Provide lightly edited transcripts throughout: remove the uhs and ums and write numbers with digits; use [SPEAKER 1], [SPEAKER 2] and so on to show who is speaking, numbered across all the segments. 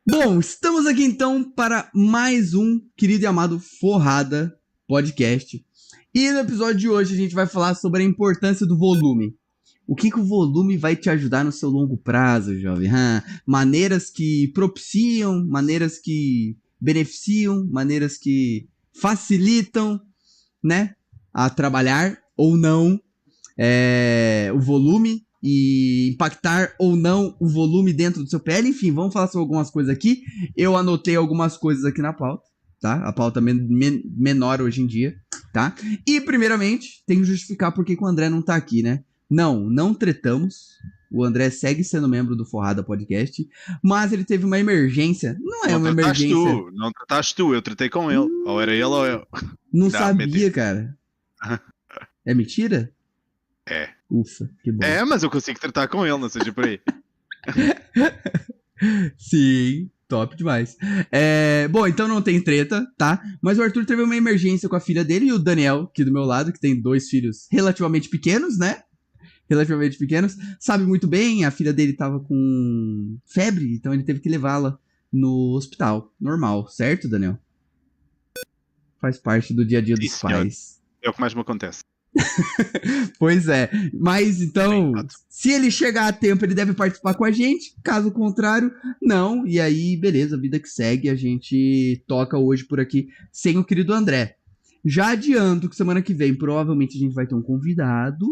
[SPEAKER 1] Bom, estamos aqui então para mais um querido e amado Forrada Podcast. E no episódio de hoje a gente vai falar sobre a importância do volume. O que o volume vai te ajudar no seu longo prazo, jovem? Maneiras que propiciam, maneiras que beneficiam, maneiras que facilitam, né, a trabalhar ou não o volume e impactar ou não o volume dentro do seu PL. Enfim, vamos falar sobre algumas coisas aqui. Eu anotei algumas coisas aqui na pauta, tá? A pauta menor hoje em dia, tá? E, primeiramente, tem que justificar por que o André não tá aqui, né? Não tretamos. O André segue sendo membro do Forrada Podcast, mas ele teve uma emergência. Não é uma emergência.
[SPEAKER 2] Não trataste tu, eu tratei com ele. Ou era ele ou eu.
[SPEAKER 1] Não sabia, cara. É mentira?
[SPEAKER 2] É.
[SPEAKER 1] Ufa, que bom.
[SPEAKER 2] É, mas eu consigo tratar com ele, não seja por aí.
[SPEAKER 1] Sim, top demais. Bom, então não tem treta, tá? Mas o Arthur teve uma emergência com a filha dele e o Daniel, aqui do meu lado, que tem 2 filhos relativamente pequenos, né? Relativamente pequenos. Sabe muito bem, a filha dele tava com febre, então ele teve que levá-la no hospital. Normal, certo, Daniel? Faz parte do dia a dia dos pais.
[SPEAKER 2] É o que mais me acontece.
[SPEAKER 1] Pois é, mas então, se ele chegar a tempo, ele deve participar com a gente, caso contrário, não, e aí, beleza, vida que segue, a gente toca hoje por aqui, sem o querido André. Já adianto que semana que vem, provavelmente a gente vai ter um convidado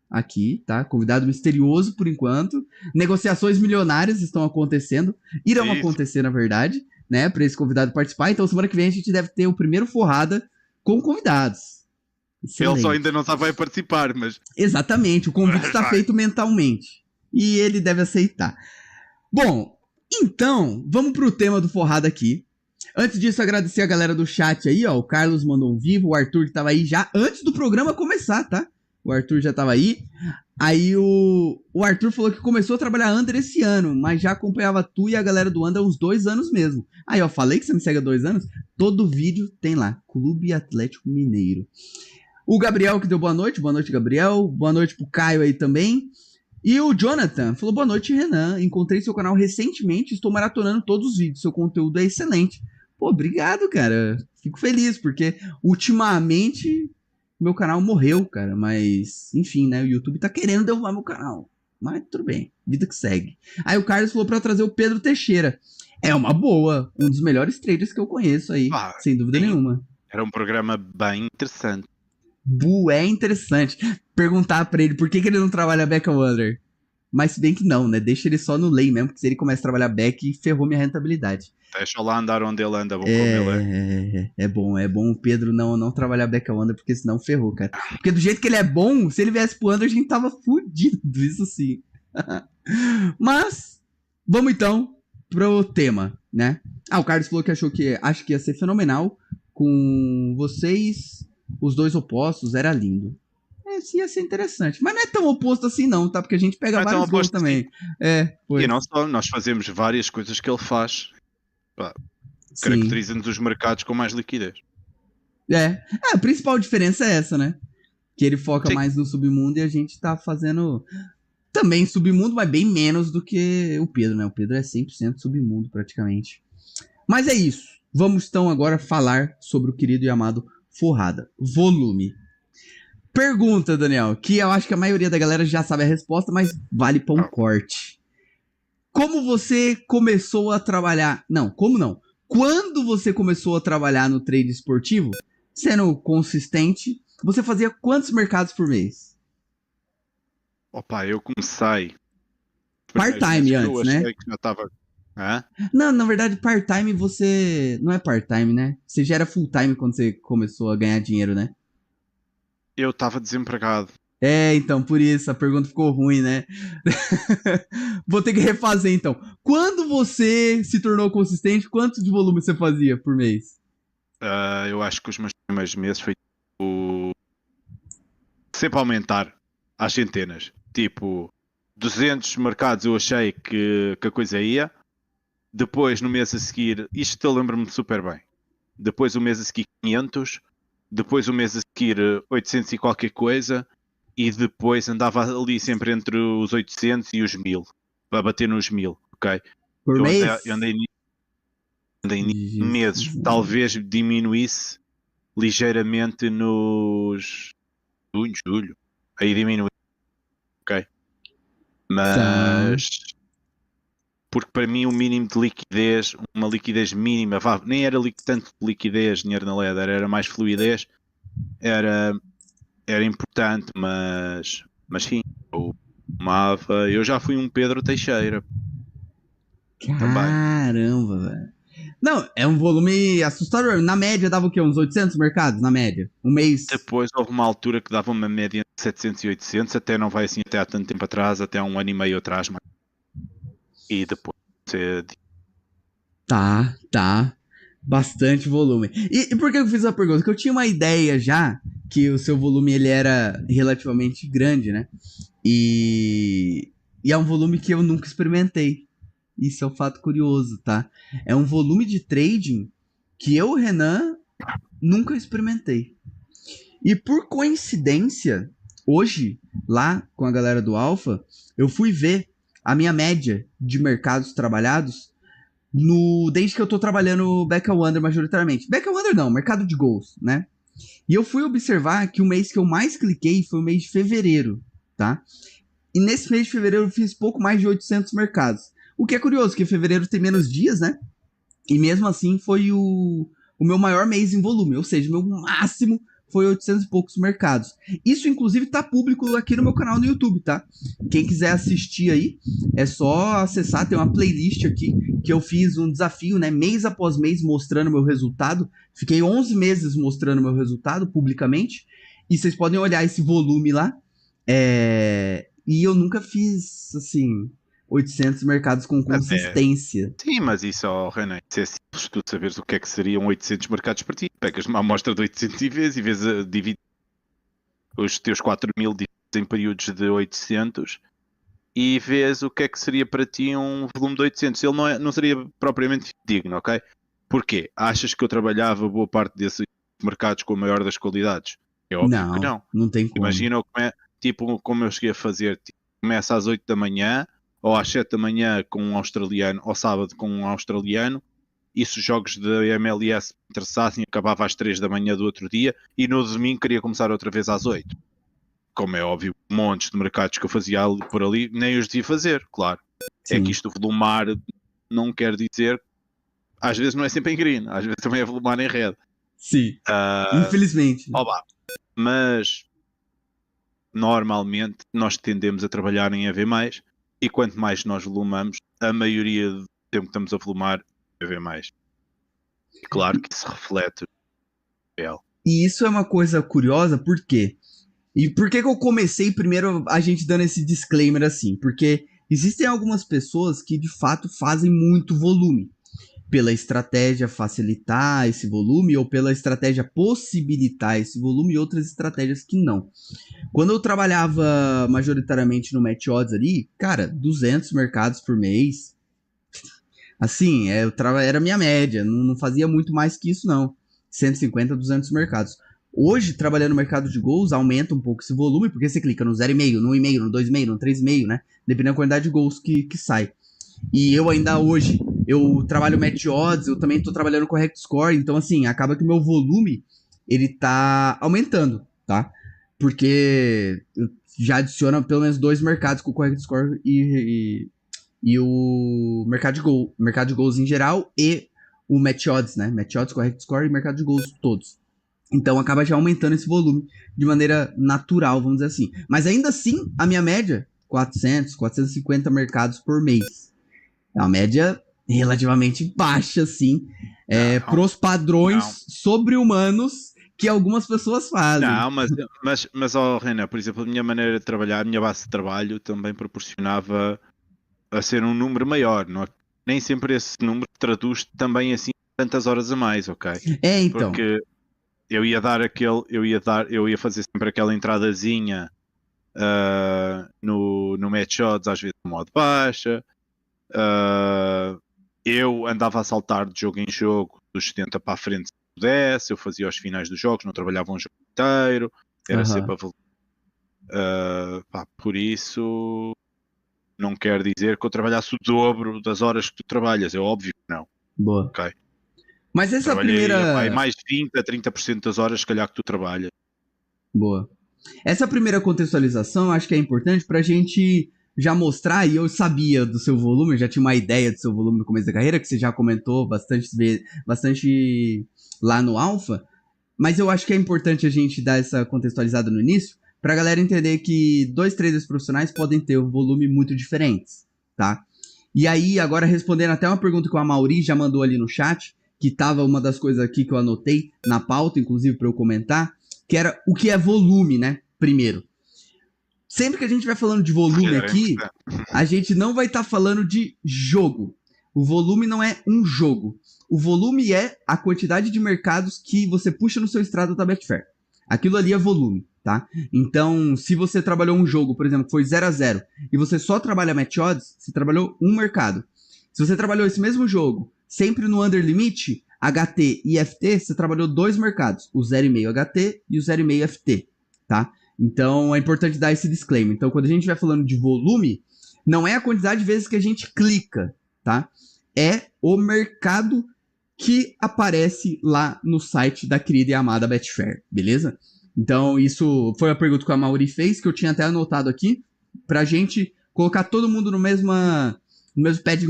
[SPEAKER 1] aqui, tá? Convidado misterioso por enquanto, negociações milionárias estão acontecendo, irão acontecer na verdade, né, para esse convidado participar, então semana que vem a gente deve ter o primeiro Forrada com convidados. Excelente.
[SPEAKER 2] Ele só ainda não sabe participar, mas...
[SPEAKER 1] Exatamente, o convite está feito mentalmente. E ele deve aceitar. Bom, então, vamos pro tema do Forrada aqui. Antes disso, agradecer a galera do chat aí, ó. O Carlos mandou um vivo, o Arthur que tava aí já antes do programa começar, tá? O Arthur já tava aí. Aí o Arthur falou que começou a trabalhar Under esse ano, mas já acompanhava tu e a galera do Under há uns 2 anos mesmo. Aí, ó, falei que você me segue há 2 anos? Todo vídeo tem lá, Clube Atlético Mineiro. O Gabriel que deu boa noite, Gabriel, boa noite pro Caio aí também. E o Jonathan falou, boa noite, Renan, encontrei seu canal recentemente, estou maratonando todos os vídeos, seu conteúdo é excelente. Pô, obrigado, cara, fico feliz, porque ultimamente meu canal morreu, cara, mas enfim, né, o YouTube tá querendo derrubar meu canal, mas tudo bem, vida que segue. Aí o Carlos falou pra trazer o Pedro Teixeira, é uma boa, um dos melhores traders que eu conheço aí, sem dúvida nenhuma.
[SPEAKER 2] Era um programa bem interessante.
[SPEAKER 1] É interessante perguntar pra ele por que ele não trabalha back ao under. Mas se bem que não, né? Deixa ele só no lane mesmo, porque se ele começa a trabalhar back, ferrou minha rentabilidade.
[SPEAKER 2] Deixa lá andar onde ele anda, vou comer.
[SPEAKER 1] É bom o Pedro não trabalhar back ao under, porque senão ferrou, cara. Porque do jeito que ele é bom, se ele viesse pro under, a gente tava fudido, isso sim. Mas, vamos então pro tema, né? O Carlos falou que acho que ia ser fenomenal com vocês... Os 2 opostos, era lindo. Esse ia ser interessante. Mas não é tão oposto assim não, tá? Porque a gente pega vários gols também.
[SPEAKER 2] E não só, nós fazemos várias coisas que ele faz. Caracteriza-nos os mercados com mais liquidez.
[SPEAKER 1] A principal diferença é essa, né? Que ele foca mais no submundo e a gente tá fazendo também submundo, mas bem menos do que o Pedro, né? O Pedro é 100% submundo praticamente. Mas é isso. Vamos então agora falar sobre o querido e amado Forrada. Volume. Pergunta, Daniel, que eu acho que a maioria da galera já sabe a resposta, mas vale para um corte. Como você começou a trabalhar... Não, como não? Quando você começou a trabalhar no trade esportivo, sendo consistente, você fazia quantos mercados por mês?
[SPEAKER 2] Opa, eu comecei...
[SPEAKER 1] Part-time antes,
[SPEAKER 2] eu
[SPEAKER 1] né?
[SPEAKER 2] achei que já tava...
[SPEAKER 1] Não, na verdade, part-time você... Não é part-time, né? Você já era full-time quando você começou a ganhar dinheiro, né?
[SPEAKER 2] Eu tava desempregado.
[SPEAKER 1] Então, por isso, a pergunta ficou ruim, né? Vou ter que refazer, então. Quando você se tornou consistente, quanto de volume você fazia por mês?
[SPEAKER 2] Eu acho que os meus primeiros meses foi sempre aumentar às centenas. Tipo, 200 mercados eu achei que a coisa ia. Depois, no mês a seguir, isto eu lembro-me super bem. Depois, o mês a seguir, 500. Depois, o mês a seguir, 800 e qualquer coisa. E depois andava ali sempre entre os 800 e os 1000. Para bater nos 1000, ok?
[SPEAKER 1] Por mês?
[SPEAKER 2] Eu andei em meses. Talvez diminuísse ligeiramente nos junho, julho. Aí diminui. Ok? Mas porque para mim o mínimo de liquidez, uma liquidez mínima, nem era tanto liquidez, dinheiro na ledger, era mais fluidez, era importante, mas sim, eu já fui um Pedro Teixeira também.
[SPEAKER 1] Caramba, velho. Não, é um volume assustador. Na média dava o quê? Uns 800 mercados? Na média? Um mês?
[SPEAKER 2] Depois houve uma altura que dava uma média de 700 e 800, até não vai assim até há tanto tempo atrás, até há um ano e meio atrás. E depois...
[SPEAKER 1] Tá. Bastante volume. E por que eu fiz a pergunta? Porque eu tinha uma ideia já que o seu volume ele era relativamente grande, né? E é um volume que eu nunca experimentei. Isso é um fato curioso, tá? É um volume de trading que eu, Renan, nunca experimentei. E por coincidência, hoje, lá com a galera do Alpha, eu fui ver a minha média de mercados trabalhados desde que eu tô trabalhando Back and Wonder majoritariamente. Back and Wonder não, mercado de gols, né? E eu fui observar que o mês que eu mais cliquei foi o mês de fevereiro, tá? E nesse mês de fevereiro eu fiz pouco mais de 800 mercados. O que é curioso, porque fevereiro tem menos dias, né? E mesmo assim foi o meu maior mês em volume, ou seja, o meu máximo foi 800 e poucos mercados. Isso, inclusive, tá público aqui no meu canal no YouTube, tá? Quem quiser assistir aí, é só acessar, tem uma playlist aqui, que eu fiz um desafio, né? Mês após mês, mostrando meu resultado. Fiquei 11 meses mostrando meu resultado publicamente. E vocês podem olhar esse volume lá. E eu nunca fiz, assim, 800 mercados com consistência.
[SPEAKER 2] Sim, mas isso, Renan, isso é simples tu saberes o que é que seriam 800 mercados para ti. Pegas uma amostra de 800 e divides os teus 4.000 em períodos de 800 e vês o que é que seria para ti um volume de 800. Ele não seria propriamente digno, ok? Porquê? Achas que eu trabalhava boa parte desses mercados com a maior das qualidades? É óbvio que não.
[SPEAKER 1] Não tem como.
[SPEAKER 2] Imagina como eu cheguei a fazer. Tipo, começa às 8 da manhã ou às 7 da manhã com um australiano, ou sábado com um australiano, e se os jogos da MLS interessassem, acabava às 3 da manhã do outro dia, e no domingo queria começar outra vez às 8. Como é óbvio, montes de mercados que eu fazia por ali, nem os devia fazer, claro. Sim. É que isto volumar não quer dizer, às vezes não é sempre em green, às vezes também é volumar em red.
[SPEAKER 1] Sim, infelizmente.
[SPEAKER 2] Mas normalmente nós tendemos a trabalhar em EV+, e quanto mais nós volumamos, a maioria do tempo que estamos a volumar é EV+. E claro que isso reflete o real.
[SPEAKER 1] E isso é uma coisa curiosa, por quê? E por que eu comecei primeiro a gente dando esse disclaimer assim? Porque existem algumas pessoas que de fato fazem muito volume. Pela estratégia facilitar esse volume ou pela estratégia possibilitar esse volume e outras estratégias que não. Quando eu trabalhava majoritariamente no Match Odds ali, cara, 200 mercados por mês. Assim, era a minha média, não fazia muito mais que isso não. 150, 200 mercados. Hoje, trabalhando no mercado de gols, aumenta um pouco esse volume, porque você clica no 0,5, no 1,5, no 2,5, no 3,5, né? Dependendo da quantidade de gols que sai. E eu ainda hoje, eu trabalho Match Odds, eu também tô trabalhando Correct Score, então assim, acaba que o meu volume, ele tá aumentando, tá? Porque já adiciona pelo menos 2 mercados com o Correct Score e o mercado de gols em geral e o Match Odds, né? Match Odds, Correct Score e mercado de gols todos. Então acaba já aumentando esse volume de maneira natural, vamos dizer assim. Mas ainda assim, a minha média, 400, 450 mercados por mês. É uma média relativamente baixa, assim, pros padrões sobre-humanos que algumas pessoas fazem.
[SPEAKER 2] Não, mas Renan, por exemplo, a minha maneira de trabalhar, a minha base de trabalho também proporcionava a ser um número maior, não é? Nem sempre esse número traduz também assim tantas horas a mais, ok?
[SPEAKER 1] Então.
[SPEAKER 2] Porque eu ia fazer sempre aquela entradazinha no Match Odds, às vezes no modo baixa. Eu andava a saltar de jogo em jogo, dos 70 para a frente se pudesse, eu fazia os finais dos jogos, não trabalhava um jogo inteiro, era sempre por isso não quer dizer que eu trabalhasse o dobro das horas que tu trabalhas, é óbvio que não.
[SPEAKER 1] Boa.
[SPEAKER 2] Okay?
[SPEAKER 1] Mas essa
[SPEAKER 2] Trabalhei
[SPEAKER 1] primeira...
[SPEAKER 2] mais de 20 a 30% das horas, se calhar, que tu trabalhas.
[SPEAKER 1] Boa. Essa primeira contextualização eu acho que é importante pra gente já mostrar, e eu sabia do seu volume, eu já tinha uma ideia do seu volume no começo da carreira, que você já comentou bastante lá no Alpha, mas eu acho que é importante a gente dar essa contextualizada no início, pra galera entender que dois traders profissionais podem ter um volume muito diferentes, tá? E aí, agora respondendo até uma pergunta que o Amaury já mandou ali no chat, que tava uma das coisas aqui que eu anotei na pauta, inclusive para eu comentar, que era o que é volume, né? Primeiro. Sempre que a gente vai falando de volume aqui, a gente não vai estar falando de jogo. O volume não é um jogo. O volume é a quantidade de mercados que você puxa no seu extrato da Betfair. Aquilo ali é volume, tá? Então, se você trabalhou um jogo, por exemplo, que foi 0-0, e você só trabalha match odds, você trabalhou um mercado. Se você trabalhou esse mesmo jogo sempre no under limit, HT e FT, você trabalhou dois mercados, o 0,5 HT e o 0,5 FT, tá? Então é importante dar esse disclaimer. Então, quando a gente vai falando de volume, não é a quantidade de vezes que a gente clica, tá? É o mercado que aparece lá no site da querida e amada Betfair, beleza? Então, isso foi a pergunta que a Mauri fez, que eu tinha até anotado aqui, pra gente colocar todo mundo no mesmo pé de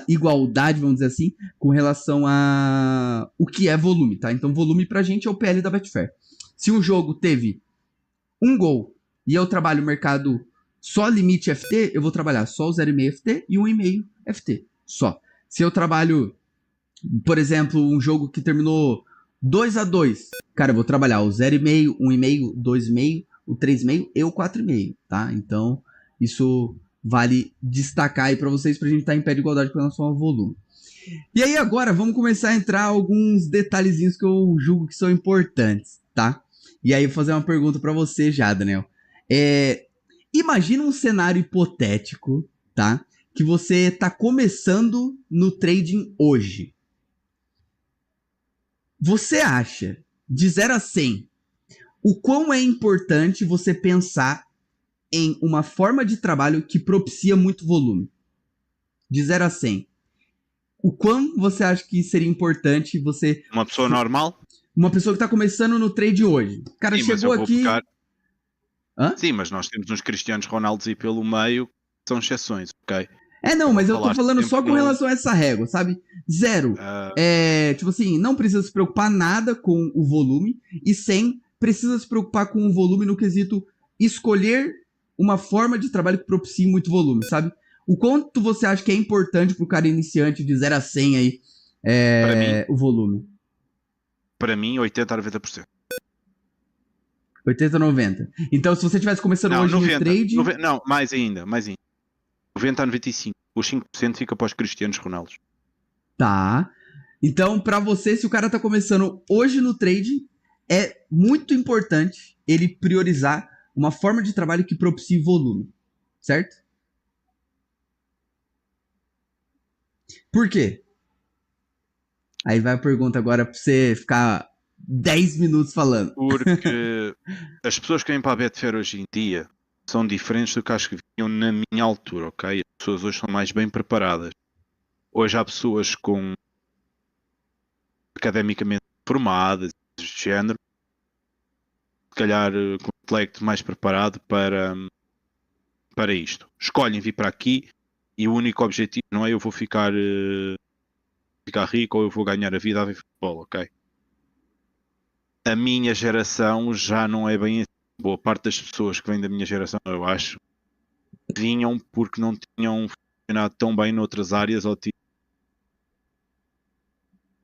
[SPEAKER 1] igualdade, vamos dizer assim, com relação a o que é volume, tá? Então, volume pra gente é o PL da Betfair. Se um jogo teve um gol e eu trabalho o mercado só limite FT, eu vou trabalhar só o 0,5 FT e 1,5 FT, só. Se eu trabalho, por exemplo, um jogo que terminou 2-2, cara, eu vou trabalhar o 0,5, 1,5, 2,5, o 3,5 e o 4,5, tá? Então, isso vale destacar aí pra vocês, pra gente estar em pé de igualdade com relação ao volume. E aí agora vamos começar a entrar alguns detalhezinhos que eu julgo que são importantes, tá? E aí eu vou fazer uma pergunta pra você já, Daniel. Imagina um cenário hipotético, tá? Que você tá começando no trading hoje. Você acha, de 0 a 100, o quão é importante você pensar em uma forma de trabalho que propicia muito volume? De 0 a 100. O quão você acha que seria importante você...
[SPEAKER 2] Uma pessoa normal?
[SPEAKER 1] Uma pessoa que tá começando no trade hoje. O cara
[SPEAKER 2] Sim, mas
[SPEAKER 1] chegou
[SPEAKER 2] eu vou
[SPEAKER 1] aqui...
[SPEAKER 2] pegar...
[SPEAKER 1] Hã?
[SPEAKER 2] Sim, mas nós temos uns Cristianos Ronaldos aí pelo meio, que são exceções, ok?
[SPEAKER 1] Não, mas eu tô falando só com
[SPEAKER 2] no...
[SPEAKER 1] relação a essa régua, sabe? 0. Tipo assim, não precisa se preocupar nada com o volume. E 100, precisa se preocupar com o volume no quesito escolher uma forma de trabalho que propicie muito volume, sabe? O quanto você acha que é importante pro cara iniciante de 0 a 100 aí,
[SPEAKER 2] Para mim,
[SPEAKER 1] o volume?
[SPEAKER 2] Para mim, 80 a 90%.
[SPEAKER 1] 80 a 90. Então, se você tivesse começando
[SPEAKER 2] Não,
[SPEAKER 1] hoje
[SPEAKER 2] 90,
[SPEAKER 1] no trade...
[SPEAKER 2] 90, não, mais ainda. 90 a 95. Os 5% fica para os Cristianos Ronaldos.
[SPEAKER 1] Tá. Então, para você, se o cara tá começando hoje no trade, é muito importante ele priorizar uma forma de trabalho que propicie volume. Certo? Por quê? Aí vai a pergunta agora pra você ficar 10 minutos falando.
[SPEAKER 2] Porque as pessoas que vêm para a Betfair hoje em dia são diferentes do que as que vinham na minha altura, ok? As pessoas hoje são mais bem preparadas. Hoje há pessoas com academicamente formadas, de género, se calhar com um intelecto mais preparado para isto. Escolhem vir para aqui e o único objetivo não é eu vou ficar rico ou eu vou ganhar a vida a ver futebol, ok? A minha geração já não é bem assim. Boa parte das pessoas que vêm da minha geração, eu acho, vinham porque não tinham funcionado tão bem noutras áreas ou tipo,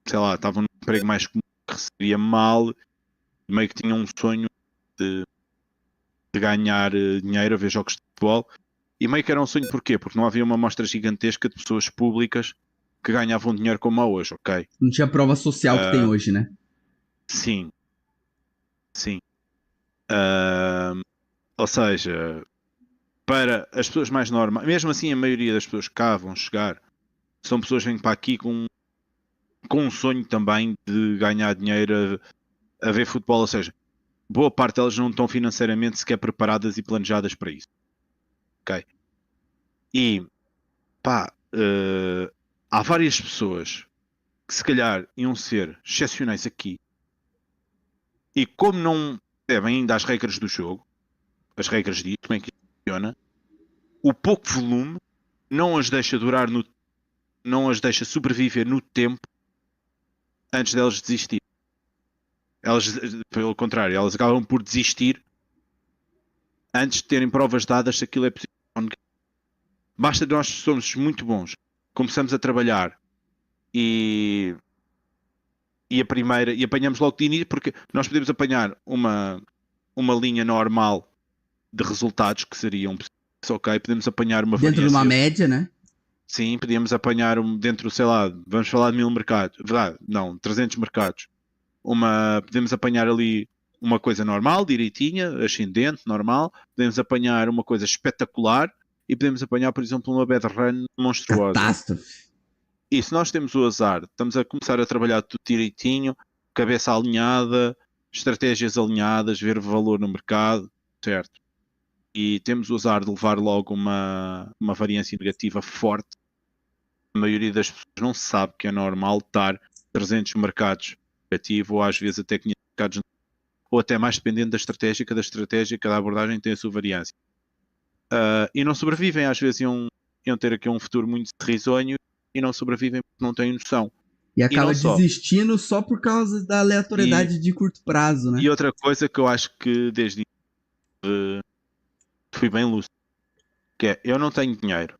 [SPEAKER 2] sei lá, estavam num emprego mais comum que recebia mal, meio que tinham um sonho de ganhar dinheiro a ver jogos de futebol e meio que era um sonho porquê? Porque não havia uma amostra gigantesca de pessoas públicas que ganhavam dinheiro como há hoje, ok?
[SPEAKER 1] Não tinha prova social que tem hoje, né?
[SPEAKER 2] Sim. Ou seja, para as pessoas mais normais, mesmo assim a maioria das pessoas que cá vão chegar são pessoas que vêm para aqui com um sonho também de ganhar dinheiro a ver futebol, ou seja, boa parte delas não estão financeiramente sequer preparadas e planejadas para isso. Ok? E pá, há várias pessoas que se calhar iam ser excepcionais aqui, e como não percebem ainda as regras do jogo, as regras disso, como é que funciona, o pouco volume não as deixa durar não as deixa sobreviver no tempo antes delas desistir. Elas, pelo contrário, elas acabam por desistir antes de terem provas dadas se aquilo é possível. Basta nós somos muito bons, começamos a trabalhar e apanhamos logo de início, porque nós podemos apanhar uma linha normal de resultados que seriam ok, podemos apanhar uma
[SPEAKER 1] Dentro de uma média, né?
[SPEAKER 2] Sim, podíamos apanhar dentro, sei lá, vamos falar de 1000 mercados, verdade? Não, 300 mercados. Podemos apanhar ali uma coisa normal, direitinha, ascendente, normal. Podemos apanhar uma coisa espetacular e podemos apanhar, por exemplo, uma bad run monstruosa.
[SPEAKER 1] Catástrofe.
[SPEAKER 2] E se nós temos o azar, estamos a começar a trabalhar tudo direitinho, cabeça alinhada, estratégias alinhadas, ver valor no mercado, certo? E temos o azar de levar logo uma variância negativa forte. A maioria das pessoas não sabe que é normal estar 300 mercados negativo, ou às vezes até 500 mercados, ou até mais dependendo da estratégia, cada abordagem tem a sua variância. E não sobrevivem, às vezes iam ter aqui um futuro muito risonho e não sobrevivem porque não têm noção.
[SPEAKER 1] E acaba desistindo só por causa da aleatoriedade de curto prazo, né?
[SPEAKER 2] E outra coisa que eu acho que desde fui bem lúcido, que é, eu não tenho dinheiro.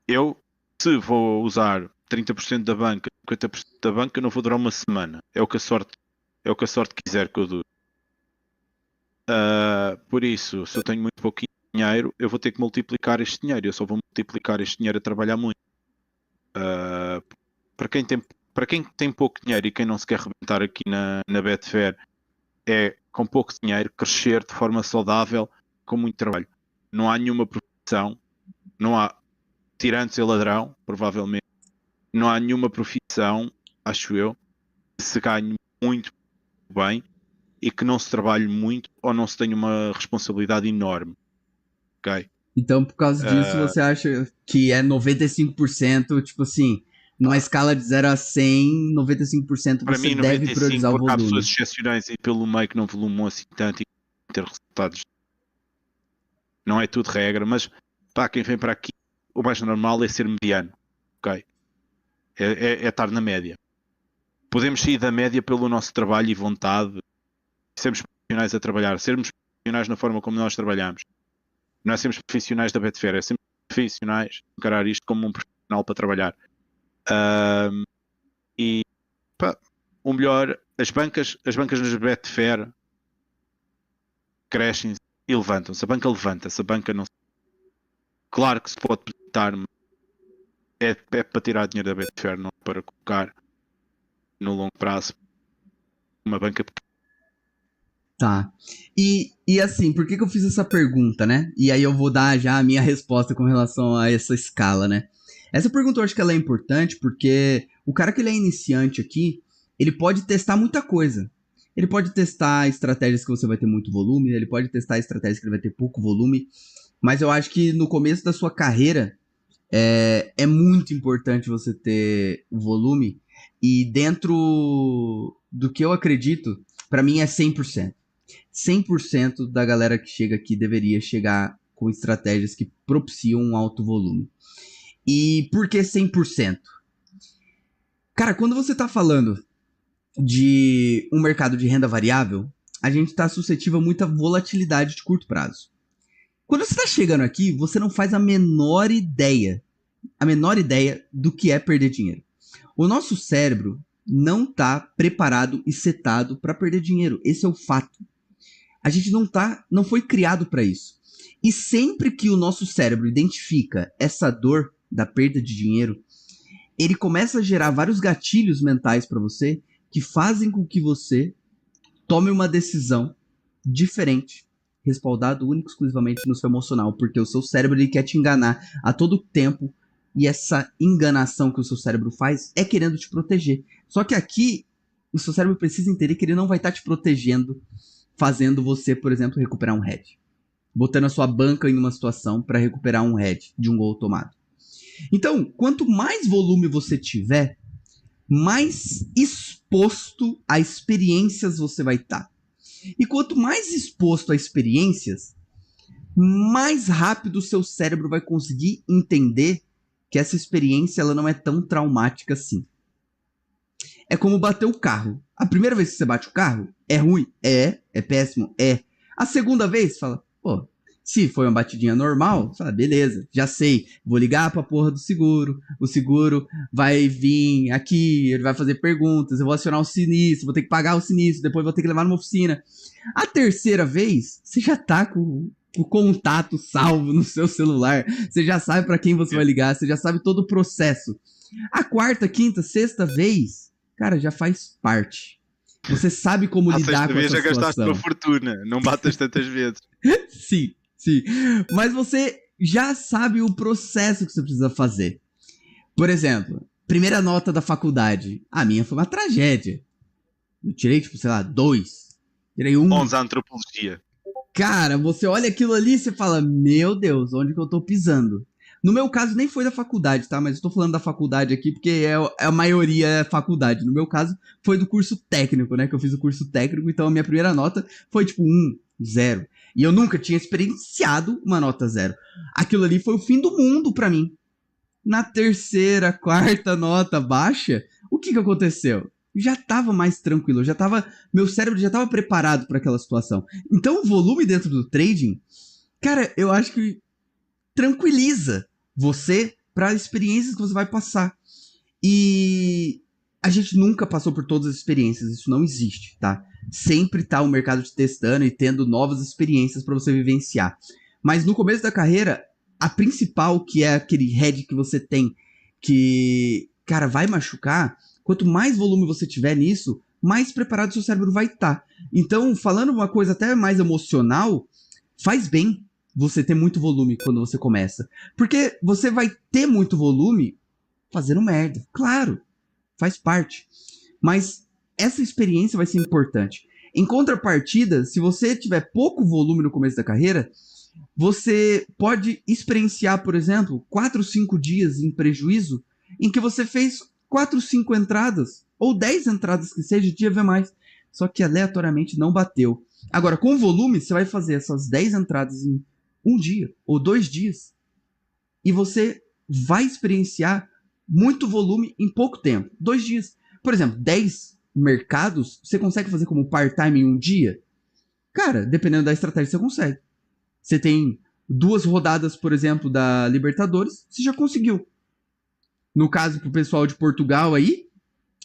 [SPEAKER 2] Eu, se vou usar 30% da banca, 50% da banca, não vou durar uma semana. É o que a sorte quiser que eu dure. Por isso, se eu tenho muito pouquinho dinheiro, eu vou ter que multiplicar este dinheiro. Eu só vou multiplicar este dinheiro a trabalhar muito. Para quem tem pouco dinheiro e quem não se quer rebentar aqui na Betfair, é com pouco dinheiro crescer de forma saudável com muito trabalho. Não há nenhuma profissão, não há, tirando ser ladrão, provavelmente, não há nenhuma profissão, acho eu, que se ganhe muito bem e que não se trabalhe muito ou não se tenha uma responsabilidade enorme. Ok?
[SPEAKER 1] Então, por causa disso, você acha que é 95%, tipo assim, numa escala de 0 a 100, 95%
[SPEAKER 2] para
[SPEAKER 1] você
[SPEAKER 2] mim,
[SPEAKER 1] deve priorizar o volume.
[SPEAKER 2] Há pessoas excepcionais aí pelo meio que não volumam assim tanto e ter resultados. Não é tudo regra, mas para quem vem para aqui, o mais normal é ser mediano. Ok? É estar na média. Podemos sair da média pelo nosso trabalho e vontade, sermos profissionais a trabalhar, sermos profissionais na forma como nós trabalhamos. Não é sermos profissionais da Betfair, é sermos profissionais, encarar isto como um profissional para trabalhar. E pá, o melhor, as bancas nas Betfair crescem e levantam-se. A banca levanta-se, a banca não. Claro que se pode apresentar, é para tirar dinheiro da Betfair, não para colocar no longo prazo uma banca pequena.
[SPEAKER 1] Tá. E assim, por que eu fiz essa pergunta, né? E aí eu vou dar já a minha resposta com relação a essa escala, né? Essa pergunta eu acho que ela é importante porque o cara que ele é iniciante aqui, ele pode testar muita coisa. Ele pode testar estratégias que você vai ter muito volume, ele pode testar estratégias que ele vai ter pouco volume, mas eu acho que no começo da sua carreira é muito importante você ter o volume, e dentro do que eu acredito, para mim é 100%. 100% da galera que chega aqui deveria chegar com estratégias que propiciam um alto volume. E por que 100%? Cara, quando você tá falando de um mercado de renda variável, a gente tá suscetível a muita volatilidade de curto prazo. Quando você tá chegando aqui, você não faz a menor ideia do que é perder dinheiro. O nosso cérebro não tá preparado e setado para perder dinheiro. Esse é o fato. A gente não foi criado para isso. E sempre que o nosso cérebro identifica essa dor da perda de dinheiro, ele começa a gerar vários gatilhos mentais para você que fazem com que você tome uma decisão diferente, respaldado único e exclusivamente no seu emocional, porque o seu cérebro ele quer te enganar a todo tempo, e essa enganação que o seu cérebro faz é querendo te proteger. Só que aqui, o seu cérebro precisa entender que ele não vai estar te protegendo fazendo você, por exemplo, recuperar um head. Botando a sua banca em uma situação para recuperar um head de um gol tomado. Então, quanto mais volume você tiver, mais exposto a experiências você vai estar. E quanto mais exposto a experiências, mais rápido o seu cérebro vai conseguir entender que essa experiência ela não é tão traumática assim. É como bater o carro. A primeira vez que você bate o carro, é ruim? É péssimo? É. A segunda vez, você fala, pô, se foi uma batidinha normal, você fala, beleza, já sei, vou ligar pra porra do seguro, o seguro vai vir aqui, ele vai fazer perguntas, eu vou acionar o sinistro, vou ter que pagar o sinistro, depois vou ter que levar numa oficina. A terceira vez, você já tá com o contato salvo no seu celular, você já sabe pra quem você vai ligar, você já sabe todo o processo. A quarta, quinta, sexta vez, cara, já faz parte. Você sabe como lidar com essa situação. A sexta vez já gastaste uma
[SPEAKER 2] fortuna, não batas tantas vezes.
[SPEAKER 1] Sim, sim. Mas você já sabe o processo que você precisa fazer. Por exemplo, primeira nota da faculdade. A minha foi uma tragédia. Eu tirei, tipo, sei lá, 2. Tirei 1.
[SPEAKER 2] 11 antropologia.
[SPEAKER 1] Cara, você olha aquilo ali e você fala, meu Deus, onde que eu tô pisando? No meu caso, nem foi da faculdade, tá? Mas eu tô falando da faculdade aqui porque a maioria é faculdade. No meu caso, foi do curso técnico, né? Que eu fiz o curso técnico, então a minha primeira nota foi tipo 1, 0. E eu nunca tinha experienciado uma nota 0. Aquilo ali foi o fim do mundo pra mim. Na terceira, quarta nota baixa, o que aconteceu? Já tava mais tranquilo, meu cérebro já tava preparado para aquela situação. Então o volume dentro do trading, cara, eu acho que tranquiliza você para experiências que você vai passar. E a gente nunca passou por todas as experiências, isso não existe, tá? Sempre tá o mercado te testando e tendo novas experiências para você vivenciar. Mas no começo da carreira, a principal, que é aquele head que você tem, que, cara, vai machucar, quanto mais volume você tiver nisso, mais preparado seu cérebro vai estar. Então, falando uma coisa até mais emocional, faz bem você ter muito volume quando você começa. Porque você vai ter muito volume fazendo merda. Claro, faz parte. Mas essa experiência vai ser importante. Em contrapartida, se você tiver pouco volume no começo da carreira, você pode experienciar, por exemplo, 4, 5 dias em prejuízo em que você fez 4, 5 entradas, ou 10 entradas que seja, dia ver mais. Só que aleatoriamente não bateu. Agora, com volume, você vai fazer essas 10 entradas em um dia ou 2 dias e você vai experienciar muito volume em pouco tempo. 2 dias. Por exemplo, 10 mercados, você consegue fazer como part-time em um dia? Cara, dependendo da estratégia, você consegue. Você tem 2 rodadas, por exemplo, da Libertadores, você já conseguiu. No caso, pro pessoal de Portugal aí,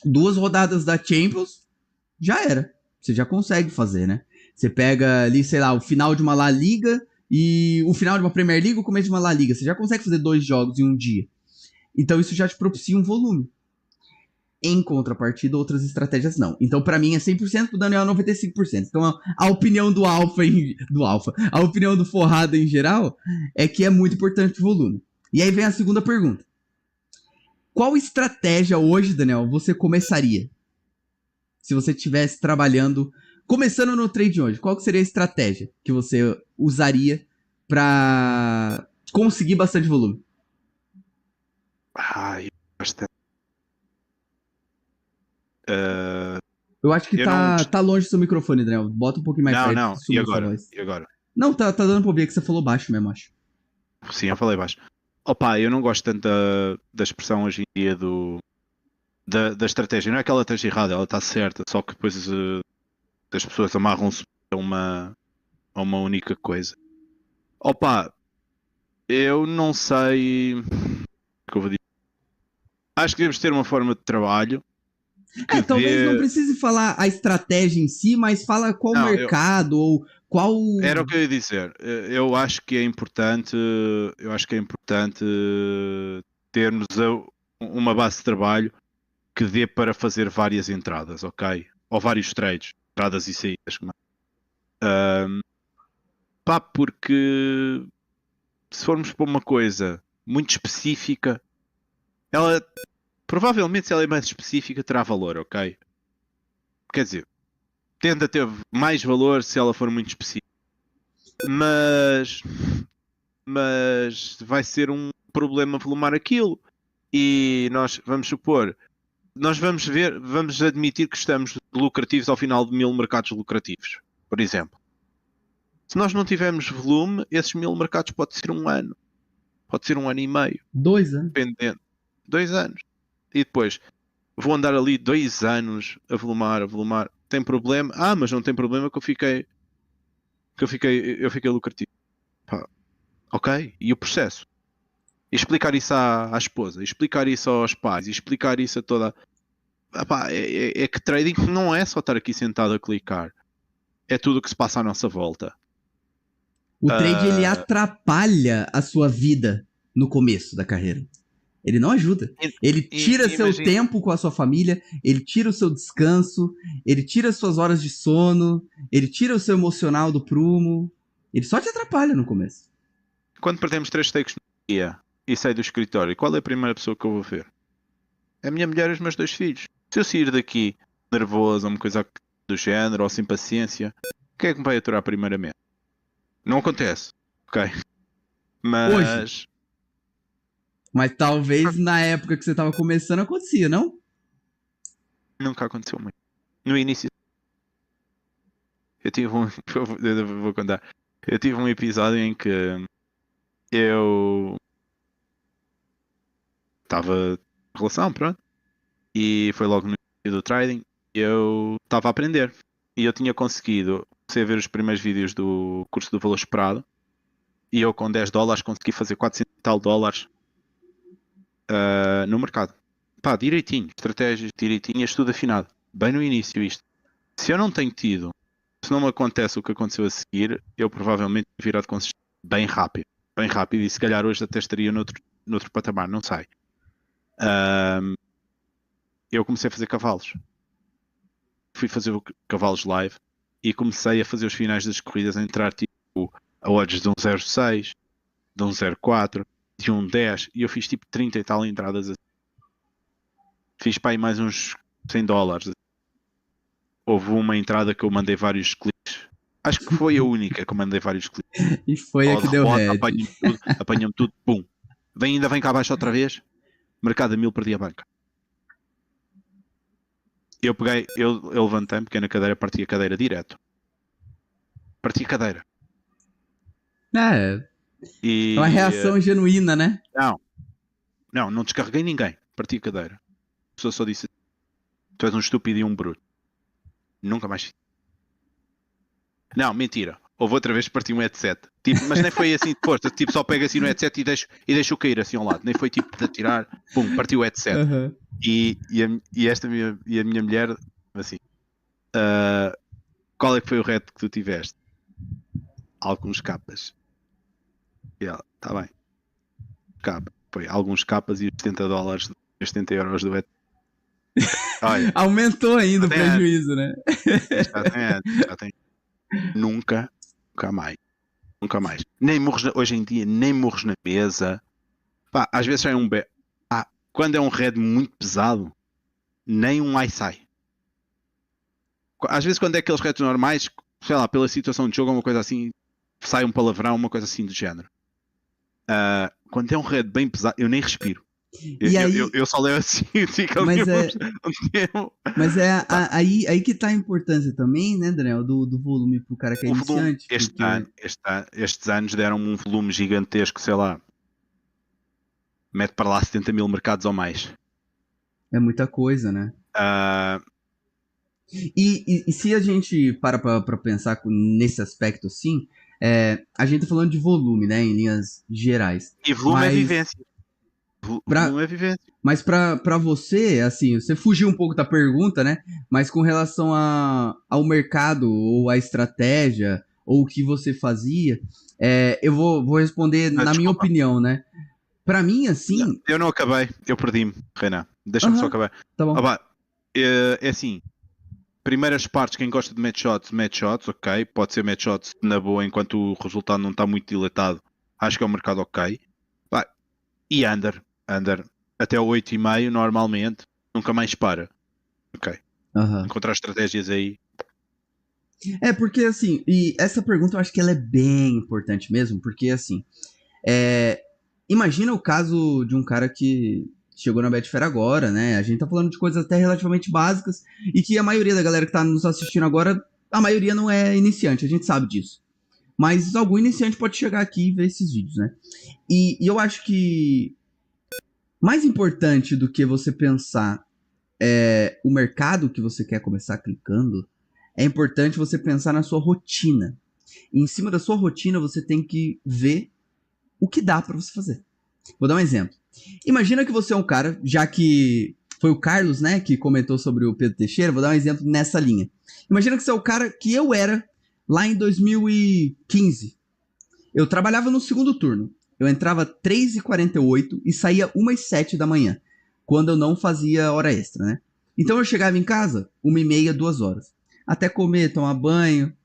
[SPEAKER 1] 2 rodadas da Champions, já era. Você já consegue fazer, né? Você pega ali, sei lá, o final de uma La Liga e o final de uma Premier League e o começo de uma La Liga. Você já consegue fazer 2 jogos em um dia. Então isso já te propicia um volume. Em contrapartida, outras estratégias não. Então, pra mim, é 100%, pro Daniel é 95%. Então, a opinião do Alpha, a opinião do Forrada em geral, é que é muito importante o volume. E aí vem a segunda pergunta. Qual estratégia hoje, Daniel, você começaria? Se você estivesse trabalhando, começando no trade hoje, qual que seria a estratégia que você usaria pra conseguir bastante volume?
[SPEAKER 2] Bastante.
[SPEAKER 1] Eu acho que tá longe do seu microfone, Daniel. Bota um pouquinho mais perto.
[SPEAKER 2] Não. E agora?
[SPEAKER 1] Não, tá dando pra ouvir, que você falou baixo mesmo, acho.
[SPEAKER 2] Sim, eu falei baixo. Opa, eu não gosto tanto da expressão hoje em dia da estratégia. Não é que ela esteja errada, ela está certa. Só que depois as pessoas amarram-se a uma única coisa. Opa, eu não sei o que eu vou dizer. Acho que devemos ter uma forma de trabalho.
[SPEAKER 1] Talvez não precise falar a estratégia em si, mas fala qual mercado ou qual...
[SPEAKER 2] Era o que eu ia dizer. Eu acho que é importante termos uma base de trabalho que dê para fazer várias entradas, ok? Ou vários trades, entradas e saídas. Porque se formos para uma coisa muito específica, ela provavelmente, se ela é mais específica, terá valor, ok? Quer dizer, tende a ter mais valor se ela for muito específica. Mas vai ser um problema volumar aquilo. E nós, vamos supor, nós vamos admitir que estamos lucrativos ao final de 1000 mercados lucrativos, por exemplo. Se nós não tivermos volume, esses 1000 mercados pode ser um ano. Pode ser 1 ano e meio.
[SPEAKER 1] 2 anos.
[SPEAKER 2] Dependendo. 2 anos. E depois, vou andar ali 2 anos a volumar. Tem problema? Mas não tem problema que eu fiquei lucrativo. Pá, ok. E o processo? E explicar isso à esposa, explicar isso aos pais, explicar isso a toda... É que trading não é só estar aqui sentado a clicar. É tudo o que se passa à nossa volta.
[SPEAKER 1] O trade, ele atrapalha a sua vida no começo da carreira. Ele não ajuda. Ele tira seu tempo com a sua família, ele tira o seu descanso, ele tira suas horas de sono, ele tira o seu emocional do prumo. Ele só te atrapalha no começo.
[SPEAKER 2] Quando perdemos 3 takes no dia e saio do escritório, qual é a primeira pessoa que eu vou ver? É a minha mulher e os meus 2 filhos. Se eu sair daqui nervoso ou uma coisa do género, ou sem paciência, quem é que me vai aturar primeiramente? Não acontece, ok?
[SPEAKER 1] Mas talvez na época que você estava começando acontecia, não?
[SPEAKER 2] Nunca aconteceu muito. No início eu tive vou contar. Eu tive um episódio em que eu estava em relação, pronto, e foi logo no início do trading. Eu estava a aprender e eu tinha conseguido, comecei a ver os primeiros vídeos do curso do valor esperado e eu com $10 consegui fazer 400 e tal dólares no mercado. Pá, direitinho, estratégias direitinhas, tudo afinado. Bem no início isto. Se eu não tenho tido, se não me acontece o que aconteceu a seguir, eu provavelmente virado consistente bem rápido. Bem rápido, e se calhar hoje até estaria noutro patamar, não sei. Eu comecei a fazer cavalos. Fui fazer cavalos live e comecei a fazer os finais das corridas, a entrar tipo a odds de um 0,6, de um 0,4, de um 10, e eu fiz tipo 30 e tal entradas. Fiz para aí mais uns $100. Houve uma entrada que eu mandei vários cliques. Acho que foi a única que eu mandei vários cliques.
[SPEAKER 1] E foi a que deu red.
[SPEAKER 2] Apanha-me tudo, pum. Ainda vem cá abaixo outra vez. Mercado a 1000, perdi a banca. Eu levantei-me, pequena cadeira, parti a cadeira direto. Parti a cadeira.
[SPEAKER 1] É uma reação genuína, né?
[SPEAKER 2] Não descarreguei ninguém. Parti a cadeira. A pessoa só disse: tu és um estúpido e um bruto. Nunca mais fiz. Não, mentira. Houve outra vez que parti um headset. Tipo, mas nem foi assim de força. Tipo, só pego assim no headset e deixo cair assim ao lado. Nem foi tipo de atirar. Pum, partiu o headset.
[SPEAKER 1] Uhum.
[SPEAKER 2] E a minha mulher, assim, qual é que foi o red que tu tiveste? Alguns capas. E ela, tá bem. Capa. Foi alguns capas e os $70, €70 do headset. Olha,
[SPEAKER 1] aumentou ainda o prejuízo, né?
[SPEAKER 2] Já tem. Nunca mais. Nem morres hoje em dia, nem morres na mesa. Pá, às vezes sai quando é um red muito pesado, nem um ai sai. Às vezes quando é aqueles reds normais, sei lá, pela situação de jogo ou uma coisa assim, sai um palavrão, uma coisa assim do género. Quando é um red bem pesado, eu nem respiro. Eu só levo assim,
[SPEAKER 1] mas é aí que tá a importância também, né, Daniel, do volume pro cara que é iniciante.
[SPEAKER 2] Estes anos deram-me um volume gigantesco, sei lá, mete para lá 70 mil mercados ou mais.
[SPEAKER 1] É muita coisa, né? E se a gente para pensar nesse aspecto assim, a gente tá falando de volume, né, em linhas gerais.
[SPEAKER 2] E volume é vivência.
[SPEAKER 1] Mas pra você, assim, você fugiu um pouco da pergunta, né? Mas com relação ao mercado, ou à estratégia, ou o que você fazia, eu vou responder na minha opinião, né? Pra mim, assim...
[SPEAKER 2] Eu não acabei, eu perdi-me, Renan. Deixa-me só acabar.
[SPEAKER 1] Tá bom.
[SPEAKER 2] É assim, primeiras partes, quem gosta de match shots, ok. Pode ser match shots na boa, enquanto o resultado não está muito dilatado. Acho que é um mercado ok. E under até o 8,5 normalmente, nunca mais para. Ok. Encontrar estratégias aí.
[SPEAKER 1] Porque assim, e essa pergunta eu acho que ela é bem importante mesmo, porque assim, imagina o caso de um cara que chegou na Betfair agora, né? A gente tá falando de coisas até relativamente básicas e que a maioria da galera que tá nos assistindo agora, a maioria não é iniciante, a gente sabe disso. Mas algum iniciante pode chegar aqui e ver esses vídeos, né? E eu acho que mais importante do que você pensar o mercado que você quer começar clicando, é importante você pensar na sua rotina. E em cima da sua rotina, você tem que ver o que dá para você fazer. Vou dar um exemplo. Imagina que você é um cara, já que foi o Carlos, né, que comentou sobre o Pedro Teixeira, vou dar um exemplo nessa linha. Imagina que você é o cara que eu era lá em 2015. Eu trabalhava no segundo turno. Eu entrava 3h48 e saía 1h07 da manhã, quando eu não fazia hora extra, né? Então eu chegava em casa 1h30, 2h. Até comer, tomar banho,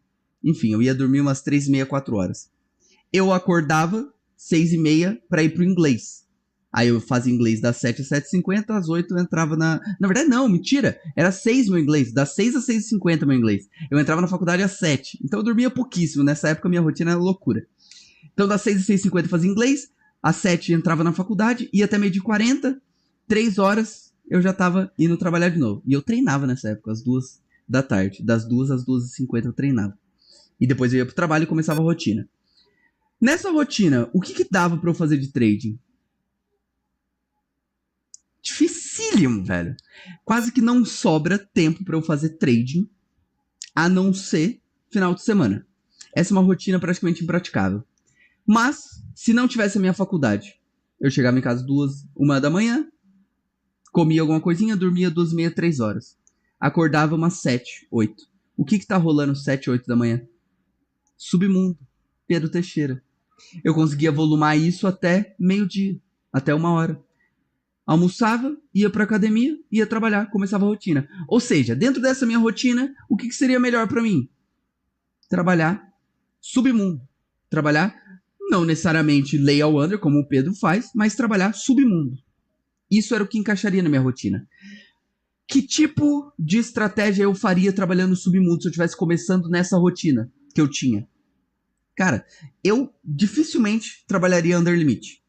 [SPEAKER 1] enfim, eu ia dormir umas 3h30, 4h. Eu acordava 6h30 para ir pro inglês. Aí eu fazia inglês das 7 às 7h50, às 8 eu entrava na... Na verdade não, mentira, era 6 meu inglês, das 6 às 6h50 meu inglês. Eu entrava na faculdade às 7, então eu dormia pouquíssimo, nessa época minha rotina era loucura. Então das 6 às 6h50 eu fazia inglês, às 7 entrava na faculdade, ia até meio de 40, 3 horas eu já tava indo trabalhar de novo. E eu treinava nessa época, às 2 da tarde, das 2 às 2h50 eu treinava. E depois eu ia pro trabalho e começava a rotina. Nessa rotina, o que dava pra eu fazer de trading? Dificílimo, velho. Quase que não sobra tempo pra eu fazer trading, a não ser final de semana. Essa é uma rotina praticamente impraticável. Mas, se não tivesse a minha faculdade, eu chegava em casa 1 da manhã, comia alguma coisinha, dormia 2h30, 3h. Acordava umas 7, 8. O que tá rolando 7, 8 da manhã? Submundo. Pedro Teixeira. Eu conseguia volumar isso até meio-dia, até 1h. Almoçava, ia pra academia, ia trabalhar, começava a rotina. Ou seja, dentro dessa minha rotina, o que seria melhor pra mim? Trabalhar submundo. Trabalhar, não necessariamente lay all under, como o Pedro faz, mas trabalhar submundo. Isso era o que encaixaria na minha rotina. Que tipo de estratégia eu faria trabalhando submundo se eu estivesse começando nessa rotina que eu tinha? Cara, eu dificilmente trabalharia under limit.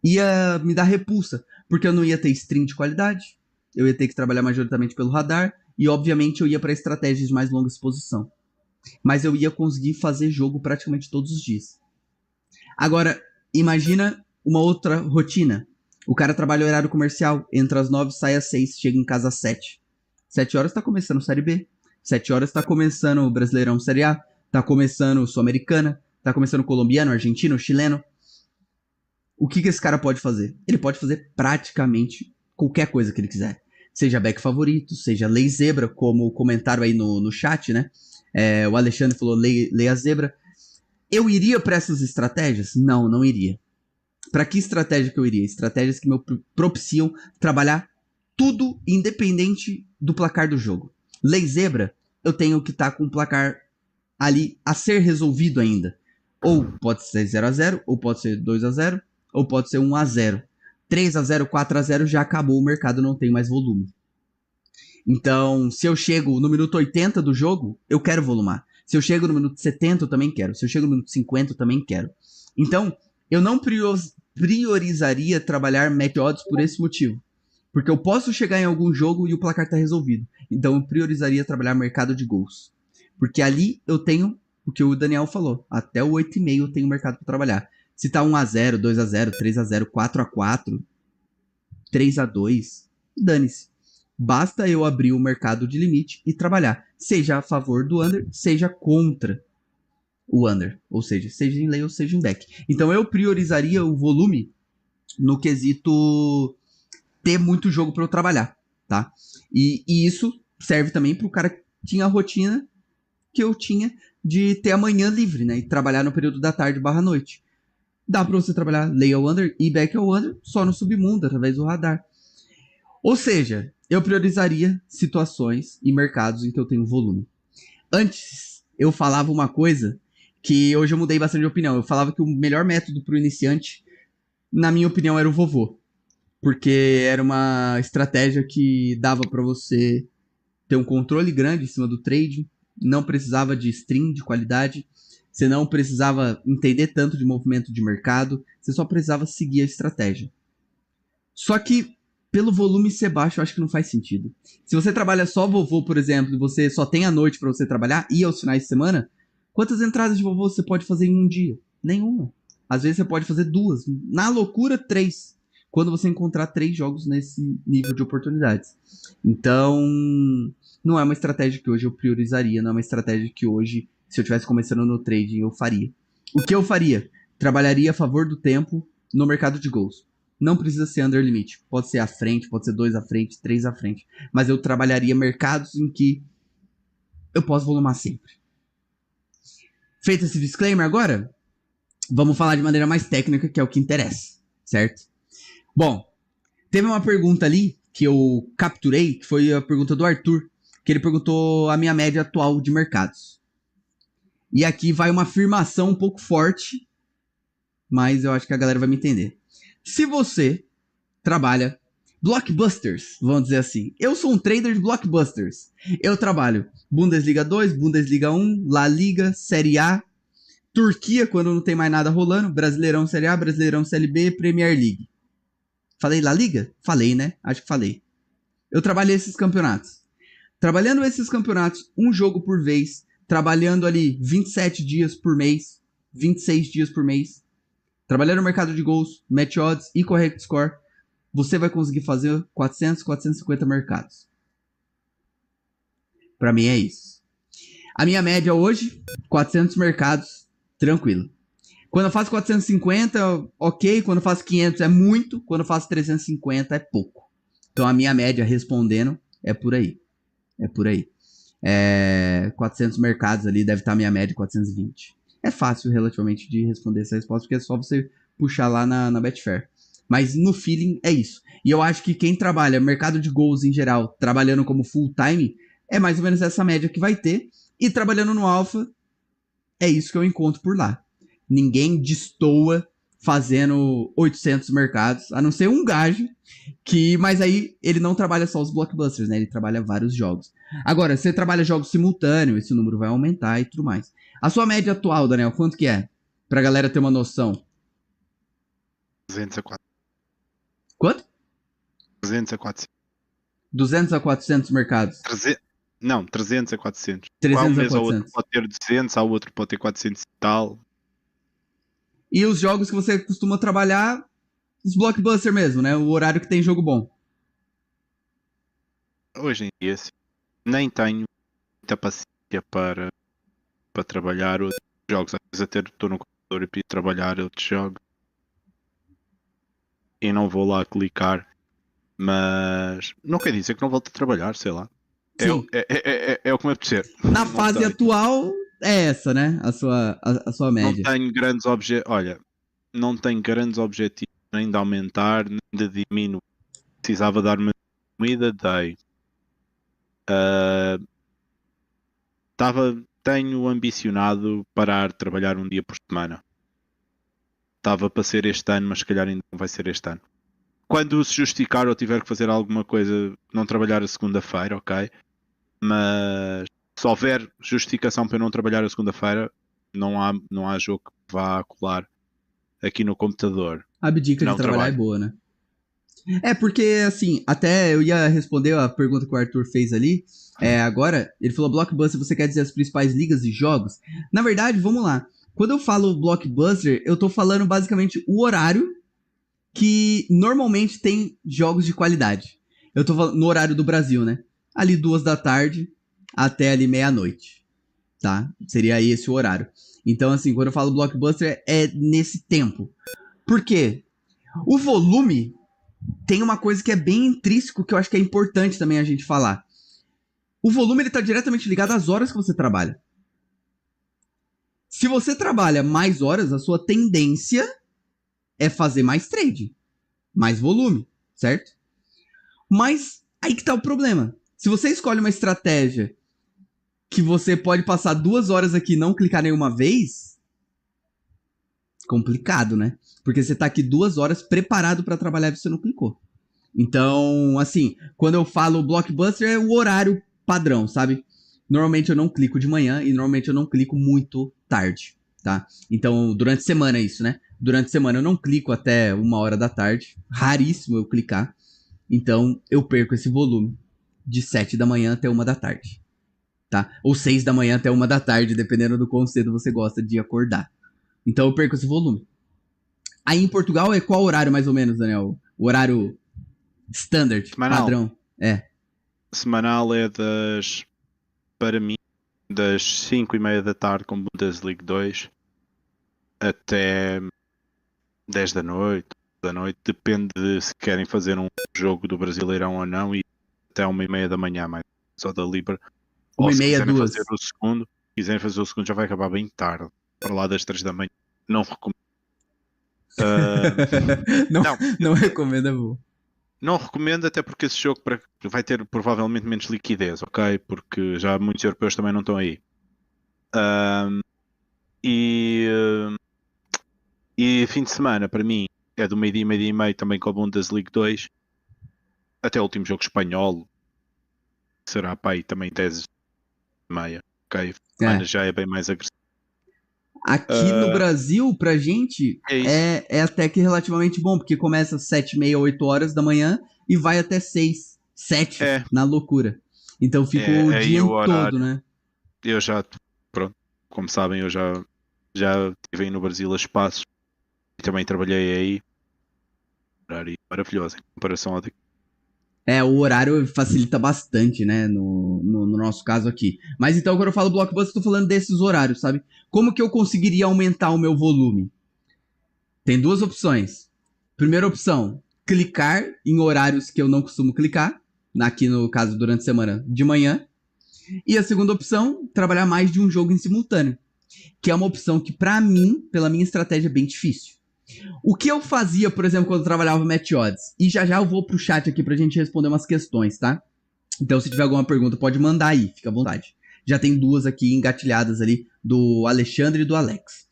[SPEAKER 1] Ia me dar repulsa, porque eu não ia ter stream de qualidade, eu ia ter que trabalhar majoritariamente pelo radar, e obviamente eu ia para estratégias de mais longa exposição. Mas eu ia conseguir fazer jogo praticamente todos os dias. Agora, imagina uma outra rotina. O cara trabalha horário comercial, entra às 9, sai às 6, chega em casa às 7. 7 horas tá começando Série B. 7 horas tá começando o Brasileirão Série A. Tá começando Sul-Americana. Tá começando colombiano, argentino, chileno. O que esse cara pode fazer? Ele pode fazer praticamente qualquer coisa que ele quiser. Seja back favorito, seja lei zebra, como comentaram aí no chat, né? O Alexandre falou lei a zebra. Eu iria para essas estratégias? Não, não iria. Para que estratégia que eu iria? Estratégias que me propiciam trabalhar tudo independente do placar do jogo. Lei zebra, eu tenho que estar com o placar ali a ser resolvido ainda. Ou pode ser 0-0, ou pode ser 2-0, ou pode ser 1-0. 3-0, 4-0 já acabou, o mercado não tem mais volume. Então, se eu chego no minuto 80 do jogo, eu quero volumar. Se eu chego no minuto 70, eu também quero. Se eu chego no minuto 50, eu também quero. Então, eu não priorizaria trabalhar match odds por esse motivo. Porque eu posso chegar em algum jogo e o placar tá resolvido. Então, eu priorizaria trabalhar mercado de gols. Porque ali eu tenho o que o Daniel falou. Até o 8,5 eu tenho mercado para trabalhar. Se tá 1-0, 2-0, 3-0, 4-4, 3-2, dane-se. Basta eu abrir o mercado de limite e trabalhar. Seja a favor do under, seja contra o under. Ou seja em lay ou seja em back. Então eu priorizaria o volume no quesito ter muito jogo para eu trabalhar, tá? E isso serve também para o cara que tinha a rotina que eu tinha de ter a manhã livre, né? E trabalhar no período da tarde barra noite. Dá para você trabalhar lay ao under e back ao under só no submundo, através do radar. Ou seja, eu priorizaria situações e mercados em que eu tenho volume. Antes, eu falava uma coisa que hoje eu mudei bastante de opinião. Eu falava que o melhor método para o iniciante, na minha opinião, era o vovô. Porque era uma estratégia que dava para você ter um controle grande em cima do trading, não precisava de stream de qualidade. Você não precisava entender tanto de movimento de mercado, você só precisava seguir a estratégia. Só que, pelo volume ser baixo, eu acho que não faz sentido. Se você trabalha só vovô, por exemplo, e você só tem a noite para você trabalhar e aos finais de semana, quantas entradas de vovô você pode fazer em um dia? Nenhuma. Às vezes você pode fazer 2. Na loucura, 3. Quando você encontrar 3 jogos nesse nível de oportunidades. Então, não é uma estratégia que hoje eu priorizaria, não é uma estratégia que hoje, se eu estivesse começando no trading, eu faria. O que eu faria? Trabalharia a favor do tempo no mercado de gols. Não precisa ser under limit. Pode ser à frente, pode ser 2 à frente, 3 à frente. Mas eu trabalharia mercados em que eu posso volumar sempre. Feito esse disclaimer agora, vamos falar de maneira mais técnica, que é o que interessa, certo? Bom, teve uma pergunta ali que eu capturei, que foi a pergunta do Arthur, que ele perguntou a minha média atual de mercados. E aqui vai uma afirmação um pouco forte, mas eu acho que a galera vai me entender. Se você trabalha blockbusters, vamos dizer assim. Eu sou um trader de blockbusters. Eu trabalho Bundesliga 2, Bundesliga 1, La Liga, Série A, Turquia, quando não tem mais nada rolando, Brasileirão Série A, Brasileirão Série B, Premier League. Falei La Liga? Falei, né? Acho que falei. Eu trabalhei esses campeonatos. Trabalhando esses campeonatos, um jogo por vez, trabalhando ali 27 dias por mês, 26 dias por mês, trabalhando no mercado de gols, match odds e correct score, você vai conseguir fazer 400, 450 mercados. Pra mim é isso. A minha média hoje, 400 mercados, tranquilo. Quando eu faço 450, ok. Quando eu faço 500 é muito. Quando eu faço 350 é pouco. Então a minha média, respondendo, é por aí. É por aí. 400 mercados ali, deve estar a minha média 420. É fácil relativamente de responder essa resposta, porque é só você puxar lá na Betfair. Mas no feeling é isso. E eu acho que quem trabalha mercado de gols em geral, trabalhando como full time, é mais ou menos essa média que vai ter. E trabalhando no alpha, é isso que eu encontro por lá. Ninguém destoa fazendo 800 mercados, a não ser um gajo, mas aí ele não trabalha só os blockbusters, né? Ele trabalha vários jogos. Agora, se você trabalha jogos simultâneos, esse número vai aumentar e tudo mais. A sua média atual, Daniel, quanto que é? Pra galera ter uma noção.
[SPEAKER 2] 200 a 400.
[SPEAKER 1] Quanto?
[SPEAKER 2] 200 a 400.
[SPEAKER 1] 200 a 400 mercados.
[SPEAKER 2] 300 a 400.
[SPEAKER 1] 300
[SPEAKER 2] um
[SPEAKER 1] a
[SPEAKER 2] mês ao outro
[SPEAKER 1] 400.
[SPEAKER 2] pode ter 200, ao outro pode ter 400 e tal.
[SPEAKER 1] E os jogos que você costuma trabalhar, os blockbusters mesmo, né? O horário que tem jogo bom.
[SPEAKER 2] Hoje em dia, nem tenho muita paciência para trabalhar outros jogos. Às vezes até estou no computador e pido trabalhar outros jogos. E não vou lá clicar. Mas não quer dizer que não volte a trabalhar, sei lá.
[SPEAKER 1] Sim.
[SPEAKER 2] É o que me apetecer.
[SPEAKER 1] Na fase atual, é essa, né? A sua média.
[SPEAKER 2] Não tenho grandes objetivos. Olha, não tenho grandes objetivos nem de aumentar, nem de diminuir. Precisava dar uma comida, dei. Tenho ambicionado parar de trabalhar um dia por semana. Estava para ser este ano, mas se calhar ainda não vai ser este ano. Quando se justificar ou tiver que fazer alguma coisa, não trabalhar a segunda-feira, ok? Mas se houver justificação para eu não trabalhar a segunda-feira, não há jogo que vá colar aqui no computador.
[SPEAKER 1] A abdica de trabalhar é boa, né? É porque, assim, até eu ia responder a pergunta que o Arthur fez ali. Agora, ele falou blockbuster, você quer dizer as principais ligas e jogos? Na verdade, vamos lá. Quando eu falo blockbuster, eu tô falando basicamente o horário que normalmente tem jogos de qualidade. Eu tô falando no horário do Brasil, né? Ali 2 da tarde até ali meia-noite, tá? Seria esse o horário. Então, assim, quando eu falo blockbuster, é nesse tempo. Por quê? O volume tem uma coisa que é bem intrínseco, que eu acho que é importante também a gente falar. O volume ele tá diretamente ligado às horas que você trabalha. Se você trabalha mais horas, a sua tendência é fazer mais trade, mais volume, certo? Mas aí que tá o problema. Se você escolhe uma estratégia que você pode passar 2 horas aqui e não clicar nenhuma vez, complicado, né? Porque você tá aqui 2 horas preparado para trabalhar e você não clicou. Então, assim, quando eu falo blockbuster é o horário padrão, sabe? Normalmente eu não clico de manhã e normalmente eu não clico muito tarde. tá? Então, durante a semana isso, né? Durante a semana eu não clico até 1h da tarde. Raríssimo eu clicar. Então, eu perco esse volume de 7 da manhã até 1 da tarde, tá? Ou 6 da manhã até 1 da tarde, dependendo do quão cedo você gosta de acordar. Então, eu perco esse volume. Aí, em Portugal, é qual horário, mais ou menos, Daniel? O horário standard,
[SPEAKER 2] Semanal.
[SPEAKER 1] padrão?
[SPEAKER 2] Semanal é para mim, das 5:30 da tarde com Bundesliga 2 até 10 da noite, depende de se querem fazer um jogo do Brasileirão ou não, e até 1:30 da manhã, mais só da Libra. Ou se
[SPEAKER 1] 1h30,
[SPEAKER 2] quiserem
[SPEAKER 1] 2.
[SPEAKER 2] fazer o segundo, já vai acabar bem tarde, para lá das 3 da manhã. Não recomendo.
[SPEAKER 1] Não recomendo, é bom.
[SPEAKER 2] Não recomendo, até porque esse jogo vai ter provavelmente menos liquidez, ok? Porque já muitos europeus também não estão aí. E fim de semana, para mim, é do meio-dia e meio também com a Bundesliga 2. Até o último jogo espanhol será para aí também 10:30, ok? Semana já é bem mais agressivo.
[SPEAKER 1] Aqui no Brasil, pra gente,
[SPEAKER 2] É
[SPEAKER 1] até que relativamente bom, porque começa às 7:30, 8 horas da manhã e vai até 6, 7, na loucura. Então fica o dia todo, né?
[SPEAKER 2] Eu já, pronto, como sabem, eu já estive aí no Brasil a espaços e também trabalhei aí. Horário maravilhoso em comparação ao daqui.
[SPEAKER 1] O horário facilita bastante, né, no nosso caso aqui. Mas então, quando eu falo Blockbuster, eu tô falando desses horários, sabe? Como que eu conseguiria aumentar o meu volume? Tem duas opções. Primeira opção, clicar em horários que eu não costumo clicar. Aqui no caso, durante a semana, de manhã. E a segunda opção, trabalhar mais de um jogo em simultâneo. Que é uma opção que, pra mim, pela minha estratégia, é bem difícil. O que eu fazia, por exemplo, quando eu trabalhava Match Odds? E já eu vou pro chat aqui pra gente responder umas questões, tá? Então, se tiver alguma pergunta, pode mandar aí, fica à vontade. Já tem duas aqui engatilhadas ali, do Alexandre e do Alex.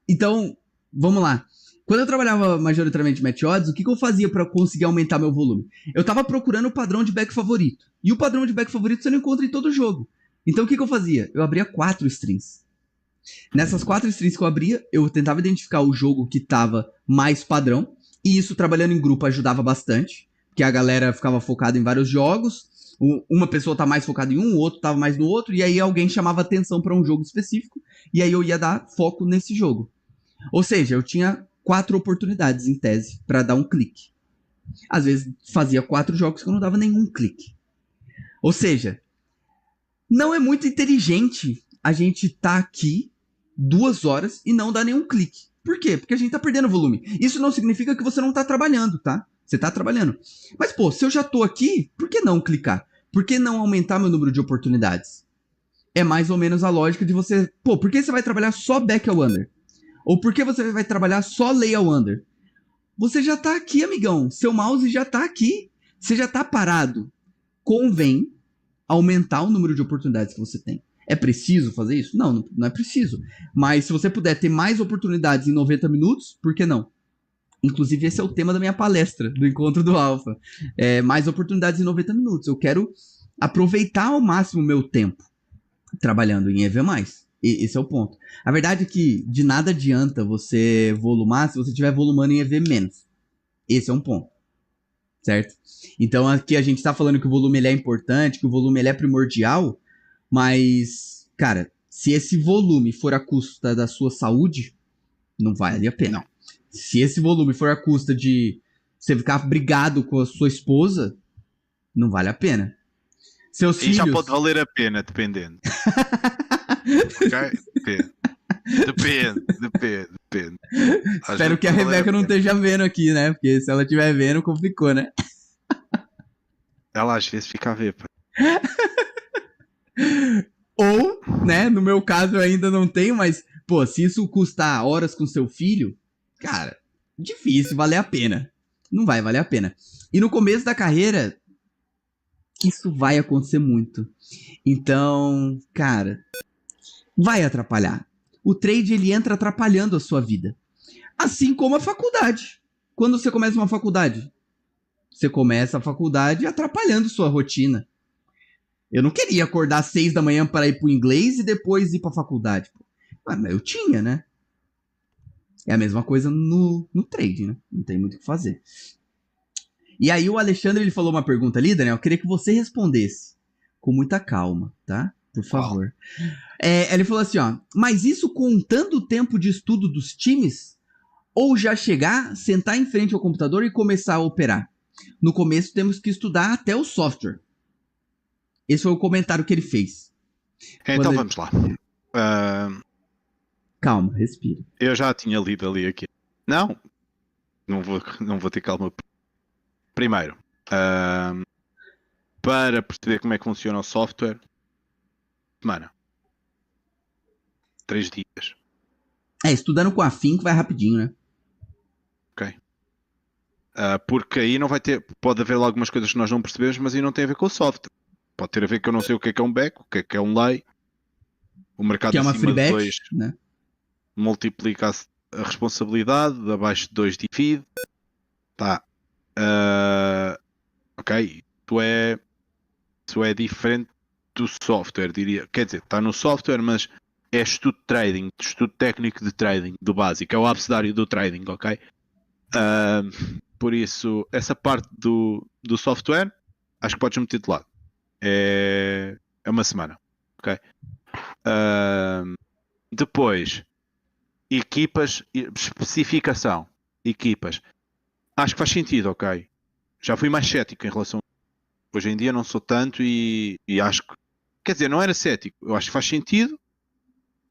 [SPEAKER 1] Então, vamos lá. Quando eu trabalhava majoritariamente Match Odds, o que eu fazia pra conseguir aumentar meu volume? Eu tava procurando o padrão de back favorito. E o padrão de back favorito você não encontra em todo jogo. Então, o que eu fazia? Eu abria 4 strings. Nessas 4 strings que eu abria, eu tentava identificar o jogo que tava mais padrão. E isso, trabalhando em grupo, ajudava bastante. Porque a galera ficava focada em vários jogos. Uma pessoa tá mais focada em um, o outro tava mais no outro. E aí alguém chamava atenção para um jogo específico. E aí eu ia dar foco nesse jogo. Ou seja, eu tinha 4 oportunidades, em tese, para dar um clique. Às vezes fazia 4 jogos que eu não dava nenhum clique. Ou seja, não é muito inteligente a gente tá aqui 2 horas e não dar nenhum clique. Por quê? Porque a gente tá perdendo volume. Isso não significa que você não tá trabalhando, tá? Você tá trabalhando. Mas, pô, se eu já tô aqui, por que não clicar? Por que não aumentar meu número de oportunidades? É mais ou menos a lógica de você... Pô, por que você vai trabalhar só back ao under? Ou por que você vai trabalhar só lay ao under? Você já tá aqui, amigão. Seu mouse já tá aqui. Você já tá parado. Convém aumentar o número de oportunidades que você tem. É preciso fazer isso? Não, não é preciso. Mas se você puder ter mais oportunidades em 90 minutos, por que não? Inclusive, esse é o tema da minha palestra, do Encontro do Alpha. Mais oportunidades em 90 minutos. Eu quero aproveitar ao máximo o meu tempo trabalhando em EV+. Esse é o ponto. A verdade é que de nada adianta você volumar se você estiver volumando em EV-. Esse é um ponto. Certo? Então aqui a gente tá falando que o volume ele é importante, que o volume ele é primordial, mas, cara, se esse volume for à custa da sua saúde, não vale a pena. Não. Se esse volume for à custa de você ficar brigado com a sua esposa, não vale a pena. Seus filhos...
[SPEAKER 2] já pode valer a pena, dependendo. Ok? Depende.
[SPEAKER 1] Espero que a Rebeca não esteja vendo aqui, né? Porque se ela estiver vendo, complicou, né?
[SPEAKER 2] Ela às vezes fica a ver, pá.
[SPEAKER 1] Ou, né, no meu caso eu ainda não tenho, mas, pô, se isso custar horas com seu filho, cara, difícil valer a pena. Não vai valer a pena. E no começo da carreira, isso vai acontecer muito. Então, cara, vai atrapalhar. O trade, ele entra atrapalhando a sua vida. Assim como a faculdade. Quando você começa uma faculdade, você começa a faculdade atrapalhando sua rotina. Eu não queria acordar às 6 da manhã para ir pro inglês e depois ir pra faculdade. Ah, mas eu tinha, né? É a mesma coisa no trade, né? Não tem muito o que fazer. E aí o Alexandre, ele falou uma pergunta ali, Daniel, eu queria que você respondesse com muita calma, tá? Por
[SPEAKER 2] Qual?
[SPEAKER 1] favor. Ele falou assim, ó, mas isso contando o tempo de estudo dos times? Ou já chegar, sentar em frente ao computador e começar a operar? No começo temos que estudar até o software. Esse foi o comentário que ele fez.
[SPEAKER 2] Então vamos lá. Ah,
[SPEAKER 1] Calma, respira.
[SPEAKER 2] eu já tinha lido ali aqui. Não vou ter calma. Primeiro, ah, para perceber como é que funciona o software, semana, 3 dias,
[SPEAKER 1] Estudando com afinco vai rapidinho, né?
[SPEAKER 2] ok? Porque aí não vai ter, pode haver lá algumas coisas que nós não percebemos, mas aí não tem a ver com o software. Pode ter a ver que eu não sei o que é um back, o que é um lay, o
[SPEAKER 1] Que
[SPEAKER 2] mercado
[SPEAKER 1] é uma
[SPEAKER 2] acima
[SPEAKER 1] free
[SPEAKER 2] de
[SPEAKER 1] bet,
[SPEAKER 2] 2
[SPEAKER 1] né?
[SPEAKER 2] multiplica a responsabilidade, abaixo de 2 divide, tá. Ah, ok, isso é diferente do software, diria. Quer dizer, está no software, mas é estudo de trading, estudo técnico de trading, do básico, é o abecedário do trading, ok? Ah, por isso, essa parte do software, acho que podes meter de lado. É uma semana, ok? Ah, depois, equipas, especificação, equipas. Acho que faz sentido, ok? Já fui mais cético em relação. Hoje em dia não sou tanto e acho que. Quer dizer, não era cético. Eu acho que faz sentido,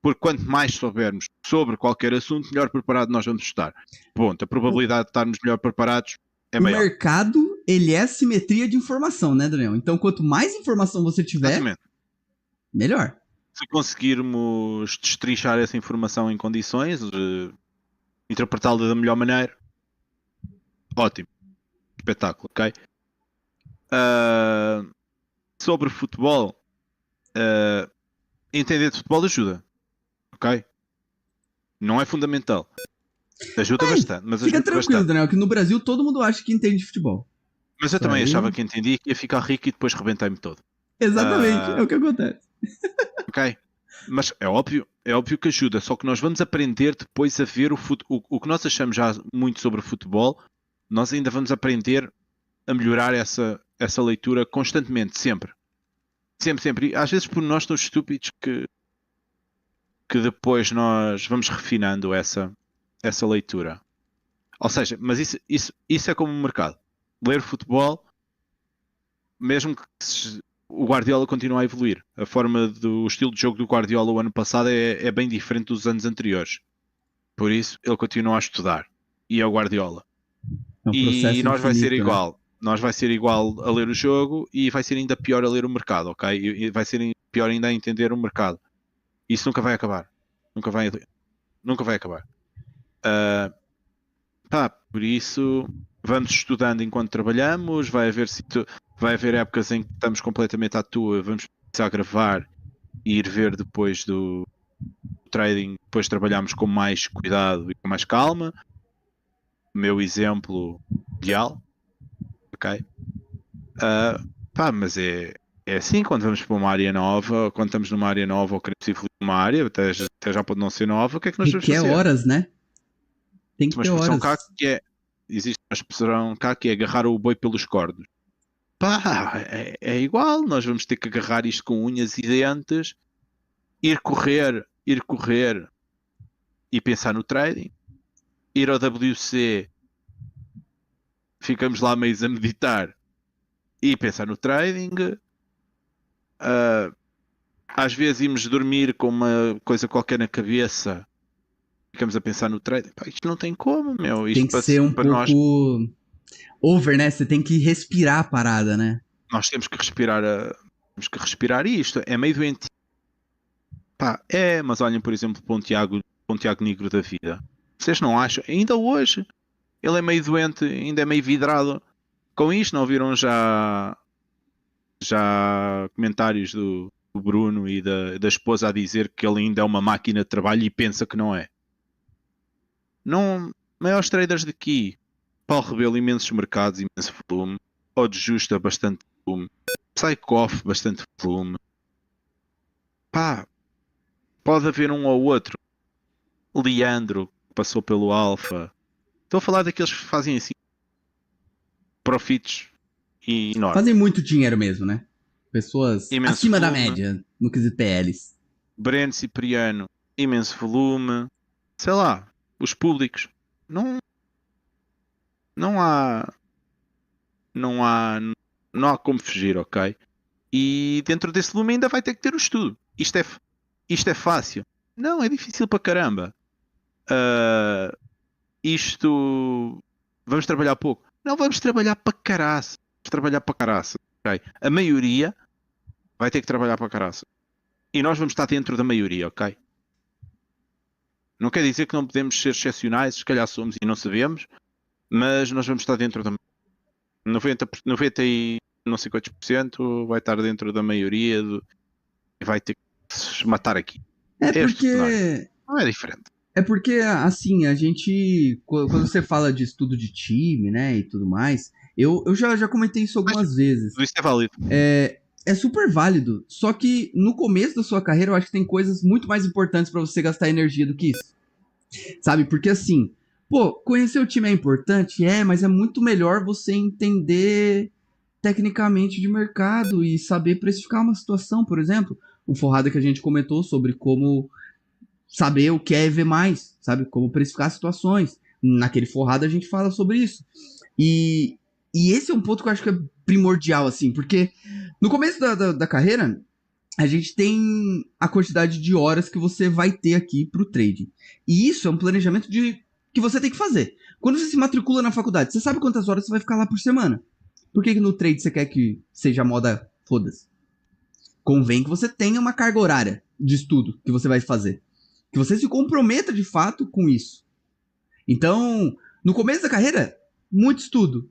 [SPEAKER 2] porque quanto mais soubermos sobre qualquer assunto, melhor preparado nós vamos estar. Ponto. A
[SPEAKER 1] O,
[SPEAKER 2] probabilidade de estarmos melhor preparados é
[SPEAKER 1] o
[SPEAKER 2] maior.
[SPEAKER 1] mercado, ele é simetria de informação, né, Daniel? Então, quanto mais informação você tiver,
[SPEAKER 2] Exatamente.
[SPEAKER 1] melhor.
[SPEAKER 2] Se conseguirmos destrinchar essa informação em condições, interpretá-la da melhor maneira, ótimo. Espetáculo, ok? Ah, sobre futebol, entender de futebol ajuda, ok? Não é fundamental. Ajuda
[SPEAKER 1] Mas,
[SPEAKER 2] bastante, mas
[SPEAKER 1] fica
[SPEAKER 2] ajuda
[SPEAKER 1] tranquilo,
[SPEAKER 2] bastante.
[SPEAKER 1] Daniel, que no Brasil todo mundo acha que entende de futebol.
[SPEAKER 2] Mas eu
[SPEAKER 1] Isso
[SPEAKER 2] também achava
[SPEAKER 1] aí,
[SPEAKER 2] que entendia que ia ficar rico e depois rebentei-me todo.
[SPEAKER 1] exatamente, é
[SPEAKER 2] Ah,
[SPEAKER 1] o que acontece.
[SPEAKER 2] ok? Mas é óbvio que ajuda, só que nós vamos aprender depois a ver o que nós achamos já muito sobre o futebol, nós ainda vamos aprender a melhorar essa leitura constantemente, sempre. Sempre, sempre. E às vezes por nós tão estúpidos que depois nós vamos refinando essa leitura. Ou seja, mas isso é como o mercado. Ler futebol, mesmo que o Guardiola continue a evoluir. O estilo de jogo do Guardiola o ano passado é bem diferente dos anos anteriores. Por isso, ele continua a estudar. E é o Guardiola.
[SPEAKER 1] É um
[SPEAKER 2] E
[SPEAKER 1] processo
[SPEAKER 2] nós vai ser
[SPEAKER 1] infinito, né?
[SPEAKER 2] igual. Nós vai ser igual a ler o jogo e vai ser ainda pior a ler o mercado, ok? E vai ser pior ainda a entender o mercado. Isso nunca vai acabar. Nunca vai acabar. Uh, por isso, vamos estudando enquanto trabalhamos. Vai haver épocas em que estamos completamente à toa. Vamos precisar gravar e ir ver depois do trading. Depois trabalhamos com mais cuidado e com mais calma. Meu exemplo ideal, ok? Mas é assim, quando vamos para uma área nova, quando estamos numa área nova ou queremos evoluir numa área, até já pode não ser nova, o que é que nós vamos
[SPEAKER 1] Requer
[SPEAKER 2] fazer?
[SPEAKER 1] horas, né? Tem que
[SPEAKER 2] Existe uma
[SPEAKER 1] ter
[SPEAKER 2] expressão cá
[SPEAKER 1] horas.
[SPEAKER 2] que é existe uma expressão cá que é agarrar o boi pelos cornos. É igual, nós vamos ter que agarrar isto com unhas e dentes, ir correr e pensar no trading, ir ao WC, ficamos lá meio a meditar e pensar no trading. Ah, às vezes íamos dormir com uma coisa qualquer na cabeça, ficamos a pensar no trading. Isto não tem como, meu.
[SPEAKER 1] Tem
[SPEAKER 2] Isto
[SPEAKER 1] que ser um
[SPEAKER 2] para nós,
[SPEAKER 1] pouco over, né? Você tem que respirar a parada, né?
[SPEAKER 2] nós temos que respirar isto. É meio doente. Mas olhem, por exemplo, para um Tiago Negro da vida. Vocês não acham? Ainda hoje, ele é meio doente, ainda é meio vidrado. Com isto, não viram já comentários do Bruno e da esposa a dizer que ele ainda é uma máquina de trabalho e pensa que não é? Não, maiores traders daqui. Paulo Rebelo, imensos mercados, imenso volume. Odd Justa, bastante volume. Psychoff, bastante volume. Pode haver um ou outro Leandro, que passou pelo Alpha. Estou a falar daqueles que fazem assim profits enormes.
[SPEAKER 1] Fazem muito dinheiro mesmo, né? Pessoas
[SPEAKER 2] Imenso
[SPEAKER 1] acima da
[SPEAKER 2] volume.
[SPEAKER 1] média no quesito PLs.
[SPEAKER 2] Breno Cipriano, imenso volume. Sei lá, os públicos. Não há como fugir, ok? E dentro desse volume ainda vai ter que ter o estudo. Isto é fácil. Não, é difícil para caramba. Isto... Vamos trabalhar pouco. Não, vamos trabalhar para caraça. Vamos trabalhar para caraça, ok? A maioria vai ter que trabalhar para caraça. E nós vamos estar dentro da maioria, ok? Não quer dizer que não podemos ser excepcionais, se calhar somos e não sabemos, mas nós vamos estar dentro da 90 e não sei quantos por cento vai estar dentro da maioria e vai ter que se matar aqui.
[SPEAKER 1] É
[SPEAKER 2] Este
[SPEAKER 1] porque...
[SPEAKER 2] cenário não é diferente.
[SPEAKER 1] É porque, assim, a gente... Quando você fala de estudo de time, né, e tudo mais, eu já comentei isso algumas vezes.
[SPEAKER 2] Isso é válido.
[SPEAKER 1] É super válido, só que no começo da sua carreira eu acho que tem coisas muito mais importantes pra você gastar energia do que isso. Sabe? Porque assim, pô, conhecer o time é importante? Mas é muito melhor você entender tecnicamente de mercado e saber precificar uma situação, por exemplo. O Forrada que a gente comentou sobre como saber o que é EV+, sabe? Como precificar situações. Naquele Forrada a gente fala sobre isso. E esse é um ponto que eu acho que é primordial, assim, porque no começo da carreira, a gente tem a quantidade de horas que você vai ter aqui pro trading. E isso é um planejamento que você tem que fazer. Quando você se matricula na faculdade, você sabe quantas horas você vai ficar lá por semana. Por que no trade você quer que seja moda foda-se? Convém que você tenha uma carga horária de estudo que você vai fazer. Que você se comprometa de fato com isso. Então, no começo da carreira, muito estudo,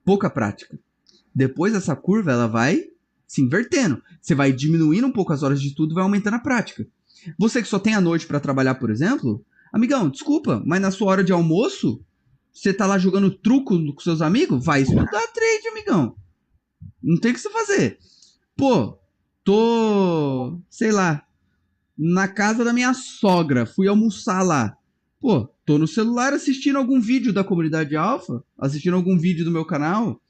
[SPEAKER 1] pouca prática. Depois essa curva ela vai se invertendo. Você vai diminuindo um pouco as horas de estudo e vai aumentando a prática. Você que só tem a noite para trabalhar, por exemplo, amigão, desculpa, mas na sua hora de almoço, você tá lá jogando truco com seus amigos, vai estudar trade, amigão. Não tem o que você fazer. Pô, tô, sei lá, na casa da minha sogra, fui almoçar lá. Pô, tô no celular assistindo algum vídeo da comunidade Alpha, assistindo algum vídeo do meu canal.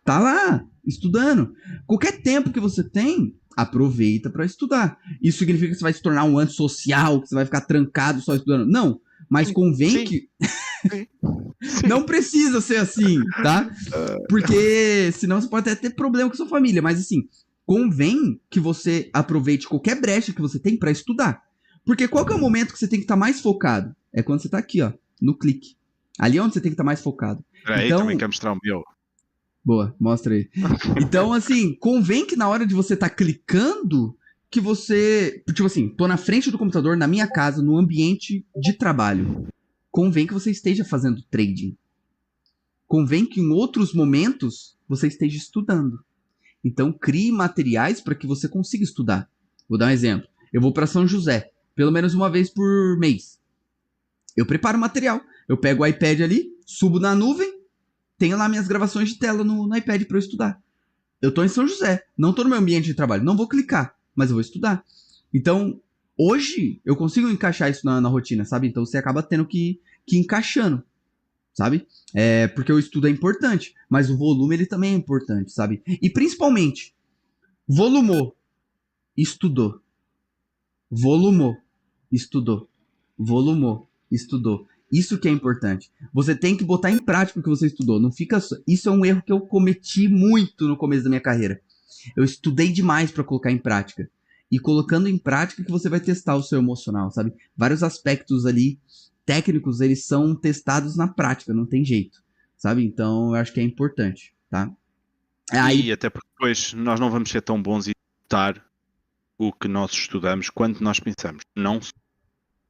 [SPEAKER 1] Tá lá, estudando. Qualquer tempo que você tem, aproveita para estudar. Isso significa que você vai se tornar um antissocial, que você vai ficar trancado só estudando? Não, mas convém que... Não precisa ser assim, tá? Porque senão você pode até ter problema com sua família, mas assim, convém que você aproveite qualquer brecha que você tem para estudar. Porque qual que é o momento que você tem que estar mais focado? É quando você tá aqui, ó, no clique. Ali é onde você tem que estar mais focado.
[SPEAKER 2] Peraí,
[SPEAKER 1] então...
[SPEAKER 2] também quer mostrar o meu.
[SPEAKER 1] Boa, mostra aí. Então, assim, convém que na hora de você estar clicando, que você... Tipo assim, tô na frente do computador, na minha casa, no ambiente de trabalho. Convém que você esteja fazendo trading. Convém que em outros momentos você esteja estudando. Então, crie materiais para que você consiga estudar. Vou dar um exemplo. Eu vou para São José, pelo menos uma vez por mês. Eu preparo material. Eu pego o iPad ali, subo na nuvem, tenho lá minhas gravações de tela no iPad para eu estudar. Eu tô em São José, não tô no meu ambiente de trabalho, não vou clicar, mas eu vou estudar. Então, hoje, eu consigo encaixar isso na rotina, sabe? Então, você acaba tendo que ir encaixando, sabe? Porque o estudo é importante, mas o volume, ele também é importante, sabe? E, principalmente, volumou, estudou. Volumou, estudou. Volumou, estudou. Isso que é importante. Você tem que botar em prática o que você estudou. Não fica só... Isso é um erro que eu cometi muito no começo da minha carreira. Eu estudei demais para colocar em prática. E colocando em prática que você vai testar o seu emocional, sabe? Vários aspectos ali técnicos, eles são testados na prática, não tem jeito, sabe? Então, eu acho que é importante, tá?
[SPEAKER 2] E até porque depois nós não vamos ser tão bons em executar o que nós estudamos quanto nós pensamos.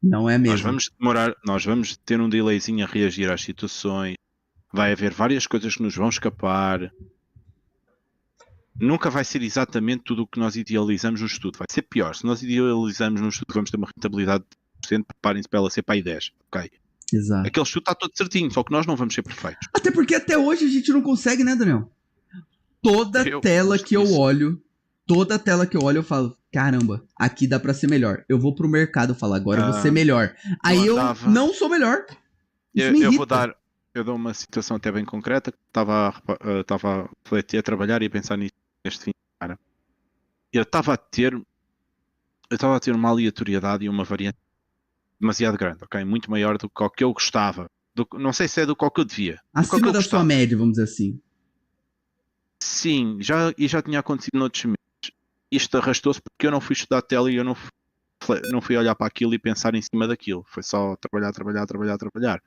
[SPEAKER 2] Não
[SPEAKER 1] é mesmo.
[SPEAKER 2] Nós vamos demorar, nós vamos ter um delayzinho a reagir às situações. Vai haver várias coisas que nos vão escapar. Nunca vai ser exatamente tudo o que nós idealizamos no estudo. Vai ser pior. Se nós idealizamos no estudo, vamos ter uma rentabilidade de 100%, preparem-se para ela ser para aí 10. Ok?
[SPEAKER 1] Exato.
[SPEAKER 2] Aquele estudo está todo certinho, só que nós não vamos ser perfeitos.
[SPEAKER 1] Até porque até hoje a gente não consegue, né, Daniel? Toda tela que eu olho, eu falo, caramba, aqui dá pra ser melhor. Eu vou pro mercado falar, agora eu vou ser
[SPEAKER 2] Ah,
[SPEAKER 1] melhor. Aí eu
[SPEAKER 2] andava-
[SPEAKER 1] não sou melhor. Isso me irrita.
[SPEAKER 2] Eu dou uma situação até bem concreta, que estava a refletir, a trabalhar e a pensar nisto este fim de semana. Eu estava a ter uma aleatoriedade e uma variante demasiado grande, ok? Muito maior do que o que eu gostava. Não sei se é do que eu devia. Do que
[SPEAKER 1] Acima
[SPEAKER 2] eu
[SPEAKER 1] da sua
[SPEAKER 2] gostava.
[SPEAKER 1] média, vamos dizer assim.
[SPEAKER 2] Sim, já tinha acontecido noutros meses. Isto arrastou-se porque eu não fui estudar tele e eu não fui olhar para aquilo e pensar em cima daquilo. Foi só trabalhar, trabalhar, trabalhar, trabalhar.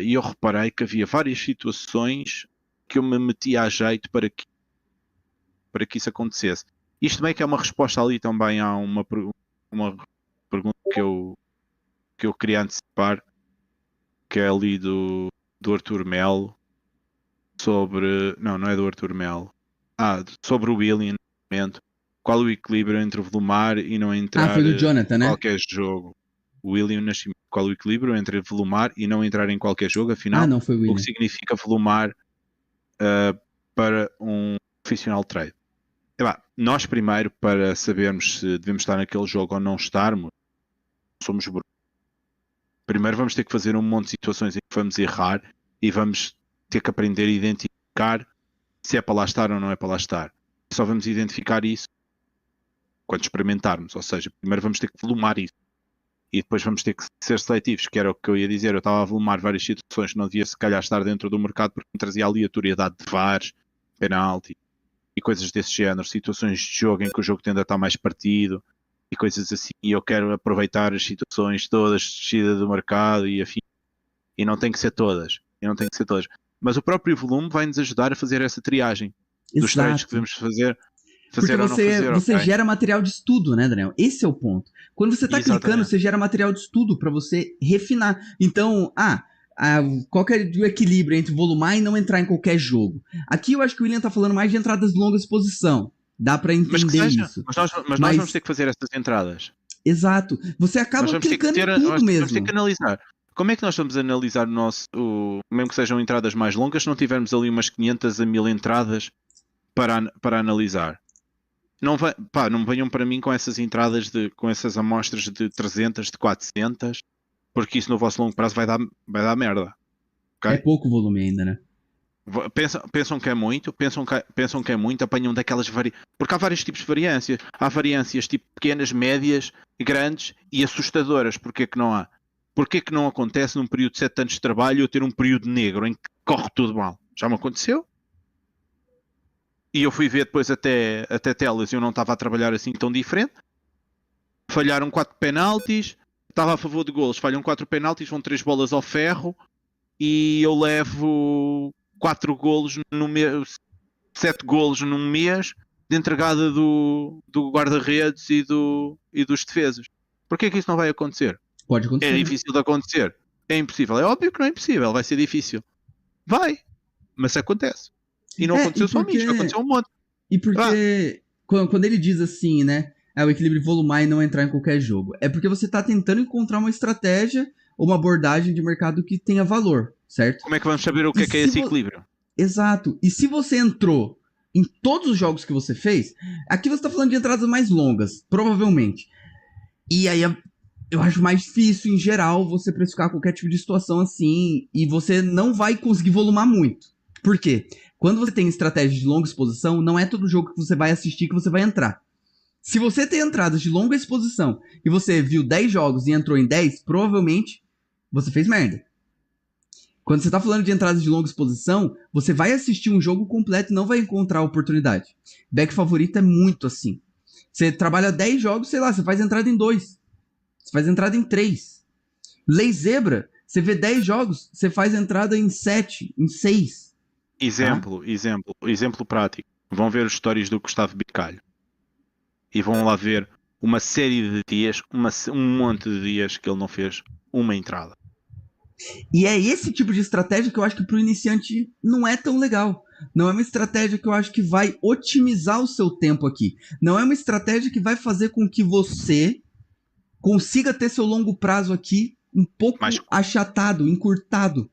[SPEAKER 2] E eu reparei que havia várias situações que eu me metia a jeito para que isso acontecesse. Isto bem que é uma resposta ali também a uma pergunta que eu queria antecipar, que é ali do Arthur Melo, sobre. Não é do Arthur Melo. Sobre o William, qual o equilíbrio entre o volumar e não entrar
[SPEAKER 1] Foi do
[SPEAKER 2] em
[SPEAKER 1] Jonathan, né?
[SPEAKER 2] qualquer jogo. O William Nascimento, qual o equilíbrio entre volumar e não entrar em qualquer jogo, afinal,
[SPEAKER 1] Não foi o
[SPEAKER 2] o que
[SPEAKER 1] William.
[SPEAKER 2] significa volumar para um profissional trade. Nós primeiro, para sabermos se devemos estar naquele jogo ou não estarmos, somos burros. Primeiro vamos ter que fazer um monte de situações em que vamos errar e vamos ter que aprender a identificar se é para lá estar ou não é para lá estar. Só vamos identificar isso quando experimentarmos, ou seja, primeiro vamos ter que volumar isso e depois vamos ter que ser seletivos, que era o que eu ia dizer. Eu estava a volumar várias situações que não devia se calhar estar dentro do mercado porque me trazia aleatoriedade de VARs, penalti e coisas desse género, situações de jogo em que o jogo tende a estar mais partido e coisas assim, e eu quero aproveitar as situações todas de descida do mercado e afim, e não tem que ser todas, mas o próprio volume vai nos ajudar a fazer essa triagem dos trades que
[SPEAKER 1] Exato.
[SPEAKER 2] devemos fazer
[SPEAKER 1] Porque
[SPEAKER 2] ou não fazer,
[SPEAKER 1] você
[SPEAKER 2] ok?
[SPEAKER 1] gera material de estudo, né, Daniel? Esse é o ponto. Quando você está clicando,
[SPEAKER 2] Exatamente.
[SPEAKER 1] você gera material de estudo para você refinar. Então, qual que é o equilíbrio entre volumar e não entrar em qualquer jogo? Aqui eu acho que o William tá falando mais de entradas de longa exposição. Dá para
[SPEAKER 2] Mas que
[SPEAKER 1] entender
[SPEAKER 2] seja,
[SPEAKER 1] isso.
[SPEAKER 2] mas nós vamos ter que fazer essas entradas.
[SPEAKER 1] Exato. Você
[SPEAKER 2] Nós
[SPEAKER 1] acaba
[SPEAKER 2] vamos ter que
[SPEAKER 1] clicando em tudo
[SPEAKER 2] vamos ter
[SPEAKER 1] mesmo.
[SPEAKER 2] que analisar. Como é que nós vamos analisar mesmo que sejam entradas mais longas, se não tivermos ali umas 500 a 1000 entradas para analisar? Não venham para mim com essas entradas, com essas amostras de 300, de 400, porque isso no vosso longo prazo vai dar merda. Okay?
[SPEAKER 1] É pouco volume ainda, né?
[SPEAKER 2] Pensam que é muito, pensam que é muito, apanham daquelas variâncias. Porque há vários tipos de variâncias. Há variâncias tipo pequenas, médias, grandes e assustadoras. Porquê que não há? Porquê que não acontece num período de 7 anos de trabalho eu ter um período negro em que corre tudo mal? Já me aconteceu. E eu fui ver depois até telas e eu não estava a trabalhar assim tão diferente. Falharam 4 penaltis, estava a favor de golos, falham 4 penaltis, vão 3 bolas ao ferro e eu levo 4 golos no mês, 7 golos num mês de entregada do guarda-redes e dos defesas. Porquê que isso não vai acontecer?
[SPEAKER 1] Pode acontecer.
[SPEAKER 2] É difícil de acontecer. É impossível. É óbvio que não é impossível, vai ser difícil. Vai, mas acontece. E não aconteceu só a mim, já aconteceu um monte.
[SPEAKER 1] E porque quando ele diz assim, né? O equilíbrio volumar e não entrar em qualquer jogo. É porque você está tentando encontrar uma estratégia ou uma abordagem de mercado que tenha valor, certo?
[SPEAKER 2] Como é que vamos saber o que é esse equilíbrio?
[SPEAKER 1] Exato. E se você entrou em todos os jogos que você fez, aqui você está falando de entradas mais longas, provavelmente. E aí eu acho mais difícil, em geral, você precificar qualquer tipo de situação assim, e você não vai conseguir volumar muito. Por quê? Quando você tem estratégia de longa exposição, não é todo jogo que você vai assistir que você vai entrar. Se você tem entradas de longa exposição e você viu 10 jogos e entrou em 10, provavelmente você fez merda. Quando você tá falando de entradas de longa exposição, você vai assistir um jogo completo e não vai encontrar oportunidade. Back favorito é muito assim. Você trabalha 10 jogos, sei lá, você faz entrada em 2. Você faz entrada em 3. Lei Zebra, você vê 10 jogos, você faz entrada em 7, em 6.
[SPEAKER 2] Exemplo prático. Vão ver os stories do Gustavo Bicalho. E vão lá ver uma série de dias, um monte de dias que ele não fez uma entrada.
[SPEAKER 1] E é esse tipo de estratégia que eu acho que pro iniciante não é tão legal. Não é uma estratégia que eu acho que vai otimizar o seu tempo aqui. Não é uma estratégia que vai fazer com que você consiga ter seu longo prazo aqui um pouco achatado, encurtado.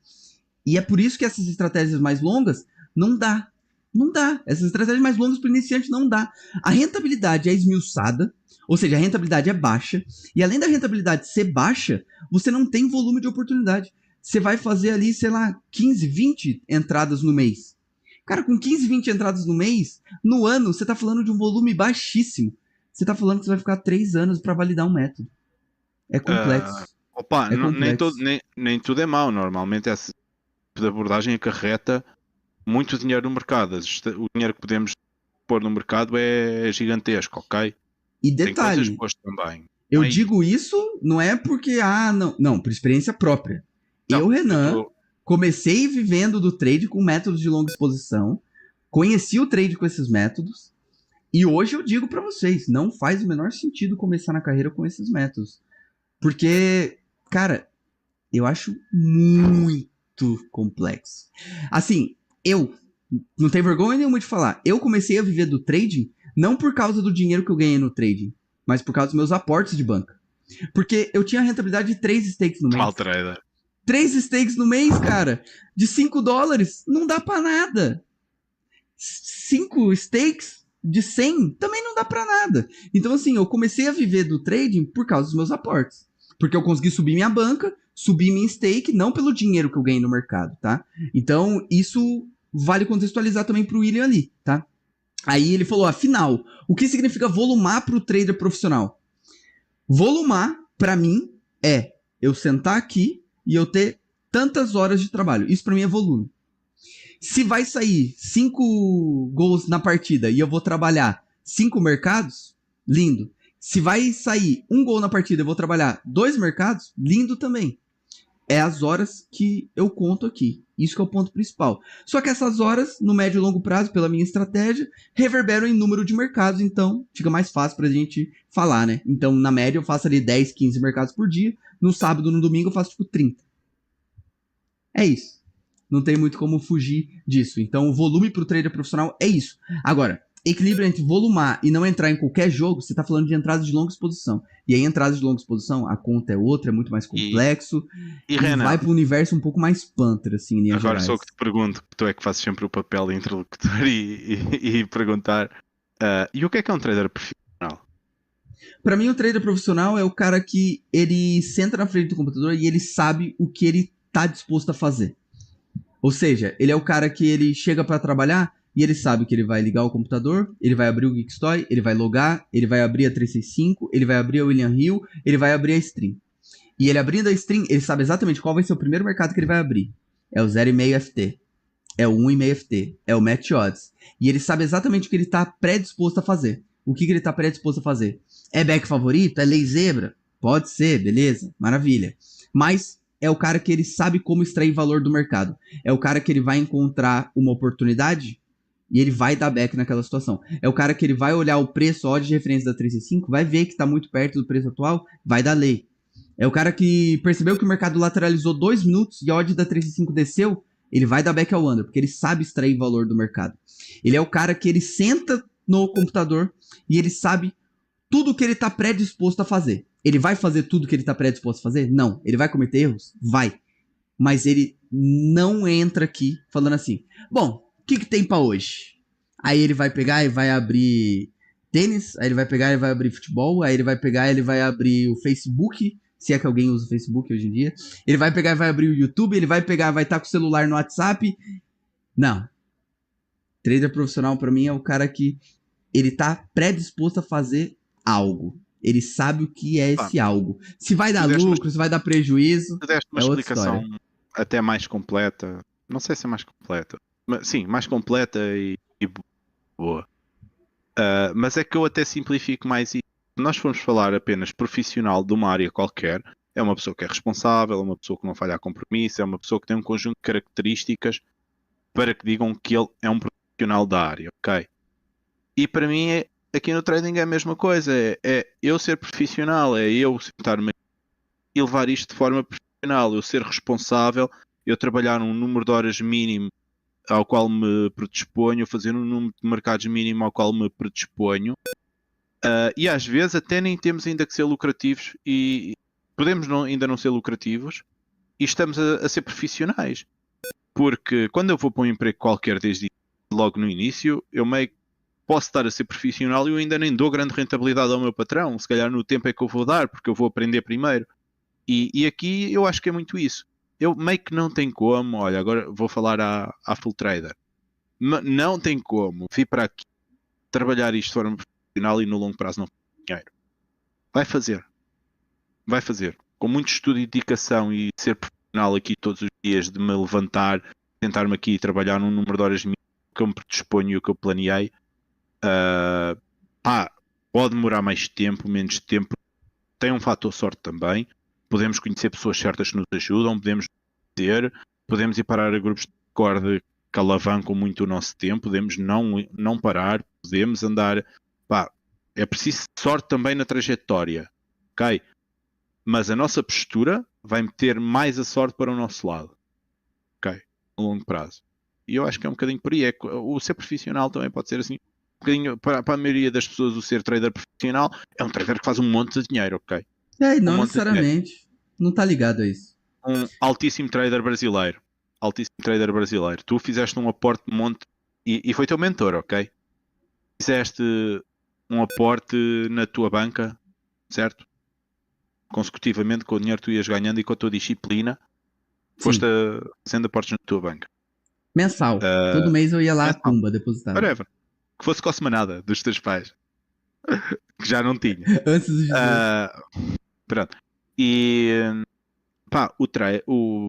[SPEAKER 1] E é por isso que essas estratégias mais longas não dá. Não dá. Essas estratégias mais longas para o iniciante não dá. A rentabilidade é esmiuçada, ou seja, a rentabilidade é baixa. E além da rentabilidade ser baixa, você não tem volume de oportunidade. Você vai fazer ali, sei lá, 15, 20 entradas no mês. Cara, com 15, 20 entradas no mês, no ano, você está falando de um volume baixíssimo. Você está falando que você vai ficar 3 anos para validar um método. É
[SPEAKER 2] Ah,
[SPEAKER 1] complexo.
[SPEAKER 2] opa,
[SPEAKER 1] É complexo.
[SPEAKER 2] nem tudo é mau. Normalmente essa tipo de abordagem acarreta muito dinheiro no mercado. O dinheiro que podemos pôr no mercado é gigantesco, ok?
[SPEAKER 1] E
[SPEAKER 2] Tem coisas
[SPEAKER 1] detalhe,
[SPEAKER 2] boas também. Não
[SPEAKER 1] eu
[SPEAKER 2] é isso.
[SPEAKER 1] digo isso não é porque, não. Não, por experiência própria.
[SPEAKER 2] Não,
[SPEAKER 1] Eu,
[SPEAKER 2] eu
[SPEAKER 1] Renan,
[SPEAKER 2] estou.
[SPEAKER 1] comecei vivendo do trade com métodos de longa exposição, conheci o trade com esses métodos, e hoje eu digo para vocês, não faz o menor sentido começar na carreira com esses métodos. Porque, cara, eu acho muito complexo. Assim, eu não tenho vergonha nenhuma de falar, eu comecei a viver do trading não por causa do dinheiro que eu ganhei no trading, mas por causa dos meus aportes de banca. Porque eu tinha a rentabilidade de 3 stakes no mês.
[SPEAKER 2] Mal trader.
[SPEAKER 1] 3 stakes no mês, cara, de $5, não dá pra nada. 5 stakes de 100 também não dá pra nada. Então, assim, eu comecei a viver do trading por causa dos meus aportes. Porque eu consegui subir minha banca, subir minha stake, não pelo dinheiro que eu ganhei no mercado, tá? Então, isso vale contextualizar também pro William ali, tá? Aí ele falou, afinal, o que significa volumar pro trader profissional? Volumar, para mim, é eu sentar aqui e eu ter tantas horas de trabalho. Isso para mim é volume. Se vai sair 5 gols na partida e eu vou trabalhar 5 mercados, lindo. Se vai sair um gol na partida e eu vou trabalhar 2 mercados, lindo também. É as horas que eu conto aqui. Isso que é o ponto principal. Só que essas horas, no médio e longo prazo, pela minha estratégia, reverberam em número de mercados, então fica mais fácil pra gente falar, né? Então, na média, eu faço ali 10, 15 mercados por dia. No sábado, no domingo, eu faço tipo 30. É isso. Não tem muito como fugir disso. Então, o volume para o trader profissional é isso. Agora, equilíbrio entre volumar e não entrar em qualquer jogo, você está falando de entradas de longa exposição. E aí, entradas de longa exposição, a conta é outra, é muito mais
[SPEAKER 2] E,
[SPEAKER 1] complexo
[SPEAKER 2] e
[SPEAKER 1] e
[SPEAKER 2] Renan,
[SPEAKER 1] vai para um universo um pouco mais panther, assim, em linhas
[SPEAKER 2] agora sou eu
[SPEAKER 1] gerais.
[SPEAKER 2] que te pergunto, que tu é que fazes sempre o papel de interlocutor e perguntar. E o que é um trader profissional?
[SPEAKER 1] Para mim, o trader profissional é o cara que ele senta na frente do computador e ele sabe o que ele está disposto a fazer. Ou seja, ele é o cara que ele chega para trabalhar e ele sabe que ele vai ligar o computador, ele vai abrir o Geekstoy, ele vai logar, ele vai abrir a 365, ele vai abrir a William Hill, ele vai abrir a stream. E ele abrindo a stream, ele sabe exatamente qual vai ser o primeiro mercado que ele vai abrir. É o 0,5 FT, é o 1,5 FT, é o Match Odds. E ele sabe exatamente o que ele está predisposto a fazer. O que ele está predisposto a fazer? É back favorito? É lei zebra? Pode ser, beleza, maravilha. Mas é o cara que ele sabe como extrair valor do mercado. É o cara que ele vai encontrar uma oportunidade e ele vai dar back naquela situação. É o cara que ele vai olhar o preço, odd de referência da 365, vai ver que está muito perto do preço atual, vai dar lei. É o cara que percebeu que o mercado lateralizou 2 minutos e a odd da 365 desceu, ele vai dar back ao under, porque ele sabe extrair valor do mercado. Ele é o cara que ele senta no computador e ele sabe tudo que ele está predisposto a fazer. Ele vai fazer tudo que ele está predisposto a fazer? Não. Ele vai cometer erros? Vai. Mas ele não entra aqui falando assim: bom, o que tem para hoje? Aí ele vai pegar e vai abrir tênis, aí ele vai pegar e vai abrir futebol, aí ele vai pegar e ele vai abrir o Facebook, se é que alguém usa o Facebook hoje em dia. Ele vai pegar e vai abrir o YouTube, ele vai pegar, vai estar com o celular no WhatsApp. Não. Trader profissional para mim é o cara que ele tá predisposto a fazer algo. Ele sabe o que é
[SPEAKER 2] Pá,
[SPEAKER 1] esse algo. Se vai dar
[SPEAKER 2] tu deste uma,
[SPEAKER 1] lucro, se vai dar prejuízo,
[SPEAKER 2] tu deste uma
[SPEAKER 1] é outra
[SPEAKER 2] explicação
[SPEAKER 1] história.
[SPEAKER 2] até mais completa. Não sei se é mais completa. Mas, sim, mais completa e boa. Mas é que eu até simplifico mais isso. Se nós formos falar apenas profissional de uma área qualquer, é uma pessoa que é responsável, é uma pessoa que não falha a compromisso, é uma pessoa que tem um conjunto de características para que digam que ele é um profissional da área, ok? E para mim, aqui no trading é a mesma coisa. É eu ser profissional, é eu sentar-me e levar isto de forma profissional, eu ser responsável, eu trabalhar um número de horas mínimo ao qual me predisponho, fazer um número de mercados mínimo ao qual me predisponho. E às vezes até nem temos ainda que ser lucrativos e podemos ainda não ser lucrativos e estamos a ser profissionais. Porque quando eu vou para um emprego qualquer desde logo no início, eu meio que posso estar a ser profissional e eu ainda nem dou grande rentabilidade ao meu patrão. Se calhar no tempo é que eu vou dar, porque eu vou aprender primeiro. E aqui eu acho que é muito isso. Eu meio que não tem como, olha, agora vou falar à Full Trader. Não tem como vir para aqui trabalhar isto de forma profissional e no longo prazo não ter dinheiro. Vai fazer. Vai fazer. Com muito estudo e dedicação e ser profissional aqui todos os dias, de me levantar, tentar-me aqui trabalhar num número de horas mínimo que eu me predisponho e o que eu planeei, pode demorar mais tempo, menos tempo. Tem um fator sorte também. Podemos conhecer pessoas certas que nos ajudam, podemos ir parar a grupos de Discord que alavancam muito o nosso tempo, podemos não parar, podemos andar. É preciso sorte também na trajetória, ok? Mas a nossa postura vai meter mais a sorte para o nosso lado, ok? A longo prazo. E eu acho que é um bocadinho por aí. O ser profissional também pode ser assim. Um bocadinho, para a maioria das pessoas, o ser trader profissional é um trader que faz um monte de dinheiro, ok?
[SPEAKER 1] E não necessariamente. Não tá ligado a isso.
[SPEAKER 2] Um altíssimo trader brasileiro. Tu fizeste um aporte de monte e foi teu mentor, ok? Fizeste um aporte na tua banca, certo? Consecutivamente com o dinheiro que tu ias ganhando e com a tua disciplina, foste fazendo aportes na tua banca.
[SPEAKER 1] Mensal. Todo mês eu ia lá, pumba, depositar.
[SPEAKER 2] Whatever. Que fosse cosmanada dos teus pais. Que já não tinha.
[SPEAKER 1] Antes dos 18.
[SPEAKER 2] Pronto. E o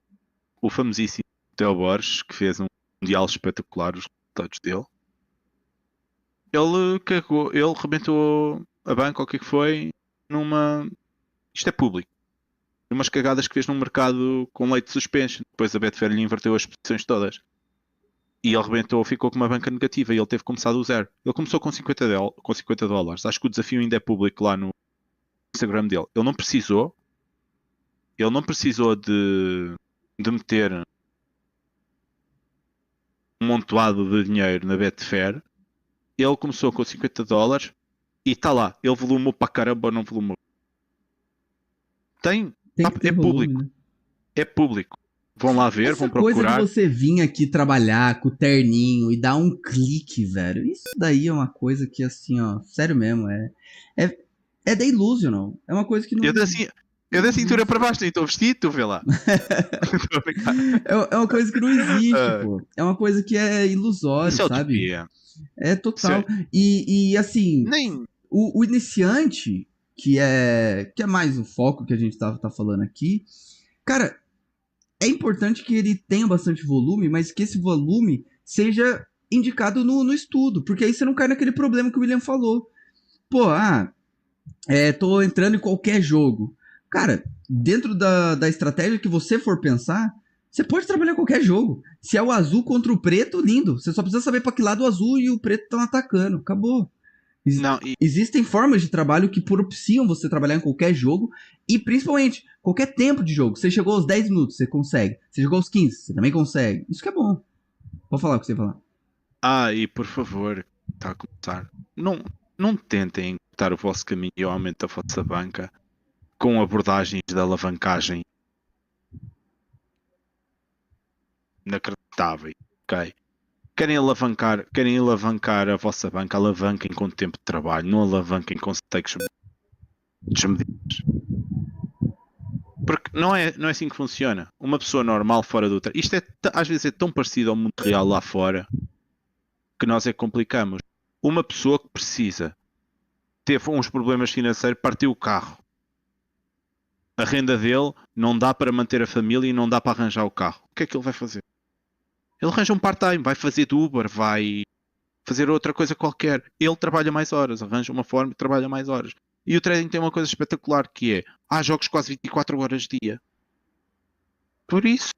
[SPEAKER 2] famosíssimo Theo Borges, que fez um mundial espetacular, os resultados dele, ele rebentou a banca, ou o que foi, isto é público, umas cagadas que fez num mercado com leite suspenso. Depois a Betfair lhe inverteu as posições todas e ele rebentou, ficou com uma banca negativa e ele teve que começar do zero. Ele começou com 50 dólares. Acho que o desafio ainda é público lá no Instagram dele. Ele não precisou de meter um montoado de dinheiro na Betfair. Ele começou com 50 dólares e está lá. Ele volumou para caramba ou não volumou? É
[SPEAKER 1] volume,
[SPEAKER 2] público.
[SPEAKER 1] né?
[SPEAKER 2] É público. Vão lá ver, vão procurar.
[SPEAKER 1] Essa coisa de você vir aqui trabalhar com o terninho e dar um clique, velho. Isso daí é uma coisa que, assim, ó, sério mesmo, é da Illusional. É uma coisa que não...
[SPEAKER 2] Eu da cintura para baixo, nem estou vestido, tu vê lá.
[SPEAKER 1] É uma coisa que não existe, pô. É uma coisa que é ilusório, sabe?
[SPEAKER 2] Utopia.
[SPEAKER 1] É total. E assim, o iniciante, que é mais o foco que a gente tá falando aqui, cara, é importante que ele tenha bastante volume, mas que esse volume seja indicado no estudo, porque aí você não cai naquele problema que o William falou. Pô, tô entrando em qualquer jogo. Cara, dentro da estratégia que você for pensar, você pode trabalhar qualquer jogo. Se é o azul contra o preto, lindo. Você só precisa saber para que lado o azul e o preto estão atacando. Acabou. Existem formas de trabalho que propiciam você trabalhar em qualquer jogo e principalmente qualquer tempo de jogo. Você chegou aos 10 minutos, você consegue. Você chegou aos 15, você também consegue. Isso que é bom. Pode falar o que você ia falar.
[SPEAKER 2] E por favor, está a começar. Não tentem encurtar o vosso caminho e o aumento da vossa banca com abordagens de alavancagem inacreditáveis, ok? Querem alavancar a vossa banca, alavanquem com tempo de trabalho, não alavanquem com stakes desmedidos. Porque não é assim que funciona. Uma pessoa normal fora do... Isto às vezes é tão parecido ao mundo real lá fora que nós é que complicamos. Uma pessoa que teve uns problemas financeiros, partiu o carro. A renda dele não dá para manter a família e não dá para arranjar o carro. O que é que ele vai fazer? Ele arranja um part-time, vai fazer de Uber, vai fazer outra coisa qualquer. Ele trabalha mais horas, arranja uma forma e trabalha mais horas. E o trading tem uma coisa espetacular que é, há jogos quase 24 horas dia. Por isso,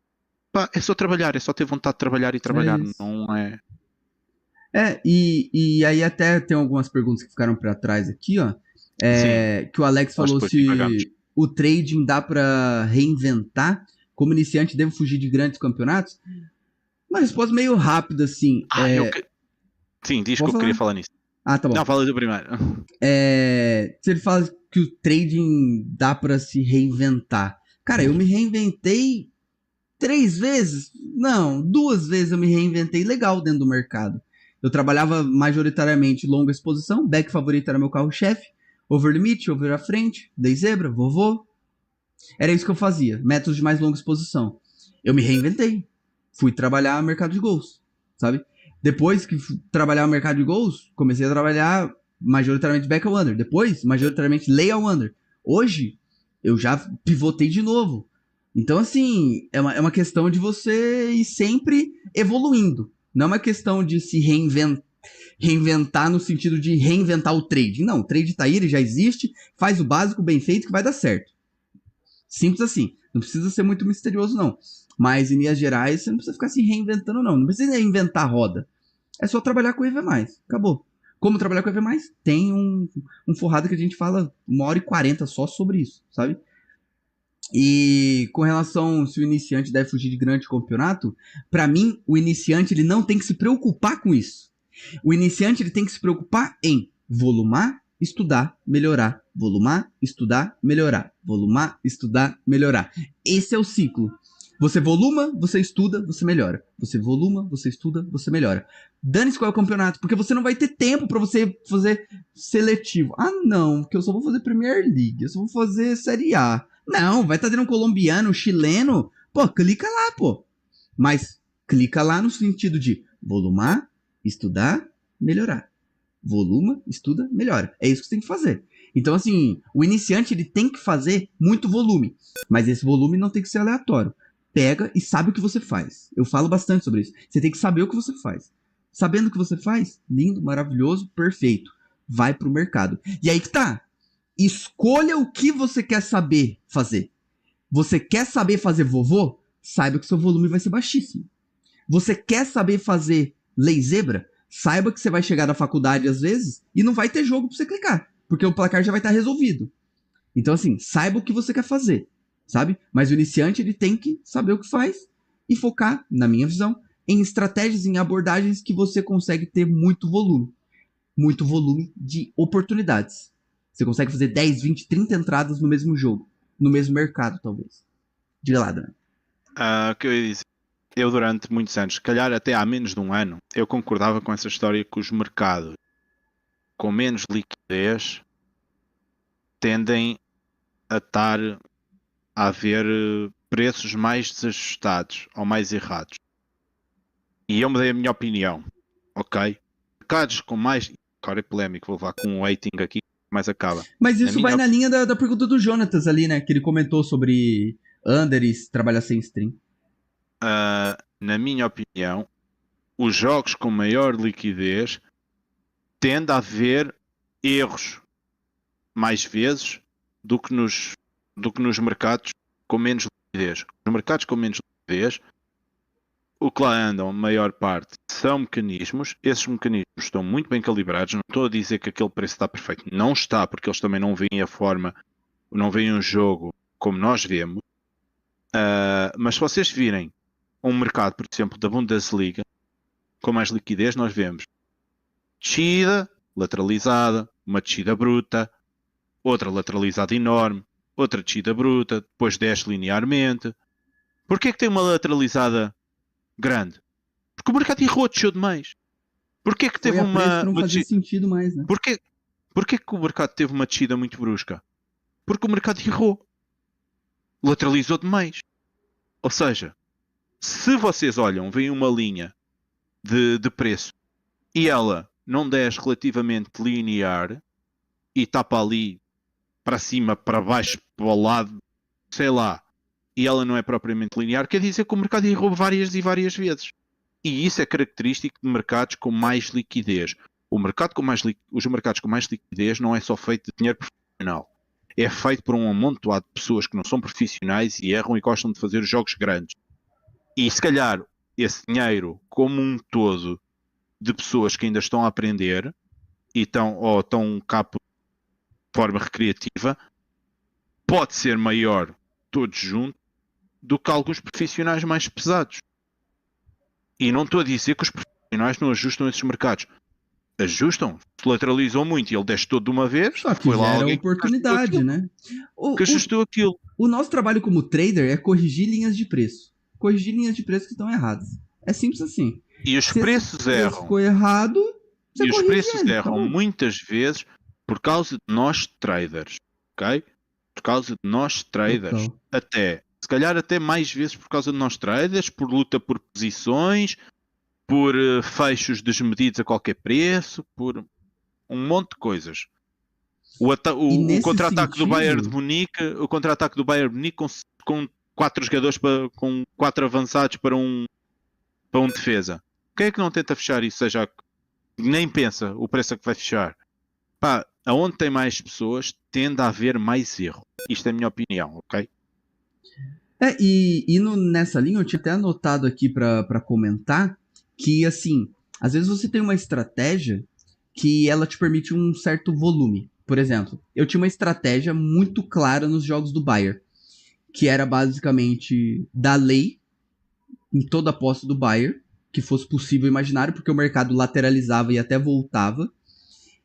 [SPEAKER 2] é só trabalhar, é só ter vontade de trabalhar e trabalhar, não é...
[SPEAKER 1] E aí até tem algumas perguntas que ficaram para trás aqui, ó. Que o Alex falou se o trading dá para reinventar, como iniciante devo fugir de grandes campeonatos. Uma resposta meio rápida, assim.
[SPEAKER 2] Sim, diz que eu queria falar nisso.
[SPEAKER 1] Tá bom.
[SPEAKER 2] Não, fala do primeiro.
[SPEAKER 1] Se ele fala que o trading dá para se reinventar. Cara, eu me reinventei 3 vezes. Não, 2 vezes eu me reinventei legal dentro do mercado. Eu trabalhava majoritariamente longa exposição, back favorito era meu carro-chefe, over limite, over à frente, dei zebra, vovô. Era isso que eu fazia, métodos de mais longa exposição. Eu me reinventei. Fui trabalhar no mercado de gols, sabe? Depois que fui trabalhar no mercado de gols, comecei a trabalhar majoritariamente back ao under. Depois, majoritariamente lay ao under. Hoje, eu já pivotei de novo. Então, assim, é uma questão de você ir sempre evoluindo. Não é uma questão de se reinventar no sentido de reinventar o trade. Não, o trade tá aí, ele já existe, faz o básico bem feito que vai dar certo. Simples assim. Não precisa ser muito misterioso, não. Mas, em linhas gerais, você não precisa ficar se reinventando, não. Não precisa reinventar a roda. É só trabalhar com o EV+. Acabou. Como trabalhar com o EV+? Tem um forrado que a gente fala 1h40 só sobre isso, sabe? E com relação se o iniciante deve fugir de grande campeonato, para mim, o iniciante ele não tem que se preocupar com isso. O iniciante ele tem que se preocupar em volumar, estudar, melhorar. Volumar, estudar, melhorar. Volumar, estudar, melhorar. Esse é o ciclo. Você voluma, você estuda, você melhora. Você voluma, você estuda, você melhora. Dane-se qual é o campeonato, porque você não vai ter tempo para você fazer seletivo. Ah, não, porque eu só vou fazer Premier League, eu só vou fazer Série A. Não, vai estar tendo um colombiano, um chileno. Pô, clica lá, pô. Mas clica lá no sentido de volumar, estudar, melhorar. Voluma, estuda, melhora. É isso que você tem que fazer. Então, assim, o iniciante ele tem que fazer muito volume. Mas esse volume não tem que ser aleatório. Pega e sabe o que você faz. Eu falo bastante sobre isso. Você tem que saber o que você faz. Sabendo o que você faz, lindo, maravilhoso, perfeito. Vai pro mercado. E aí que tá. Escolha o que você quer saber fazer. Você quer saber fazer vovô? Saiba que seu volume vai ser baixíssimo. Você quer saber fazer lei zebra? Saiba que você vai chegar da faculdade às vezes e não vai ter jogo pra você clicar. Porque o placar já vai estar resolvido. Então, assim, saiba o que você quer fazer, sabe? Mas o iniciante, ele tem que saber o que faz e focar, na minha visão, em estratégias, em abordagens que você consegue ter muito volume. Muito volume de oportunidades. Você consegue fazer 10, 20, 30 entradas no mesmo jogo. No mesmo mercado, talvez. Diga lá, Dana.
[SPEAKER 2] O que eu ia dizer? Eu, durante muitos anos, se calhar até há menos de um ano, eu concordava com essa história que os mercados com menos liquidez tendem a estar a haver preços mais desajustados ou mais errados. E eu mudei a minha opinião, ok? Mercados com mais... Agora é polémico, vou levar com um rating aqui, mas acaba.
[SPEAKER 1] Mas isso vai na linha da pergunta do Jonatas ali, né? Que ele comentou sobre unders, trabalhar sem stream.
[SPEAKER 2] Na minha opinião, os jogos com maior liquidez tende a haver erros mais vezes do que nos mercados com menos liquidez. Nos mercados com menos liquidez, o que lá andam, a maior parte, são mecanismos. Esses mecanismos estão muito bem calibrados. Não estou a dizer que aquele preço está perfeito. Não está, porque eles também não veem a forma, não veem um jogo como nós vemos. Mas se vocês virem um mercado, por exemplo, da Bundesliga, com mais liquidez, nós vemos descida, lateralizada, uma descida bruta, outra lateralizada enorme, outra descida bruta, depois desce linearmente. Porquê que tem uma lateralizada grande? Porque o mercado errou, desceu demais. Porquê que teve uma...
[SPEAKER 1] não fazia sentido mais, né?
[SPEAKER 2] Porquê que o mercado teve uma descida muito brusca? Porque o mercado errou. Lateralizou demais. Ou seja, se vocês olham, veem uma linha de preço e ela não desce relativamente linear e tapa ali para cima, para baixo, para o lado, sei lá, e ela não é propriamente linear, quer dizer que o mercado errou várias e várias vezes. E isso é característico de mercados com mais liquidez. Os mercados com mais liquidez não é só feito de dinheiro profissional. É feito por um amontoado de pessoas que não são profissionais e erram e gostam de fazer jogos grandes. E se calhar esse dinheiro, como um todo, de pessoas que ainda estão a aprender e estão cá de forma recreativa, pode ser maior todos juntos do que alguns profissionais mais pesados. E não estou a dizer que os profissionais não ajustam esses mercados. Ajustam. Se lateralizou muito e ele desce todo de uma vez,
[SPEAKER 1] só que
[SPEAKER 2] foi lá
[SPEAKER 1] gera
[SPEAKER 2] alguém
[SPEAKER 1] oportunidade, né?
[SPEAKER 2] que ajustou aquilo.
[SPEAKER 1] O nosso trabalho como trader é corrigir linhas de preço. Corrigir linhas de preço que estão erradas. É simples assim.
[SPEAKER 2] E os
[SPEAKER 1] Se
[SPEAKER 2] preços
[SPEAKER 1] esse preço
[SPEAKER 2] erram.
[SPEAKER 1] ficou errado, você
[SPEAKER 2] E os
[SPEAKER 1] corrige
[SPEAKER 2] preços
[SPEAKER 1] ele,
[SPEAKER 2] erram
[SPEAKER 1] acabou.
[SPEAKER 2] muitas vezes por causa de nós traders, ok? Por causa de nós traders.
[SPEAKER 1] Total.
[SPEAKER 2] Até, se calhar até mais vezes por causa de nós traders, por luta por posições, por fechos desmedidos a qualquer preço, por um monte de coisas.
[SPEAKER 1] E
[SPEAKER 2] O
[SPEAKER 1] nesse
[SPEAKER 2] contra-ataque do Bayern de
[SPEAKER 1] sentido,
[SPEAKER 2] Munique, o contra-ataque do Bayern de Munique com 4 jogadores com 4 avançados para um defesa. Quem é que não tenta fechar isso? Seja, nem pensa o preço a que vai fechar. Pá, aonde tem mais pessoas, tende a haver mais erro. Isto é a minha opinião, ok?
[SPEAKER 1] nessa linha eu tinha até anotado aqui pra comentar que, assim, às vezes você tem uma estratégia que ela te permite um certo volume. Por exemplo, eu tinha uma estratégia muito clara nos jogos do Bayern, que era basicamente dar lei em toda a posse do Bayern, que fosse possível imaginário, porque o mercado lateralizava e até voltava.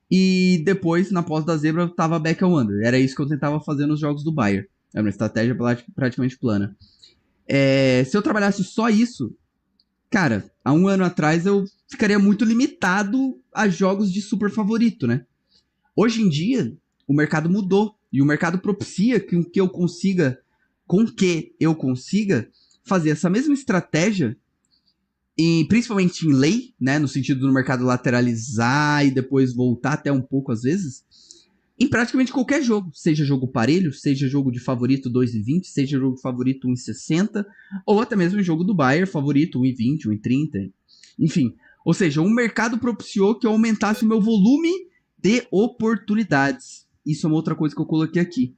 [SPEAKER 1] E depois, na posse da zebra, eu tava back ao under. Era isso que eu tentava fazer nos jogos do Bayern. Era uma estratégia praticamente plana. Se eu trabalhasse só isso, cara, há um ano atrás eu ficaria muito limitado a jogos de super favorito, né? Hoje em dia, o mercado mudou. E o mercado propicia com que eu consiga fazer essa mesma estratégia, principalmente em lei, né? No sentido do mercado lateralizar e depois voltar até um pouco às vezes, em praticamente qualquer jogo. Seja jogo parelho, seja jogo de favorito 2,20, seja jogo de favorito 1,60, ou até mesmo jogo do Bayern, favorito 1,20, 1,30. Enfim, ou seja, o mercado propiciou que eu aumentasse o meu volume de oportunidades. Isso é uma outra coisa que eu coloquei aqui.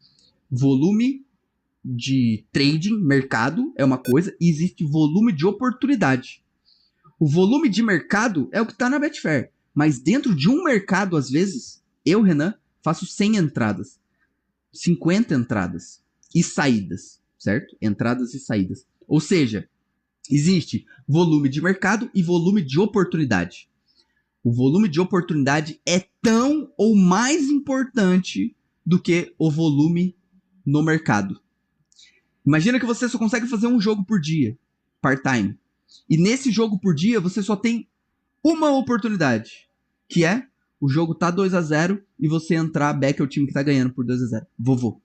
[SPEAKER 1] Volume de trading, mercado, é uma coisa, e existe volume de oportunidade. O volume de mercado é o que está na Betfair. Mas dentro de um mercado, às vezes, eu, Renan, faço 100 entradas, 50 entradas e saídas, certo? Entradas e saídas. Ou seja, existe volume de mercado e volume de oportunidade. O volume de oportunidade é tão ou mais importante do que o volume no mercado. Imagina que você só consegue fazer um jogo por dia, part-time. E nesse jogo por dia, você só tem uma oportunidade, que é o jogo tá 2-0 e você entrar back ao time que tá ganhando por 2-0. Vovô.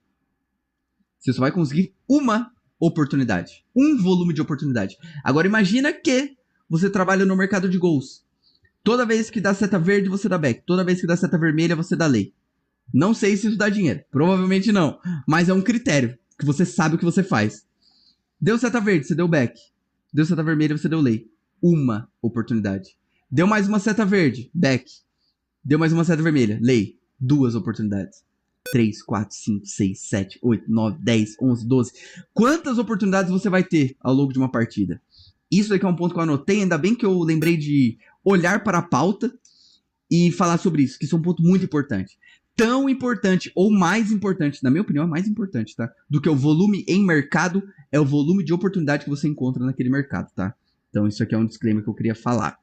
[SPEAKER 1] Você só vai conseguir uma oportunidade. Um volume de oportunidade. Agora imagina que você trabalha no mercado de gols. Toda vez que dá seta verde, você dá back. Toda vez que dá seta vermelha, você dá lei. Não sei se isso dá dinheiro. Provavelmente não. Mas é um critério. Que você sabe o que você faz. Deu seta verde, você deu back. Deu seta vermelha, você deu lei. Uma oportunidade. Deu mais uma seta verde, back. Deu mais uma seta vermelha, lei. Duas oportunidades. 3, 4, 5, 6, 7, 8, 9, 10, 11, 12. Quantas oportunidades você vai ter ao longo de uma partida? Isso aqui é um ponto que eu anotei. Ainda bem que eu lembrei de olhar para a pauta e falar sobre isso, que isso é um ponto muito importante. Tão importante, ou mais importante, na minha opinião, é mais importante, tá? Do que o volume em mercado, é o volume de oportunidade que você encontra naquele mercado, tá? Então isso aqui é um disclaimer que eu queria falar.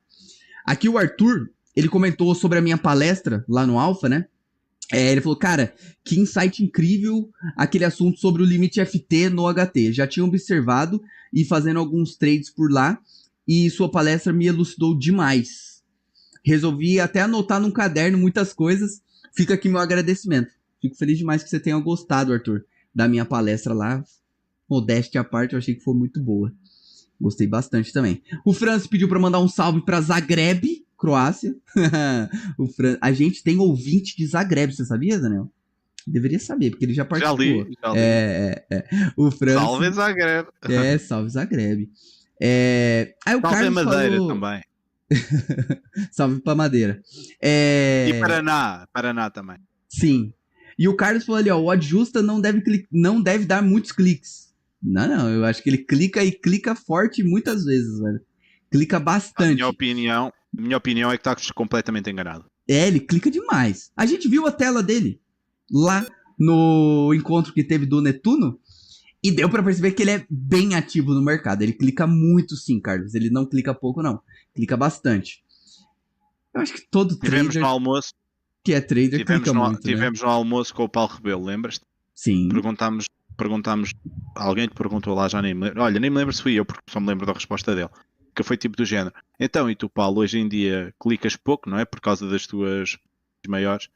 [SPEAKER 1] Aqui o Arthur, ele comentou sobre a minha palestra lá no Alpha, né? Ele falou, cara, que insight incrível aquele assunto sobre o limite FT no HT. Já tinha observado e fazendo alguns trades por lá, e sua palestra me elucidou demais. Resolvi até anotar num caderno muitas coisas. Fica aqui meu agradecimento. Fico feliz demais que você tenha gostado, Arthur, da minha palestra lá. Modéstia à parte, eu achei que foi muito boa. Gostei bastante também. O Franz pediu para mandar um salve para Zagreb, Croácia. A gente tem ouvinte de Zagreb, você sabia, Daniel? Deveria saber, porque ele já participou.
[SPEAKER 2] Já li.
[SPEAKER 1] O Franz...
[SPEAKER 2] Salve Zagreb.
[SPEAKER 1] Salve Zagreb. Aí o
[SPEAKER 2] Salve
[SPEAKER 1] Carlos
[SPEAKER 2] Madeira
[SPEAKER 1] falou...
[SPEAKER 2] também.
[SPEAKER 1] Salve pra Madeira.
[SPEAKER 2] E Paraná também.
[SPEAKER 1] Sim. E o Carlos falou ali, ó, o adjusta não deve dar muitos cliques. Não, eu acho que ele clica e clica forte muitas vezes, velho. Clica bastante.
[SPEAKER 2] Minha opinião é que está completamente enganado.
[SPEAKER 1] Ele clica demais. A gente viu a tela dele lá no encontro que teve do Netuno e deu pra perceber que ele é bem ativo no mercado. Ele clica muito sim, Carlos. Ele não clica pouco, não. Clica bastante. Eu acho que todo
[SPEAKER 2] Tivemos
[SPEAKER 1] trader
[SPEAKER 2] no almoço.
[SPEAKER 1] que é trader clica muito,
[SPEAKER 2] Tivemos no almoço com o Paulo Rebelo, lembras-te?
[SPEAKER 1] Sim.
[SPEAKER 2] Perguntámos, alguém te perguntou lá, já nem me lembro. Olha, nem me lembro se fui eu, porque só me lembro da resposta dele. que foi tipo do género. Então, e tu, Paulo, hoje em dia clicas pouco, não é? Por causa das tuas maiores.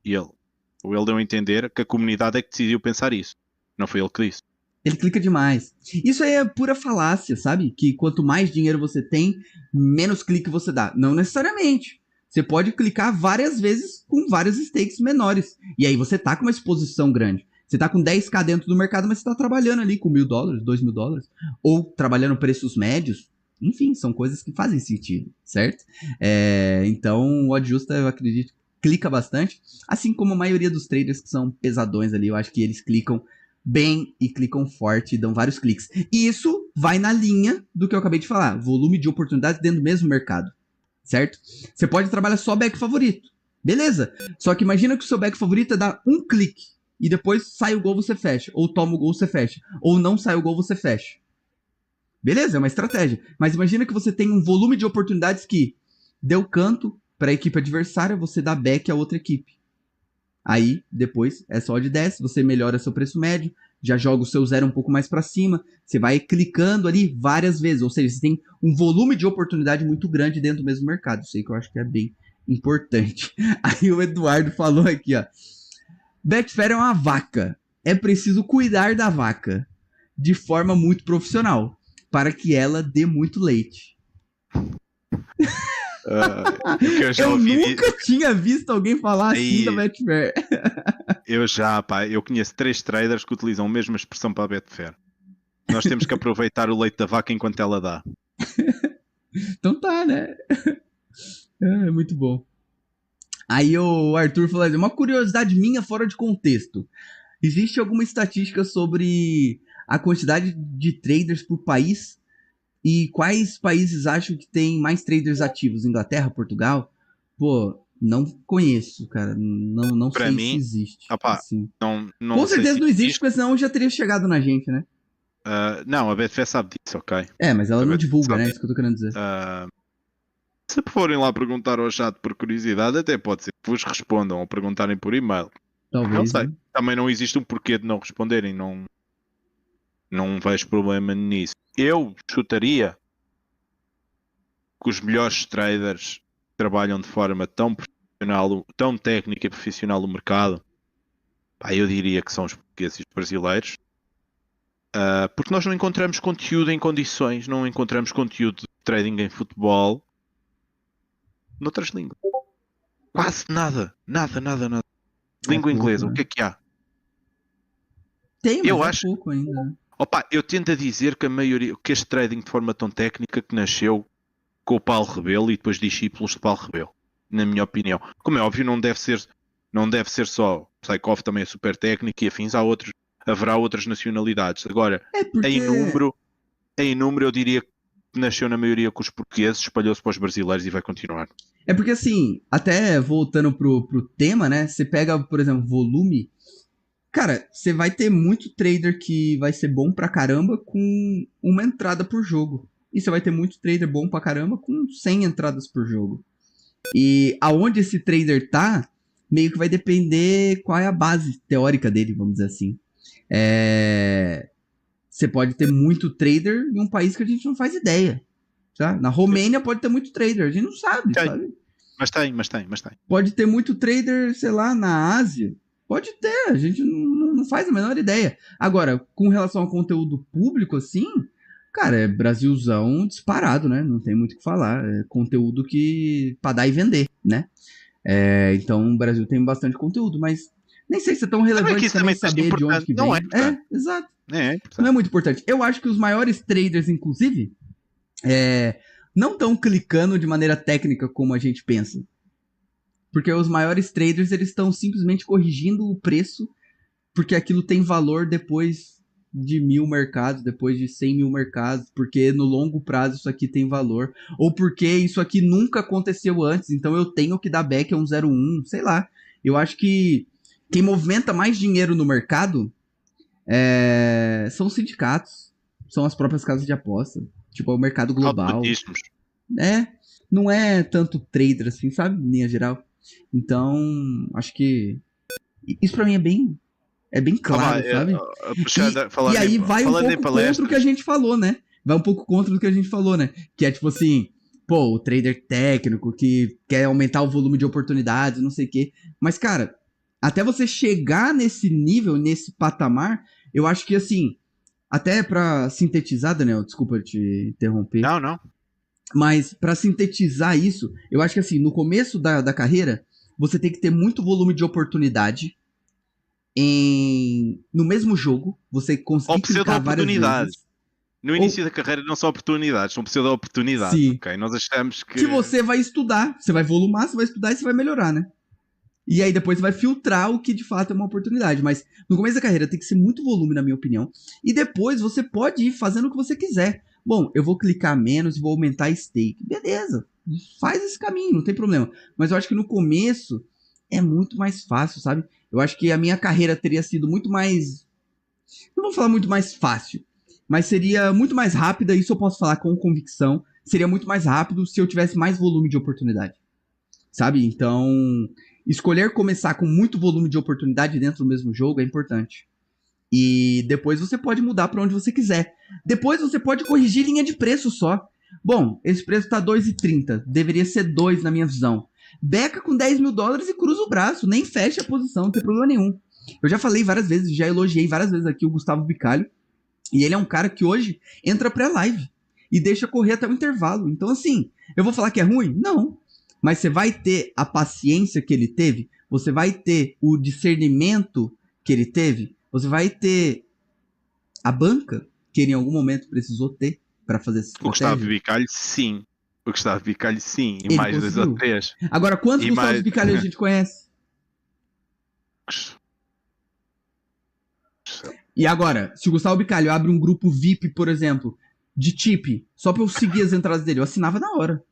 [SPEAKER 2] E ele deu a entender que a comunidade é que decidiu pensar isso. Não foi ele que disse.
[SPEAKER 1] Ele clica demais. Isso aí é pura falácia, sabe? Que quanto mais dinheiro você tem, menos clique você dá. Não necessariamente. Você pode clicar várias vezes com vários stakes menores. E aí você tá com uma exposição grande. Você tá com 10k dentro do mercado, mas você tá trabalhando ali com $1.000, $2.000. Ou trabalhando preços médios. Enfim, são coisas que fazem sentido, certo? Então, o odd justa, eu acredito, clica bastante. Assim como a maioria dos traders que são pesadões ali, eu acho que eles clicam bem e clicam forte e dão vários cliques. E isso vai na linha do que eu acabei de falar. Volume de oportunidades dentro do mesmo mercado. Certo? Você pode trabalhar só back favorito. Beleza. Só que imagina que o seu back favorito é dar um clique. E depois sai o gol, você fecha. Ou toma o gol, você fecha. Ou não sai o gol, você fecha. Beleza, é uma estratégia. Mas imagina que você tem um volume de oportunidades que deu canto para a equipe adversária, você dá back a outra equipe. Aí, depois, é só de 10, você melhora seu preço médio, já joga o seu zero um pouco mais para cima, você vai clicando ali várias vezes, ou seja, você tem um volume de oportunidade muito grande dentro do mesmo mercado. Isso aí que eu acho que é bem importante. Aí o Eduardo falou aqui, ó. Betfair é uma vaca. É preciso cuidar da vaca de forma muito profissional para que ela dê muito leite. Eu nunca tinha visto alguém falar assim da Betfair.
[SPEAKER 2] Eu conheço 3 traders que utilizam a mesma expressão para a Betfair. Nós temos que aproveitar o leite da vaca enquanto ela dá.
[SPEAKER 1] Então tá, né? É muito bom. Aí o Arthur falou assim, uma curiosidade minha fora de contexto. Existe alguma estatística sobre a quantidade de traders por país? E quais países acham que tem mais traders ativos? Inglaterra, Portugal? Pô, não conheço, cara. Não
[SPEAKER 2] Para
[SPEAKER 1] sei
[SPEAKER 2] mim,
[SPEAKER 1] se existe. Assim.
[SPEAKER 2] não
[SPEAKER 1] Com certeza
[SPEAKER 2] se
[SPEAKER 1] não existe, porque senão já teria chegado na gente, né?
[SPEAKER 2] Não, a Betfair sabe disso, ok?
[SPEAKER 1] Mas ela não divulga, né? Isso que eu tô querendo dizer.
[SPEAKER 2] Se forem lá perguntar ao chat por curiosidade, até pode ser que vos respondam ou perguntarem por e-mail.
[SPEAKER 1] Talvez.
[SPEAKER 2] Não sei.
[SPEAKER 1] Né?
[SPEAKER 2] Também não existe um porquê de não responderem. Não vejo problema nisso. Eu chutaria que os melhores traders trabalham de forma tão profissional, tão técnica e profissional no mercado. Eu diria que são os portugueses e os brasileiros. Porque nós não encontramos conteúdo em condições, não encontramos conteúdo de trading em futebol noutras línguas. Quase nada. Nada. Língua inglesa, né? O que é que há?
[SPEAKER 1] Tem, mas eu acho pouco ainda. Né?
[SPEAKER 2] Eu tendo a dizer que a maioria, que este trading de forma tão técnica que nasceu com o Paulo Rebelo e depois discípulos de Paulo Rebelo, na minha opinião. Como é óbvio, não deve ser só Psychoff, também é super técnico e afins, haverá outras nacionalidades. Agora, em número eu diria que nasceu na maioria com os portugueses, espalhou-se para os brasileiros e vai continuar.
[SPEAKER 1] É porque assim, até voltando pro tema, né? Você pega, por exemplo, volume. Cara, você vai ter muito trader que vai ser bom pra caramba com uma entrada por jogo. E você vai ter muito trader bom pra caramba com 100 entradas por jogo. E aonde esse trader tá, meio que vai depender qual é a base teórica dele, vamos dizer assim. Você pode ter muito trader em um país que a gente não faz ideia. Tá? Na Romênia pode ter muito trader, a gente não sabe, sabe?
[SPEAKER 2] Mas tem.
[SPEAKER 1] Pode ter muito trader, sei lá, na Ásia. Pode ter, a gente não faz a menor ideia. Agora, com relação ao conteúdo público, assim, cara, é Brasilzão disparado, né? Não tem muito o que falar. É conteúdo que pra dar e vender, né? Então o Brasil tem bastante conteúdo, mas nem sei se é tão relevante também saber de onde que vem. Exato. Não é muito importante. Eu acho que os maiores traders, inclusive, não estão clicando de maneira técnica como a gente pensa. Porque os maiores traders, eles estão simplesmente corrigindo o preço, porque aquilo tem valor depois de 1.000 mercados, depois de 100 mil mercados, porque no longo prazo isso aqui tem valor, ou porque isso aqui nunca aconteceu antes, então eu tenho que dar back a um 0,1, sei lá. Eu acho que quem movimenta mais dinheiro no mercado são os sindicatos, são as próprias casas de aposta, tipo, é o mercado global. Não é tanto trader assim, sabe? Em linha geral. Então, acho que isso pra mim é bem claro, sabe? E aí vai um pouco contra o que a gente falou, né? vai um pouco contra do que a gente falou, né? Que é tipo assim, pô, o trader técnico que quer aumentar o volume de oportunidades, não sei o quê. Mas, cara, até você chegar nesse nível, nesse patamar, eu acho que assim, até pra sintetizar, Daniel, desculpa te interromper,
[SPEAKER 2] Não.
[SPEAKER 1] mas pra sintetizar isso, eu acho que assim, no começo da carreira, você tem que ter muito volume de oportunidade no mesmo jogo, você
[SPEAKER 2] Ou
[SPEAKER 1] conseguir clicar várias
[SPEAKER 2] pseudo-oportunidades.
[SPEAKER 1] vezes.
[SPEAKER 2] No início
[SPEAKER 1] Ou,
[SPEAKER 2] da carreira não são oportunidades, são pseudo-oportunidades,
[SPEAKER 1] sim,
[SPEAKER 2] ok? Nós achamos
[SPEAKER 1] que
[SPEAKER 2] que...
[SPEAKER 1] você vai estudar, você vai volumar, você vai estudar e você vai melhorar, né? E aí depois você vai filtrar o que de fato é uma oportunidade. Mas no começo da carreira tem que ser muito volume, na minha opinião. E depois você pode ir fazendo o que você quiser. Bom, eu vou clicar menos e vou aumentar a stake. Beleza, faz esse caminho, não tem problema. Mas eu acho que no começo é muito mais fácil, sabe? Eu acho que a minha carreira teria sido muito mais. Não vou falar muito mais fácil, mas seria muito mais rápida. Isso eu posso falar com convicção. Seria muito mais rápido se eu tivesse mais volume de oportunidade, sabe? Então, escolher começar com muito volume de oportunidade dentro do mesmo jogo é importante. E depois você pode mudar para onde você quiser. Depois você pode corrigir linha de preço só. Bom, esse preço tá 2,30. Deveria ser 2 na minha visão. Beca com 10 mil dólares e cruza o braço. Nem fecha a posição, não tem problema nenhum. Eu já falei várias vezes, já elogiei várias vezes aqui o Gustavo Bicalho. E ele é um cara que hoje entra pré-live e deixa correr até o intervalo. Então, assim, eu vou falar que é ruim? Não. Mas você vai ter a paciência que ele teve, você vai ter o discernimento que ele teve, você vai ter a banca que ele em algum momento precisou ter para fazer essa
[SPEAKER 2] O Gustavo
[SPEAKER 1] estratégia.
[SPEAKER 2] Bicalho, sim. O Gustavo Bicalho, sim. E
[SPEAKER 1] Ele
[SPEAKER 2] mais dois ou
[SPEAKER 1] conseguiu.
[SPEAKER 2] três.
[SPEAKER 1] Agora, quantos
[SPEAKER 2] E
[SPEAKER 1] Gustavos
[SPEAKER 2] mais...
[SPEAKER 1] Bicalho a gente conhece? E agora, se o Gustavo Bicalho abre um grupo VIP, por exemplo, de tip, só pra eu seguir as entradas dele, eu assinava na hora.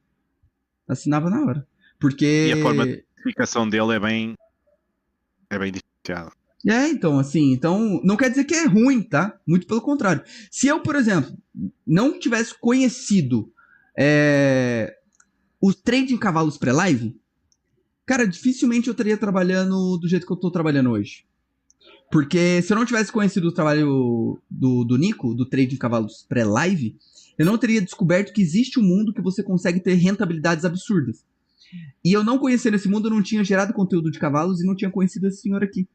[SPEAKER 1] Assinava na hora.
[SPEAKER 2] E a forma de
[SPEAKER 1] Porque.
[SPEAKER 2] identificação dele é bem diferenciada.
[SPEAKER 1] Então, assim, então, não quer dizer que é ruim, tá? Muito pelo contrário. Se eu, por exemplo, não tivesse conhecido o trade em cavalos pré-live, cara, dificilmente eu estaria trabalhando do jeito que eu tô trabalhando hoje. Porque se eu não tivesse conhecido o trabalho do Nico, do trade em cavalos pré-live, eu não teria descoberto que existe um mundo que você consegue ter rentabilidades absurdas. E eu não conhecendo esse mundo, eu não tinha gerado conteúdo de cavalos e não tinha conhecido esse senhor aqui.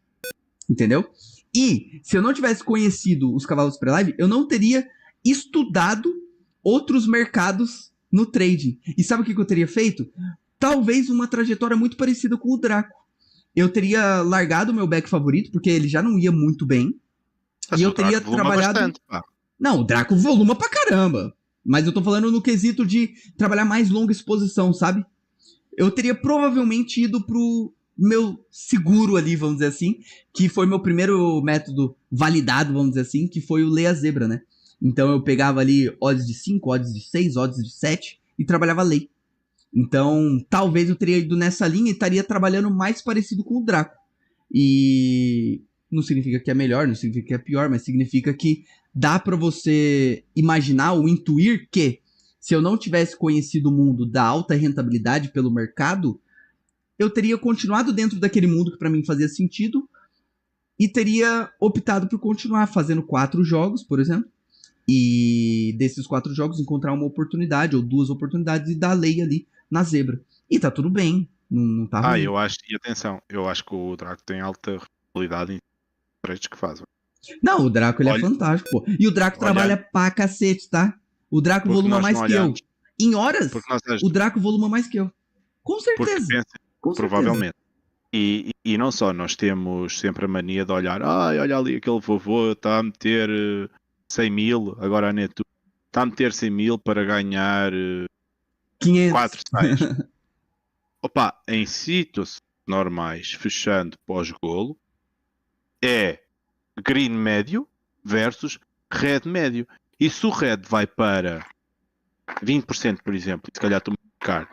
[SPEAKER 1] Entendeu? E se eu não tivesse conhecido os cavalos pré-live, eu não teria estudado outros mercados no trading. E sabe o que eu teria feito? Talvez uma trajetória muito parecida com o Draco. Eu teria largado o meu back favorito, porque ele já não ia muito bem.
[SPEAKER 2] Mas
[SPEAKER 1] E eu
[SPEAKER 2] o Draco
[SPEAKER 1] teria
[SPEAKER 2] voluma
[SPEAKER 1] trabalhado.
[SPEAKER 2] bastante, pá.
[SPEAKER 1] Não, o Draco voluma pra caramba. Mas eu tô falando no quesito de trabalhar mais longa exposição, sabe? Eu teria provavelmente ido pro meu seguro ali, vamos dizer assim, que foi meu primeiro método validado, vamos dizer assim, que foi o Leia Zebra, né? Então eu pegava ali odds de 5, odds de 6, odds de 7 e trabalhava lei. Então, talvez eu teria ido nessa linha e estaria trabalhando mais parecido com o Draco. E não significa que é melhor, não significa que é pior, mas significa que dá pra você imaginar ou intuir que se eu não tivesse conhecido o mundo da alta rentabilidade pelo mercado, eu teria continuado dentro daquele mundo que pra mim fazia sentido e teria optado por continuar fazendo 4 jogos, por exemplo, e desses 4 jogos encontrar uma oportunidade ou 2 oportunidades e dar lei ali na zebra. E tá tudo bem, não tá ruim.
[SPEAKER 2] Eu acho, e atenção, eu acho que o Draco tem alta qualidade em trades que faz.
[SPEAKER 1] Não, o Draco ele é
[SPEAKER 2] Olha,
[SPEAKER 1] fantástico, pô. E o Draco trabalha
[SPEAKER 2] olha,
[SPEAKER 1] pra cacete, tá? O Draco
[SPEAKER 2] porque
[SPEAKER 1] voluma
[SPEAKER 2] nós não
[SPEAKER 1] mais que eu.
[SPEAKER 2] olhamos,
[SPEAKER 1] Em horas,
[SPEAKER 2] porque nós
[SPEAKER 1] o Draco voluma mais que eu. Com
[SPEAKER 2] porque
[SPEAKER 1] certeza.
[SPEAKER 2] pensa,
[SPEAKER 1] Com certeza.
[SPEAKER 2] provavelmente. E não só, nós temos sempre a mania de olhar, olha ali aquele vovô está a meter 100 mil, agora a Netu está a meter 100 mil para ganhar
[SPEAKER 1] 500.
[SPEAKER 2] 4 6. Opa, em sítios normais, fechando pós-golo, é green médio versus red médio. E se o red vai para 20%, por exemplo, se calhar estou muito caro.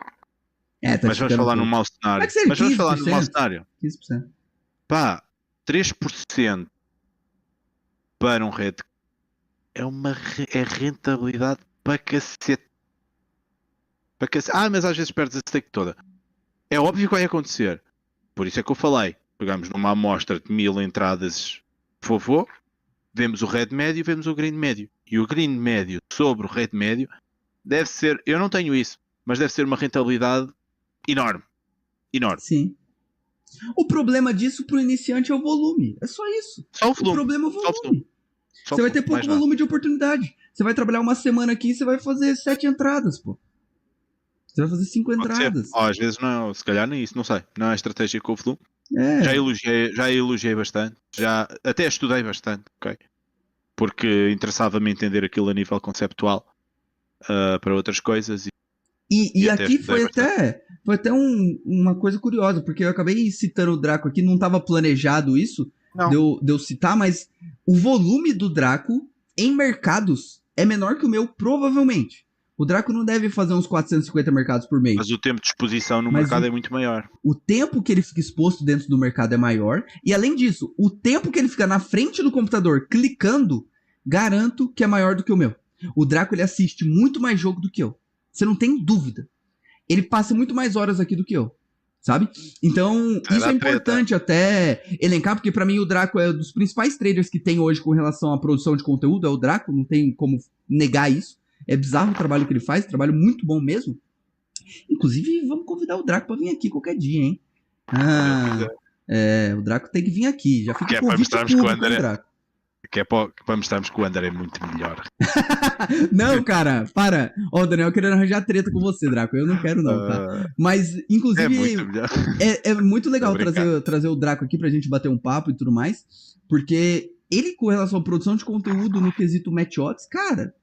[SPEAKER 1] Tá
[SPEAKER 2] Mas vamos falar num mau cenário.
[SPEAKER 1] Vai ser
[SPEAKER 2] Mas vamos falar
[SPEAKER 1] 15%.
[SPEAKER 2] num mau cenário.
[SPEAKER 1] 15%.
[SPEAKER 2] Pá, 3% para um red é rentabilidade para cacete. Para cacete. Mas às vezes perdes a stake toda. É óbvio que vai acontecer. Por isso é que eu falei. Pegamos numa amostra de 1000 entradas vovô, vemos o red médio e vemos o green médio. e o green médio sobre o rate médio deve ser, eu não tenho isso, mas deve ser uma rentabilidade enorme. Enorme.
[SPEAKER 1] Sim. O problema disso pro iniciante é o volume. É só isso.
[SPEAKER 2] Só o
[SPEAKER 1] O
[SPEAKER 2] volume.
[SPEAKER 1] problema é o
[SPEAKER 2] Só o
[SPEAKER 1] volume.
[SPEAKER 2] Só
[SPEAKER 1] Você vai
[SPEAKER 2] o
[SPEAKER 1] ter
[SPEAKER 2] volume, mais
[SPEAKER 1] pouco
[SPEAKER 2] nada.
[SPEAKER 1] volume de oportunidade. Você vai trabalhar uma semana aqui e você vai fazer 7 entradas, pô. Você vai fazer 5
[SPEAKER 2] Pode ser.
[SPEAKER 1] entradas.
[SPEAKER 2] Às vezes não, se calhar nem isso, não sei. Não é estratégia com o volume.
[SPEAKER 1] É.
[SPEAKER 2] Já elogiei bastante. Já até estudei bastante, ok? Porque interessava-me entender aquilo a nível conceptual para outras coisas.
[SPEAKER 1] E
[SPEAKER 2] até
[SPEAKER 1] aqui
[SPEAKER 2] estudei bastante.
[SPEAKER 1] foi até uma coisa curiosa, porque eu acabei citando o Draco aqui, não estava planejado isso,
[SPEAKER 2] Não.
[SPEAKER 1] de eu citar, mas o volume do Draco em mercados é menor que o meu, provavelmente. O Draco não deve fazer uns 450 mercados por mês.
[SPEAKER 2] Mas o tempo de exposição no
[SPEAKER 1] Mas
[SPEAKER 2] mercado é muito maior.
[SPEAKER 1] O tempo que ele fica exposto dentro do mercado é maior. E além disso, o tempo que ele fica na frente do computador clicando, garanto que é maior do que o meu. O Draco ele assiste muito mais jogo do que eu. Você não tem dúvida. Ele passa muito mais horas aqui do que eu. Sabe? Então, isso é importante até elencar, porque pra mim o Draco é um dos principais traders que tem hoje com relação à produção de conteúdo. É o Draco, não tem como negar isso. É bizarro o trabalho que ele faz, trabalho muito bom mesmo. Inclusive, vamos convidar o Draco pra vir aqui qualquer dia, hein? O Draco tem que vir aqui. Já fica o convite público, hein, Draco?
[SPEAKER 2] Que é para mostrarmos que o André é muito melhor.
[SPEAKER 1] Não, cara, para. Ó, o Daniel querendo arranjar treta com você, Draco. Eu não quero, não, tá? Mas, inclusive,
[SPEAKER 2] é muito melhor.
[SPEAKER 1] É muito legal trazer o Draco aqui pra gente bater um papo e tudo mais. Porque ele, com relação à produção de conteúdo no quesito match odds, cara,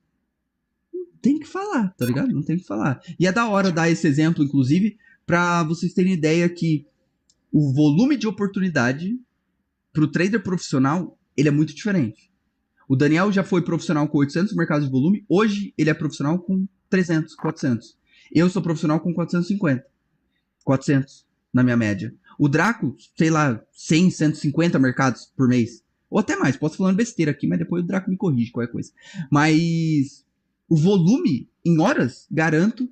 [SPEAKER 1] tem que falar, tá ligado? Não tem que falar. E é da hora dar esse exemplo, inclusive, pra vocês terem ideia que o volume de oportunidade pro trader profissional, ele é muito diferente. O Daniel já foi profissional com 800 mercados de volume, hoje ele é profissional com 300, 400. Eu sou profissional com 450. 400 na minha média. O Draco, sei lá, 100, 150 mercados por mês. Ou até mais, posso falando besteira aqui, mas depois o Draco me corrige qualquer coisa. Mas o volume em horas, garanto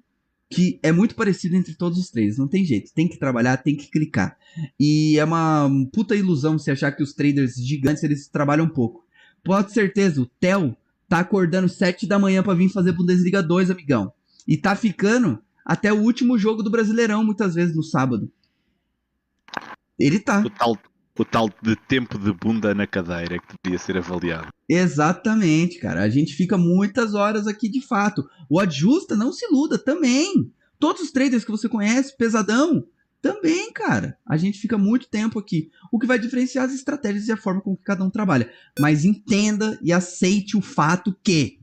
[SPEAKER 1] que é muito parecido entre todos os traders. Não tem jeito. Tem que trabalhar, tem que clicar. E é uma puta ilusão você achar que os traders gigantes, eles trabalham pouco. Pode ter certeza, o Theo tá acordando 7 da manhã pra vir fazer Bundesliga 2, amigão. E tá ficando até o último jogo do Brasileirão, muitas vezes no sábado. Ele tá.
[SPEAKER 2] O tal de tempo de bunda na cadeira que deveria ser avaliado.
[SPEAKER 1] Exatamente, cara. A gente fica muitas horas aqui de fato. O Adjusta, não se iluda, também. Todos os traders que você conhece, pesadão, também, cara. A gente fica muito tempo aqui. O que vai diferenciar as estratégias e a forma com que cada um trabalha. Mas entenda e aceite o fato que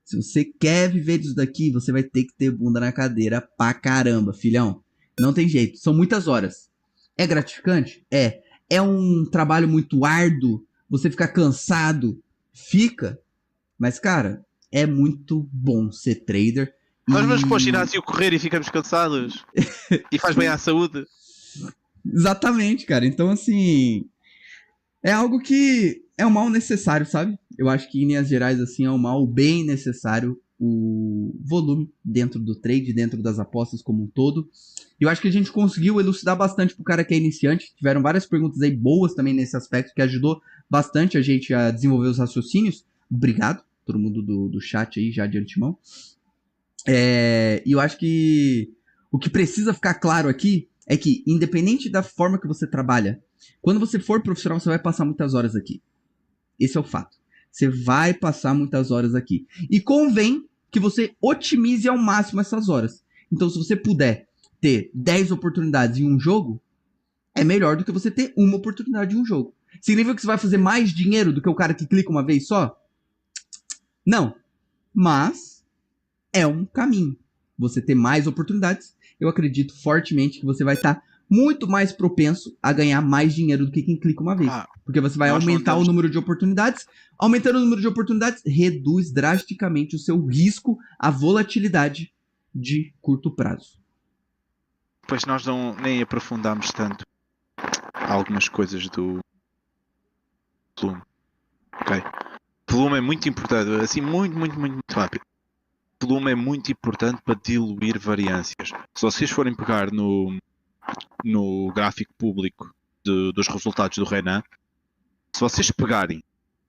[SPEAKER 1] se você quer viver disso daqui, você vai ter que ter bunda na cadeira pra caramba, filhão. Não tem jeito. São muitas horas. É gratificante? É. É um trabalho muito árduo? Você fica cansado? Fica. Mas, cara, é muito bom ser trader.
[SPEAKER 2] Nós vamos para o ginásio correr e ficamos cansados. E faz bem à saúde.
[SPEAKER 1] Exatamente, cara. Então, assim, é algo que é um mal necessário, sabe? Eu acho que, em linhas gerais, assim, é um mal bem necessário o volume dentro do trade, dentro das apostas como um todo. E eu acho que a gente conseguiu elucidar bastante pro cara que é iniciante. Tiveram várias perguntas aí boas também nesse aspecto, que ajudou bastante a gente a desenvolver os raciocínios. Obrigado, todo mundo do chat aí, já de antemão. E eu acho que o que precisa ficar claro aqui é que, independente da forma que você trabalha, quando você for profissional, você vai passar muitas horas aqui. Esse é o fato. Você vai passar muitas horas aqui. E convém que você otimize ao máximo essas horas. Então, se você puder ter 10 oportunidades em um jogo, é melhor do que você ter uma oportunidade em um jogo. Significa que você vai fazer mais dinheiro do que o cara que clica uma vez só? Não. Mas é um caminho. Você ter mais oportunidades, eu acredito fortemente que você vai estar muito mais propenso a ganhar mais dinheiro do que quem clica uma vez. Porque você vai aumentar o número de oportunidades. Aumentando o número de oportunidades, reduz drasticamente o seu risco, a volatilidade de curto prazo.
[SPEAKER 2] Pois nós nem aprofundamos tanto algumas coisas do volume. Ok? Volume é muito importante, assim, muito rápido. Volume é muito importante para diluir variâncias. Se vocês forem pegar no gráfico público dos resultados do Renan, se vocês pegarem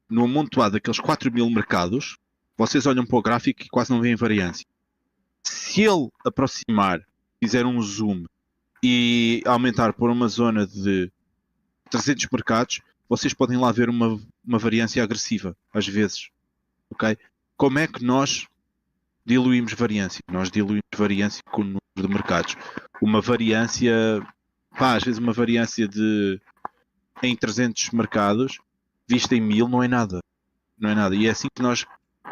[SPEAKER 2] no amontoado daqueles 4.000 mercados, vocês olham para o gráfico e quase não veem variância. Se ele aproximar, fizer um zoom e aumentar por uma zona de 300 mercados, vocês podem lá ver uma variância agressiva, às vezes. Ok? Como é que nós diluímos variância? Nós diluímos variância com o número de mercados. Uma variância, às vezes uma variância em 300 mercados, vista em 1000, não é nada. Não é nada. E é assim que nós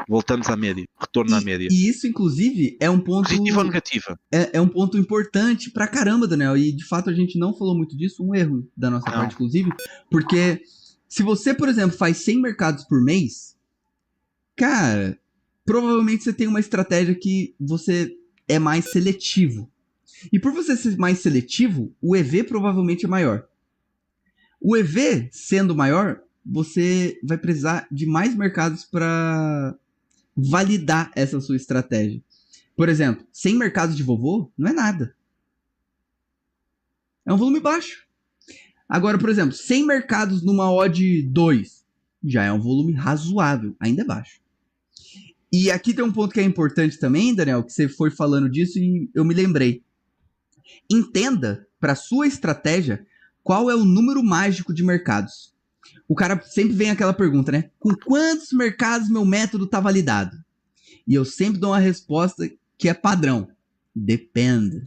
[SPEAKER 2] voltamos à média. Retorno à média.
[SPEAKER 1] E isso, inclusive, é um ponto...
[SPEAKER 2] Positiva ou negativa?
[SPEAKER 1] É um ponto importante pra caramba, Daniel. E, de fato, a gente não falou muito disso. Um erro da nossa parte, inclusive. Porque se você, por exemplo, faz 100 mercados por mês, cara, provavelmente você tem uma estratégia que você é mais seletivo. E por você ser mais seletivo, o EV provavelmente é maior. O EV, sendo maior, você vai precisar de mais mercados para validar essa sua estratégia. Por exemplo, 100 mercados de vovô não é nada. É um volume baixo. Agora, por exemplo, 100 mercados numa odd 2 já é um volume razoável, ainda é baixo. E aqui tem um ponto que é importante também, Daniel, que você foi falando disso e eu me lembrei. Entenda, para sua estratégia, qual é o número mágico de mercados. O cara sempre vem aquela pergunta, né? Com quantos mercados meu método está validado? E eu sempre dou uma resposta que é padrão. Depende.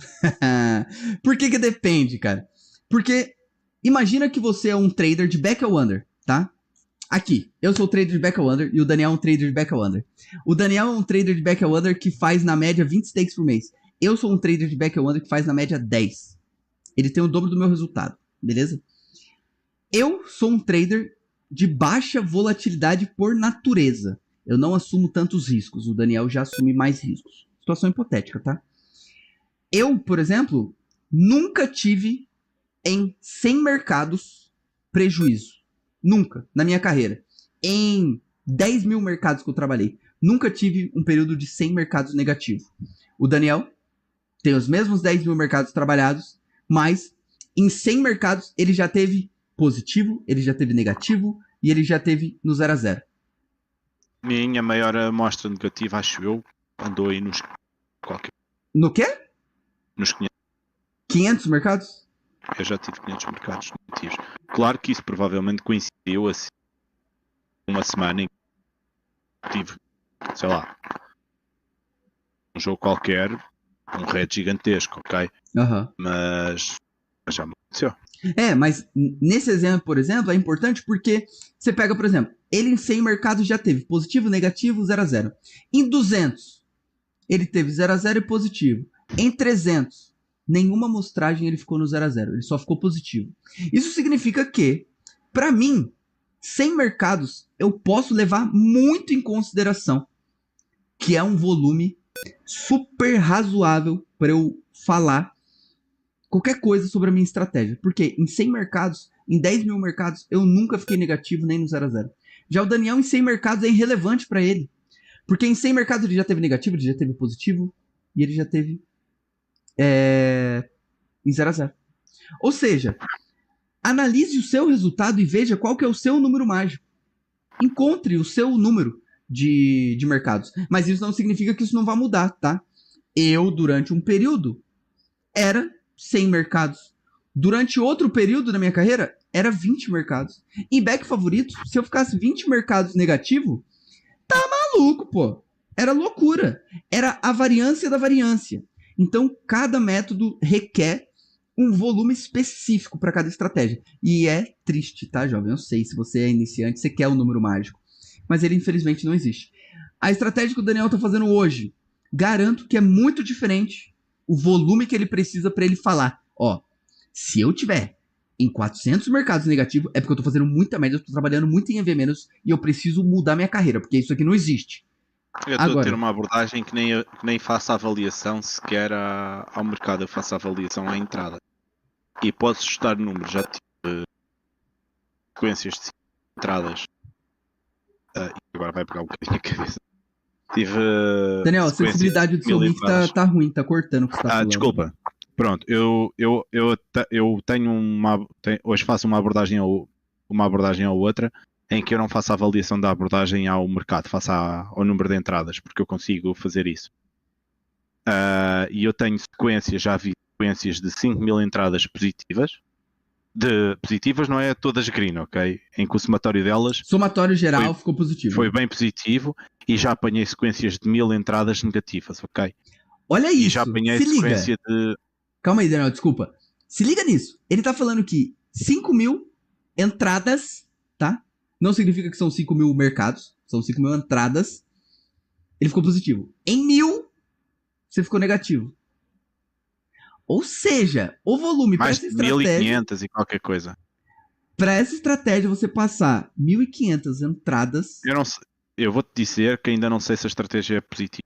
[SPEAKER 1] Por que depende, cara? Porque imagina que você é um trader de back ao under, tá? Aqui, eu sou o trader de back ao under e o Daniel é um trader de back ao under. O Daniel é um trader de back ao under que faz na média 20 stakes por mês. Eu sou um trader de back ao under que faz na média 10. Ele tem o dobro do meu resultado, beleza? Eu sou um trader de baixa volatilidade por natureza. Eu não assumo tantos riscos. O Daniel já assume mais riscos. Situação hipotética, tá? Eu, por exemplo, nunca tive em 100 mercados prejuízo. Nunca, na minha carreira. Em 10 mil mercados que eu trabalhei, nunca tive um período de 100 mercados negativo. O Daniel tem os mesmos 10 mil mercados trabalhados, mas em 100 mercados ele já teve positivo, ele já teve negativo e ele já teve no 0 a 0.
[SPEAKER 2] Minha maior amostra negativa, acho eu, andou aí nos... qualquer...
[SPEAKER 1] No quê?
[SPEAKER 2] Nos 500.
[SPEAKER 1] 500 mercados?
[SPEAKER 2] Eu já tive 500 mercados negativos. Claro que isso provavelmente coincidiu assim uma semana em que tive, sei lá, um jogo qualquer, um red gigantesco, ok? Mas já me aconteceu.
[SPEAKER 1] Mas nesse exemplo, por exemplo, é importante porque você pega, por exemplo, ele em 100 mercados já teve positivo, negativo, 0 a 0. Em 200, ele teve 0 a 0 e positivo. Em 300, nenhuma amostragem ele ficou no 0 a 0, ele só ficou positivo. Isso significa que, para mim, 100 mercados eu posso levar muito em consideração, que é um volume super razoável para eu falar qualquer coisa sobre a minha estratégia. Porque em 100 mercados, em 10 mil mercados, eu nunca fiquei negativo nem no 0 a 0. Já o Daniel em 100 mercados é irrelevante para ele. Porque em 100 mercados ele já teve negativo, ele já teve positivo e ele já teve em 0 a 0. Ou seja, analise o seu resultado e veja qual que é o seu número mágico. Encontre o seu número de mercados. Mas isso não significa que isso não vai mudar, tá? Eu, durante um período, era 100 mercados. Durante outro período da minha carreira, era 20 mercados. Em back favorito, se eu ficasse 20 mercados negativo, tá maluco, pô. Era loucura. Era a variância da variância. Então, cada método requer um volume específico para cada estratégia. E é triste, tá, jovem? Eu sei, se você é iniciante, você quer o número mágico. Mas ele, infelizmente, não existe. A estratégia que o Daniel tá fazendo hoje, garanto que é muito diferente o volume que ele precisa para ele falar. Ó, se eu tiver em 400 mercados negativos, é porque eu tô fazendo muita média, eu tô trabalhando muito em EV menos e eu preciso mudar minha carreira, porque isso aqui não existe.
[SPEAKER 2] Eu estou a ter uma abordagem que nem faço a avaliação sequer ao mercado, eu faço a avaliação à entrada. E posso ajustar números, já tive sequências de entradas. E agora vai pegar um bocadinho a cabeça. Tive.
[SPEAKER 1] Daniel, a sensibilidade do seu mic tá ruim, tá cortando o que você tá falando.
[SPEAKER 2] Desculpa. Pronto, eu tenho hoje faço uma abordagem ou outra em que eu não faço a avaliação da abordagem ao mercado, faço ao número de entradas, porque eu consigo fazer isso. E eu tenho sequências, já vi sequências de 5.000 entradas positivas. Positivas não é todas green, ok? Em que o somatório delas
[SPEAKER 1] Somatório geral ficou positivo.
[SPEAKER 2] Foi bem positivo e já apanhei sequências de 1.000 entradas negativas, ok?
[SPEAKER 1] Olha isso,
[SPEAKER 2] e já apanhei
[SPEAKER 1] se
[SPEAKER 2] sequência
[SPEAKER 1] liga. Calma aí, Daniel, desculpa. Se liga nisso. Ele tá falando que 5.000 entradas, tá? Não significa que são 5.000 mercados, são 5.000 entradas. Ele ficou positivo. Em 1.000, você ficou negativo. Ou seja, o volume para essa estratégia...
[SPEAKER 2] 1.500 e qualquer coisa.
[SPEAKER 1] Para essa estratégia, você passar 1.500 entradas...
[SPEAKER 2] Eu vou-te dizer que ainda não sei se a estratégia é positiva.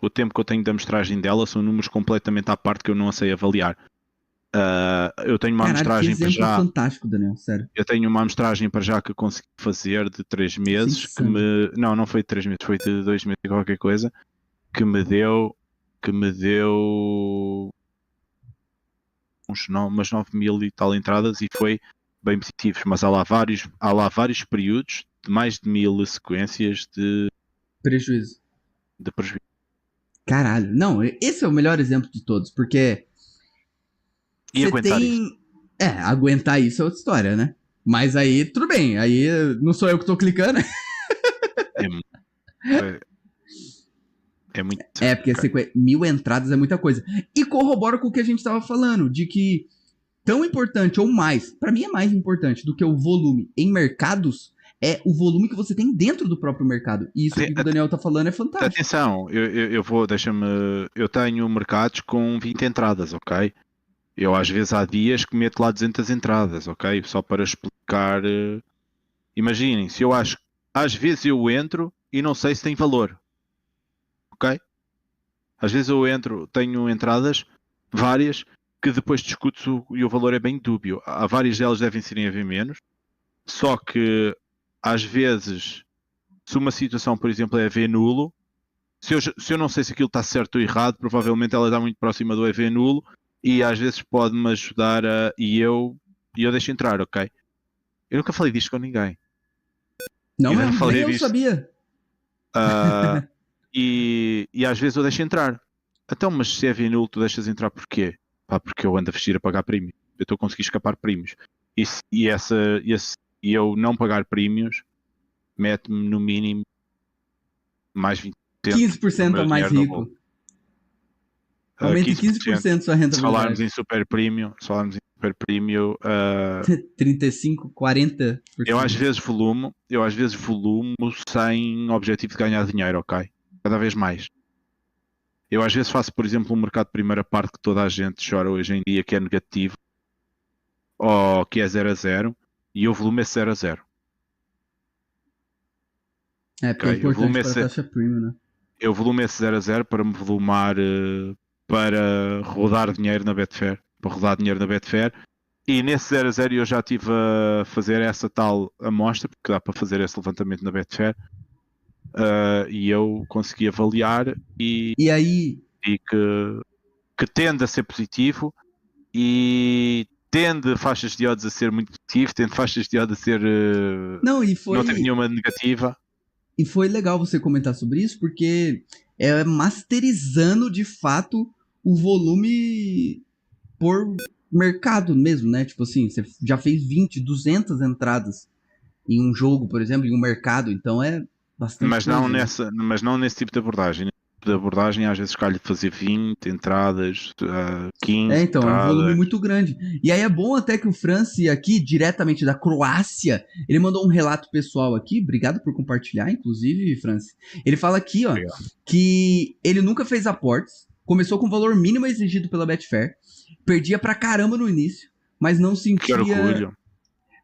[SPEAKER 2] O tempo que eu tenho de amostragem dela são números completamente à parte que eu não sei avaliar. Eu tenho uma amostragem para já...
[SPEAKER 1] fantástico, Daniel, sério.
[SPEAKER 2] Eu tenho uma amostragem para já que eu consegui fazer de 3 meses. Não foi de 3 meses, foi de 2 meses e qualquer coisa. Que me deu umas 9.000 e tal entradas e foi bem positivos, mas há lá vários períodos de mais de 1.000 sequências de
[SPEAKER 1] prejuízo.
[SPEAKER 2] prejuízo.
[SPEAKER 1] Caralho, não, esse é o melhor exemplo de todos, porque
[SPEAKER 2] e aguentar isso.
[SPEAKER 1] Aguentar isso é outra história, né? Mas aí, tudo bem, aí não sou eu que tô clicando.
[SPEAKER 2] É muito.
[SPEAKER 1] Porque 1.000 entradas é muita coisa. E corrobora com o que a gente tava falando, de que tão importante ou mais, pra mim é mais importante do que o volume em mercados, é o volume que você tem dentro do próprio mercado. E isso que o Daniel tá falando é fantástico.
[SPEAKER 2] Atenção, eu tenho mercados com 20 entradas, ok? Eu às vezes há dias que meto lá 200 entradas, ok? Só para explicar. Imaginem, se eu acho, às vezes eu entro e não sei se tem valor, ok? Às vezes eu tenho entradas, várias, que depois discuto e o valor é bem dúbio. Há várias delas devem ser em EV menos, só que às vezes, se uma situação, por exemplo, é EV nulo, se eu não sei se aquilo está certo ou errado, provavelmente ela está muito próxima do EV nulo e às vezes pode-me ajudar e eu deixo entrar, ok? Eu nunca falei disto com ninguém.
[SPEAKER 1] Não, nem eu sabia.
[SPEAKER 2] E às vezes eu deixo entrar. Então, mas se é EV nulo, tu deixas entrar porquê? Porque eu ando a vestir a pagar prémios. Eu estou a conseguir escapar prémios. E eu não pagar prémios mete-me no mínimo mais 20%.
[SPEAKER 1] 15% a mais rico. Aumenta em 15% sua rentabilidade.
[SPEAKER 2] Se falarmos em super premium,
[SPEAKER 1] 35, 40%.
[SPEAKER 2] Eu às vezes volumo sem objetivo de ganhar dinheiro, ok? Cada vez mais. Eu às vezes faço, por exemplo, um mercado de primeira parte que toda a gente chora hoje em dia, que é negativo, ou que é 0-0, e o volume é 0-0.
[SPEAKER 1] Porque é importante para a taxa premium, né?
[SPEAKER 2] Eu volumo esse 0-0 para me volumar para rodar dinheiro na Betfair. Para rodar dinheiro na Betfair. E nesse 0-0 eu já estive a fazer essa tal amostra, porque dá para fazer esse levantamento na Betfair. E eu consegui avaliar e que tende a ser positivo e tende faixas de odds a ser muito positivo, tende faixas de odds a ser não teve nenhuma negativa.
[SPEAKER 1] E foi legal você comentar sobre isso, porque é masterizando de fato o volume por mercado mesmo, né? Tipo assim, você já fez 20, 200 entradas em um jogo, por exemplo, em um mercado, então é bastante
[SPEAKER 2] mas não nesse tipo de abordagem. De abordagem às vezes calha de fazer 20 entradas, 15
[SPEAKER 1] então,
[SPEAKER 2] entradas.
[SPEAKER 1] É um volume muito grande. E aí é bom até que o Franci aqui, diretamente da Croácia, ele mandou um relato pessoal aqui, obrigado por compartilhar, inclusive, Franci. Ele fala aqui, ó, que ele nunca fez aportes, começou com o valor mínimo exigido pela Betfair, perdia pra caramba no início, mas não sentia...
[SPEAKER 2] Que orgulho.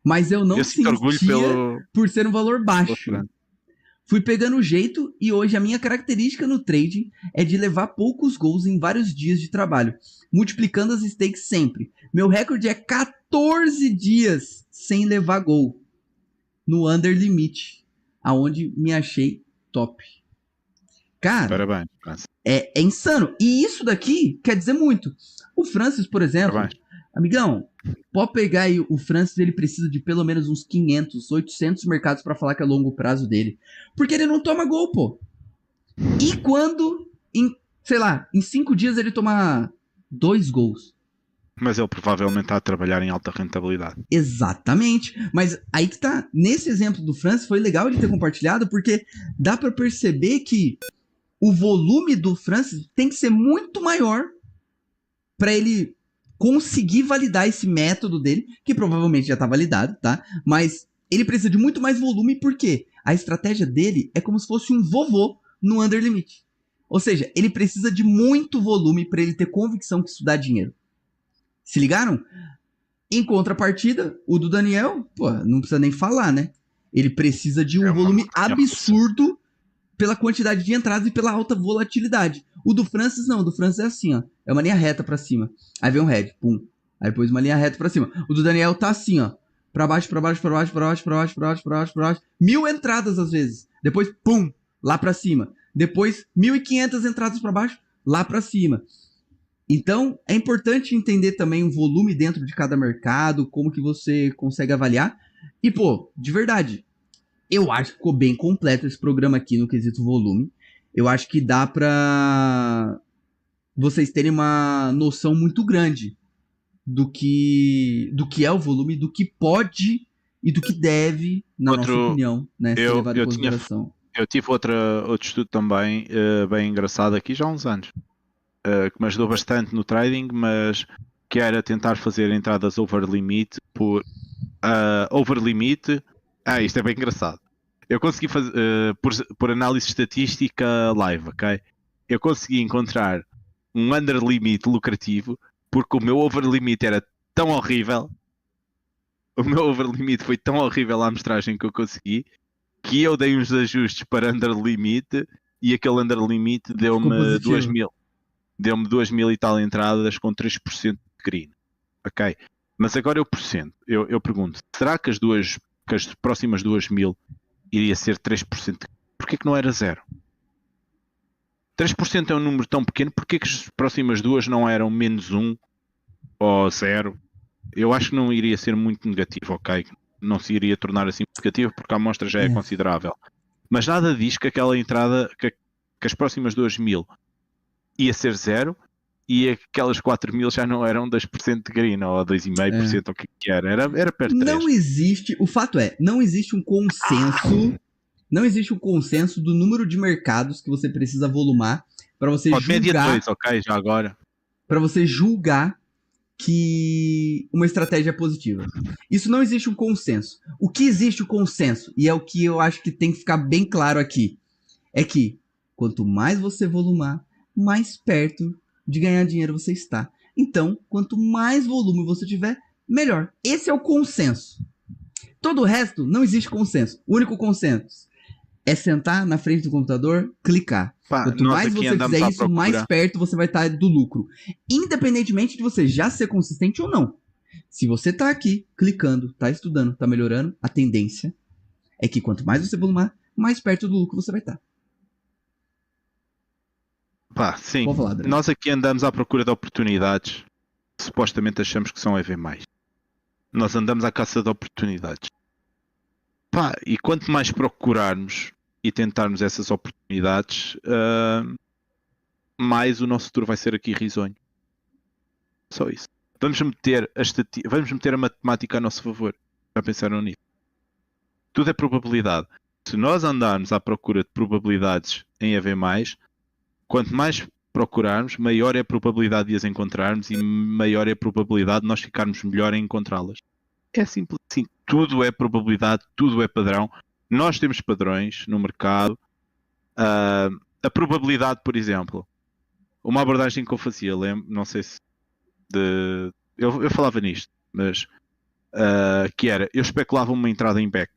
[SPEAKER 1] Mas eu não sentia por ser um valor baixo. Fui pegando o jeito e hoje a minha característica no trading é de levar poucos gols em vários dias de trabalho, multiplicando as stakes sempre. Meu recorde é 14 dias sem levar gol no under limit, aonde me achei top. Cara,
[SPEAKER 2] parabéns.
[SPEAKER 1] É insano. E isso daqui quer dizer muito. O Francis, por exemplo, Amigão, pode pegar aí, o Francis, ele precisa de pelo menos uns 500, 800 mercados pra falar que é longo prazo dele. Porque ele não toma gol, pô. E quando, sei lá, em 5 dias ele toma 2 gols?
[SPEAKER 2] Mas ele provavelmente está a trabalhar em alta rentabilidade.
[SPEAKER 1] Exatamente. Mas aí que tá. Nesse exemplo do Francis, foi legal ele ter compartilhado, porque dá pra perceber que o volume do Francis tem que ser muito maior pra ele conseguir validar esse método dele, que provavelmente já tá validado, tá? Mas ele precisa de muito mais volume, porque a estratégia dele é como se fosse um vovô no under limit. Ou seja, ele precisa de muito volume pra ele ter convicção que isso dá dinheiro. Se ligaram? Em contrapartida, o do Daniel, pô, não precisa nem falar, né? Ele precisa de um volume absurdo pela quantidade de entradas e pela alta volatilidade. O do Francis não, o do Francis é assim, ó. É uma linha reta pra cima. Aí vem um head, pum. Aí depois uma linha reta pra cima. O do Daniel tá assim, ó. Pra baixo, pra baixo, pra baixo, pra baixo, pra baixo, pra baixo, pra baixo, pra baixo. 1000 entradas às vezes. Depois, pum, lá pra cima. Depois, 1500 entradas pra baixo, lá pra cima. Então, é importante entender também o volume dentro de cada mercado, como que você consegue avaliar. E, pô, de verdade, eu acho que ficou bem completo esse programa aqui no quesito volume. Eu acho que dá pra vocês terem uma noção muito grande do que é o volume, do que pode e do que deve, na nossa opinião, né, ser levado em consideração.
[SPEAKER 2] Eu tive outro estudo também, bem engraçado aqui já há uns anos. Que me ajudou bastante no trading, mas que era tentar fazer entradas over limit por over limit. Isto é bem engraçado. Eu consegui fazer por análise estatística live, ok? Eu consegui encontrar um under limit lucrativo porque o meu over limit era tão horrível. O meu over limit foi tão horrível a amostragem que eu consegui que eu dei uns ajustes para under limit e aquele under limit deu-me 2000. Deu-me 2000 e tal entradas com 3% de green. Ok? Mas agora eu pergunto, será que as próximas 2000 iria ser 3%? Porquê que não era 0? 3% é um número tão pequeno, porquê que as próximas duas não eram menos 1 ou 0? Eu acho que não iria ser muito negativo, ok? Não se iria tornar assim negativo porque a amostra já é considerável. Mas nada diz que aquela entrada, que as próximas 2000 ia ser 0 e aquelas 4000 já não eram 2% de green ou 2,5% ou o que era. Era perto de 3%.
[SPEAKER 1] Não existe, o fato é, não existe um consenso, não existe um consenso do número de mercados que você precisa volumar para você julgar.
[SPEAKER 2] Média 2, ok, já agora.
[SPEAKER 1] Para você julgar que uma estratégia é positiva. Isso não existe um consenso. O que existe o consenso, e é o que eu acho que tem que ficar bem claro aqui, é que quanto mais você volumar, mais perto de ganhar dinheiro você está. Então, quanto mais volume você tiver, melhor. Esse é o consenso. Todo o resto não existe consenso. O único consenso é sentar na frente do computador, clicar. Quanto mais você fizer isso, mais perto você vai estar do lucro. Independentemente de você já ser consistente ou não. Se você está aqui, clicando, está estudando, está melhorando, a tendência é que quanto mais você volumar, mais perto do lucro você vai estar.
[SPEAKER 2] Sim. Falar, nós aqui andamos à procura de oportunidades. Supostamente achamos que são EV+. Nós andamos à caça de oportunidades. E quanto mais procurarmos e tentarmos essas oportunidades, mais o nosso futuro vai ser aqui risonho. Só isso. Vamos meter a matemática a nosso favor. Já pensaram nisso? Tudo é probabilidade. Se nós andarmos à procura de probabilidades em EV+, quanto mais procurarmos, maior é a probabilidade de as encontrarmos e maior é a probabilidade de nós ficarmos melhor em encontrá-las. É simples assim. Tudo é probabilidade, tudo é padrão. Nós temos padrões no mercado. A probabilidade, por exemplo, uma abordagem que eu fazia, não sei se eu falava nisto, mas que era, eu especulava uma entrada em back.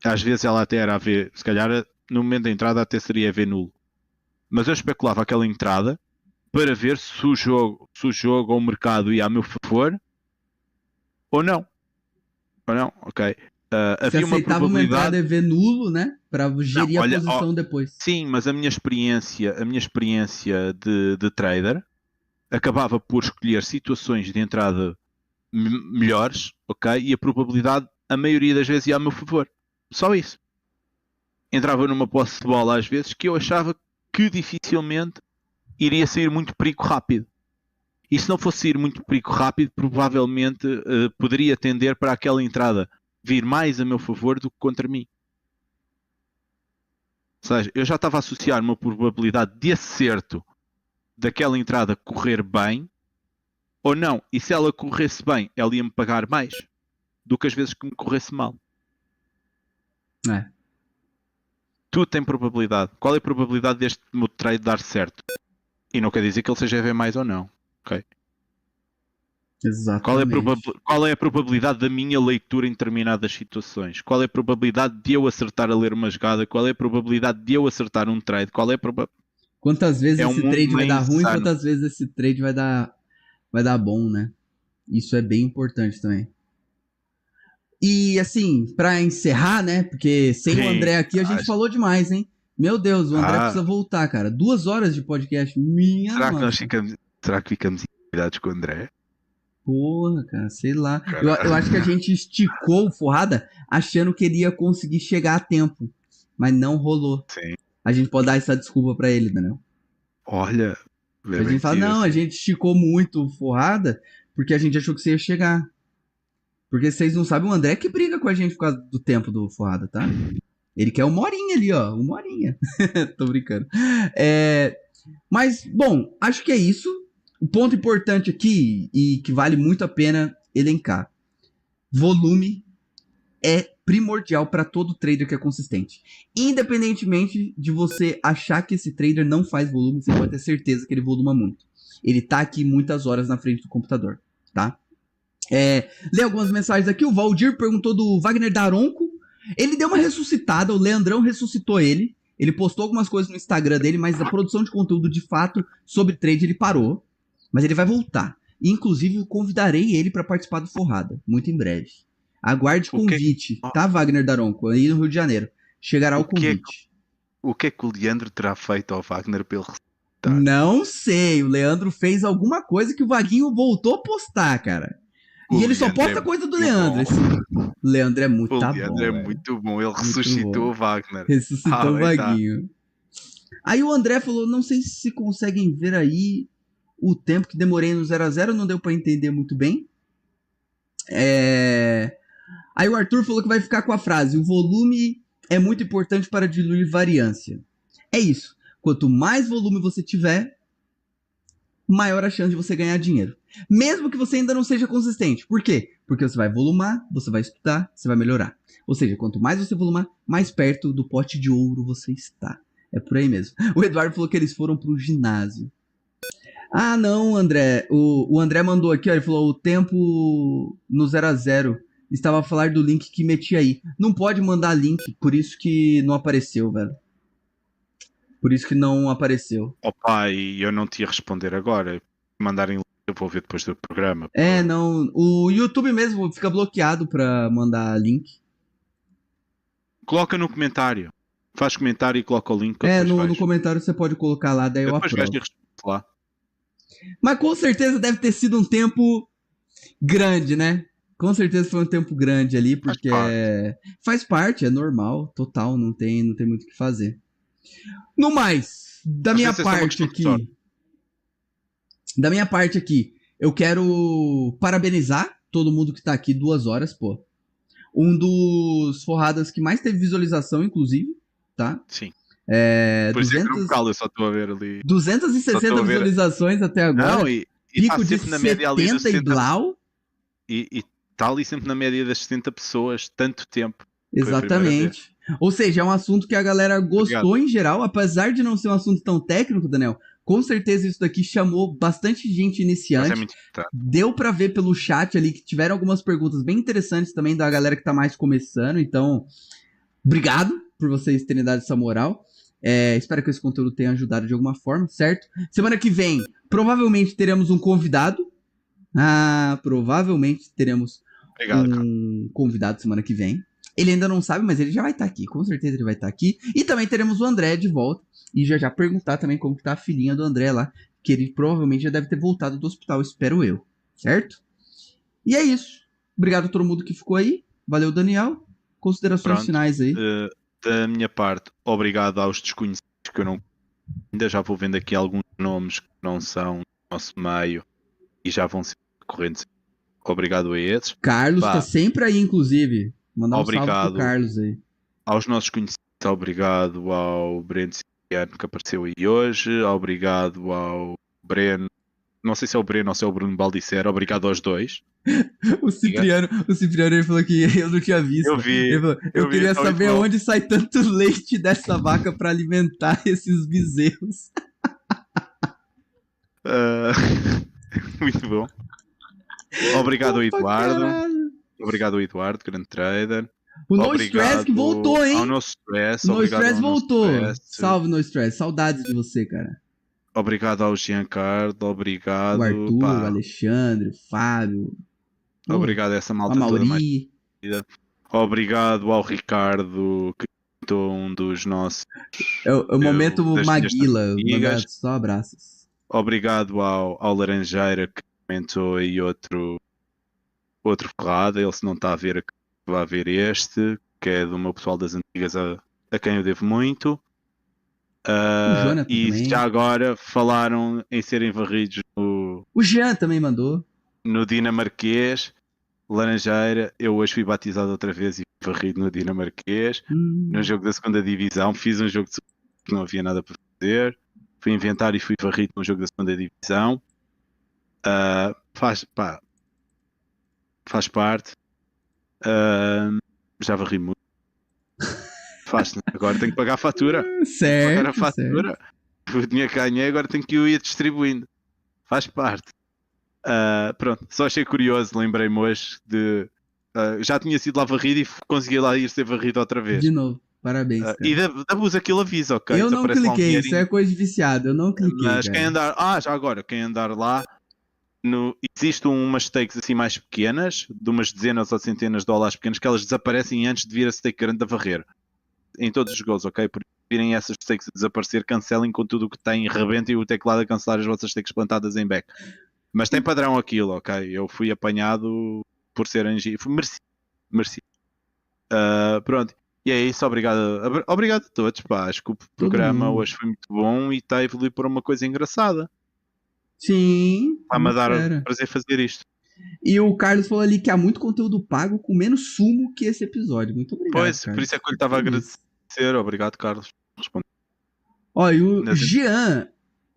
[SPEAKER 2] Às vezes ela até era AV, se calhar no momento da entrada até seria AV nulo. Mas eu especulava aquela entrada para ver se o jogo ou o mercado ia a meu favor ou não. Ou não, ok.
[SPEAKER 1] Você aceitava uma entrada EV nulo, né? Para gerir a posição depois.
[SPEAKER 2] Sim, mas a minha experiência de trader acabava por escolher situações de entrada melhores, ok? E a probabilidade, a maioria das vezes, ia a meu favor. Só isso. Entrava numa posse de bola às vezes que eu achava que dificilmente iria sair muito perigo rápido. E se não fosse sair muito perigo rápido, provavelmente poderia tender para aquela entrada vir mais a meu favor do que contra mim. Ou seja, eu já estava a associar uma probabilidade de acerto daquela entrada correr bem ou não. E se ela corresse bem, ela ia-me pagar mais do que as vezes que me corresse mal.
[SPEAKER 1] É.
[SPEAKER 2] Tudo tem probabilidade. Qual é a probabilidade deste meu trade dar certo? E não quer dizer que ele seja EV mais ou não. Ok?
[SPEAKER 1] Exatamente.
[SPEAKER 2] Qual é a probabilidade da minha leitura em determinadas situações? Qual é a probabilidade de eu acertar a ler uma jogada? Qual é a probabilidade de eu acertar um trade? Qual é a probabilidade?
[SPEAKER 1] Quantas vezes esse trade vai dar ruim,
[SPEAKER 2] insano.
[SPEAKER 1] quantas vezes esse trade vai dar bom, né? Isso é bem importante também. E assim, pra encerrar, né? Porque sem o André aqui a gente falou demais, hein? Meu Deus, o André precisa voltar, cara. 2 horas de podcast. Minha nossa.
[SPEAKER 2] Será que ficamos incomodados com o André?
[SPEAKER 1] Porra, cara, sei lá. Eu acho que a gente esticou o Forrada achando que ele ia conseguir chegar a tempo. Mas não rolou.
[SPEAKER 2] Sim.
[SPEAKER 1] A gente pode dar essa desculpa pra ele, Daniel.
[SPEAKER 2] Olha.
[SPEAKER 1] A gente fala, não, a gente esticou muito o Forrada porque a gente achou que você ia chegar. Porque vocês não sabem, o André que briga com a gente por causa do tempo do Forrada, tá? Ele quer 1 horinha ali, ó. 1 horinha. Tô brincando. Mas, bom, acho que é isso. O ponto importante aqui, e que vale muito a pena elencar. Volume é primordial para todo trader que é consistente. Independentemente de você achar que esse trader não faz volume, você pode ter certeza que ele voluma muito. Ele tá aqui muitas horas na frente do computador, tá? Lê algumas mensagens aqui. O Valdir perguntou do Wagner Daronco. Ele deu uma ressuscitada, o Leandrão ressuscitou ele. Ele postou algumas coisas no Instagram dele, mas a produção de conteúdo de fato sobre trade ele parou. Mas ele vai voltar. E, inclusive, eu convidarei ele para participar do Forrada, muito em breve. Aguarde convite, tá, Wagner Daronco? Aí no Rio de Janeiro. Chegará o convite.
[SPEAKER 2] O que é que o Leandro terá feito ao Wagner pelo ressuscitar?
[SPEAKER 1] Não sei. O Leandro fez alguma coisa que o Vaguinho voltou a postar, cara. E ele só posta coisa do Leandro. O Leandro é muito bom. O Leandro
[SPEAKER 2] é muito bom. Ele ressuscitou o Wagner.
[SPEAKER 1] Ressuscitou o Vaguinho. Aí o André falou, não sei se conseguem ver aí o tempo que demorei no 0x0, não deu pra entender muito bem. Aí o Arthur falou que vai ficar com a frase, o volume é muito importante para diluir variância. É isso. Quanto mais volume você tiver, maior a chance de você ganhar dinheiro. Mesmo que você ainda não seja consistente. Por quê? Porque você vai volumar, você vai estudar, você vai melhorar. Ou seja, quanto mais você volumar, mais perto do pote de ouro você está. É por aí mesmo. O Eduardo falou que eles foram pro ginásio. Ah, não, André. O André mandou aqui, ó, ele falou, o tempo no 0x0 estava a falar do link que meti aí. Não pode mandar link, por isso que não apareceu, velho. Por isso que não apareceu.
[SPEAKER 2] Opa, e eu não te ia responder agora. Mandarem link, eu vou ver depois do programa.
[SPEAKER 1] Não. O YouTube mesmo fica bloqueado pra mandar link.
[SPEAKER 2] Coloca no comentário. Faz comentário e coloca o link.
[SPEAKER 1] No comentário você pode colocar lá, daí eu aprovo.
[SPEAKER 2] Lá.
[SPEAKER 1] Mas com certeza deve ter sido um tempo grande, né? Com certeza foi um tempo grande ali, porque faz parte, é normal, total, não tem muito o que fazer. No mais, da minha parte aqui, eu quero parabenizar todo mundo que tá aqui 2 horas, pô. Um dos forradas que mais teve visualização, inclusive, tá?
[SPEAKER 2] Sim.
[SPEAKER 1] Por 200,
[SPEAKER 2] eu só estou a ver ali.
[SPEAKER 1] 260 visualizações até agora.
[SPEAKER 2] Não, e
[SPEAKER 1] pico de 70 e blau.
[SPEAKER 2] E está ali sempre na média das 70 pessoas, tanto tempo.
[SPEAKER 1] Exatamente. Ou seja, é um assunto que a galera gostou em geral, apesar de não ser um assunto tão técnico, Daniel. Com certeza isso daqui chamou bastante gente iniciante. Deu pra ver pelo chat ali que tiveram algumas perguntas bem interessantes também da galera que tá mais começando. Então, obrigado por vocês terem dado essa moral. Espero que esse conteúdo tenha ajudado de alguma forma, certo? Semana que vem, provavelmente teremos um convidado. Provavelmente teremos convidado semana que vem. Ele ainda não sabe, mas ele já vai estar aqui. Com certeza ele vai estar aqui. E também teremos o André de volta. E já perguntar também como que tá a filhinha do André lá. que ele provavelmente já deve ter voltado do hospital, espero eu, certo? E é isso. Obrigado a todo mundo que ficou aí. Valeu, Daniel. Considerações finais aí.
[SPEAKER 2] Da minha parte, obrigado aos desconhecidos que eu não... Ainda já vou vendo aqui alguns nomes que não são do nosso meio e já vão ser correntes. Obrigado a esses.
[SPEAKER 1] Carlos tá sempre aí, inclusive. Mandar um salve pro Carlos aí.
[SPEAKER 2] Aos nossos conhecidos, obrigado ao Breno Cipriano que apareceu aí hoje. Obrigado ao Breno. Não sei se é o Breno ou se é o Bruno Baldissera. Obrigado aos dois.
[SPEAKER 1] O Cipriano ele falou que eu não tinha visto.
[SPEAKER 2] Eu vi.
[SPEAKER 1] Ele falou, eu queria saber onde sai tanto leite dessa vaca pra alimentar esses bezerros.
[SPEAKER 2] Muito bom. Obrigado, Eduardo. Obrigado, Eduardo, grande trader.
[SPEAKER 1] O No Stress que voltou, hein?
[SPEAKER 2] Ao No Stress.
[SPEAKER 1] No Stress voltou. Salve, No Stress. Saudades de você, cara.
[SPEAKER 2] Obrigado ao Giancarlo. Obrigado.
[SPEAKER 1] O Arthur, o Alexandre, o Fábio.
[SPEAKER 2] Obrigado a essa malta
[SPEAKER 1] a Mauri.
[SPEAKER 2] Toda mais. Obrigado ao Ricardo, que comentou um dos nossos...
[SPEAKER 1] É o momento Maguila. Só abraços.
[SPEAKER 2] Obrigado ao Laranjeira, que comentou aí outro ferrado. Ele, se não está a ver, vai ver este, que é do meu pessoal das antigas, a quem eu devo muito. E também. Já agora falaram em serem varridos no...
[SPEAKER 1] O Jean também mandou.
[SPEAKER 2] No dinamarquês. Laranjeira, eu hoje fui batizado outra vez e fui varrido no dinamarquês. No jogo da segunda divisão. Fiz um jogo de segunda que não havia nada para fazer. Fui inventar e fui varrido no jogo da segunda divisão. Faz parte. Já varri muito. Agora tenho que pagar a fatura.
[SPEAKER 1] Certo.
[SPEAKER 2] Pagar a fatura. Certo. O dinheiro que ganhei, agora tenho que ir distribuindo. Faz parte. Pronto, só achei curioso, lembrei-me hoje de... já tinha sido lá varrido e consegui lá ir ser varrido outra vez.
[SPEAKER 1] De novo, parabéns.
[SPEAKER 2] E damos aquele aviso, ok?
[SPEAKER 1] Eu não cliquei, isso é coisa de viciado, eu não cliquei.
[SPEAKER 2] Mas quem andar... já agora, quem andar lá... Existem umas stakes assim mais pequenas, de umas dezenas ou centenas de dólares pequenas, que elas desaparecem antes de vir a stake grande a varrer. Em todos os gols, ok? Por virem essas stakes a desaparecer, cancelem com tudo o que têm, rebentem o teclado a cancelar as vossas stakes plantadas em back. Mas tem padrão aquilo, ok? Eu fui apanhado por ser angi. Mereci. Pronto. E é isso, obrigado a todos, pá. Acho que o programa hoje foi muito bom e está a evoluir para uma coisa engraçada.
[SPEAKER 1] Sim.
[SPEAKER 2] Está-me a dar prazer fazer isto.
[SPEAKER 1] E o Carlos falou ali que há muito conteúdo pago com menos sumo que esse episódio. Muito obrigado,
[SPEAKER 2] Carlos. Por isso é que eu lhe estava a agradecer. Obrigado, Carlos. Responde.
[SPEAKER 1] Ó, e o Jean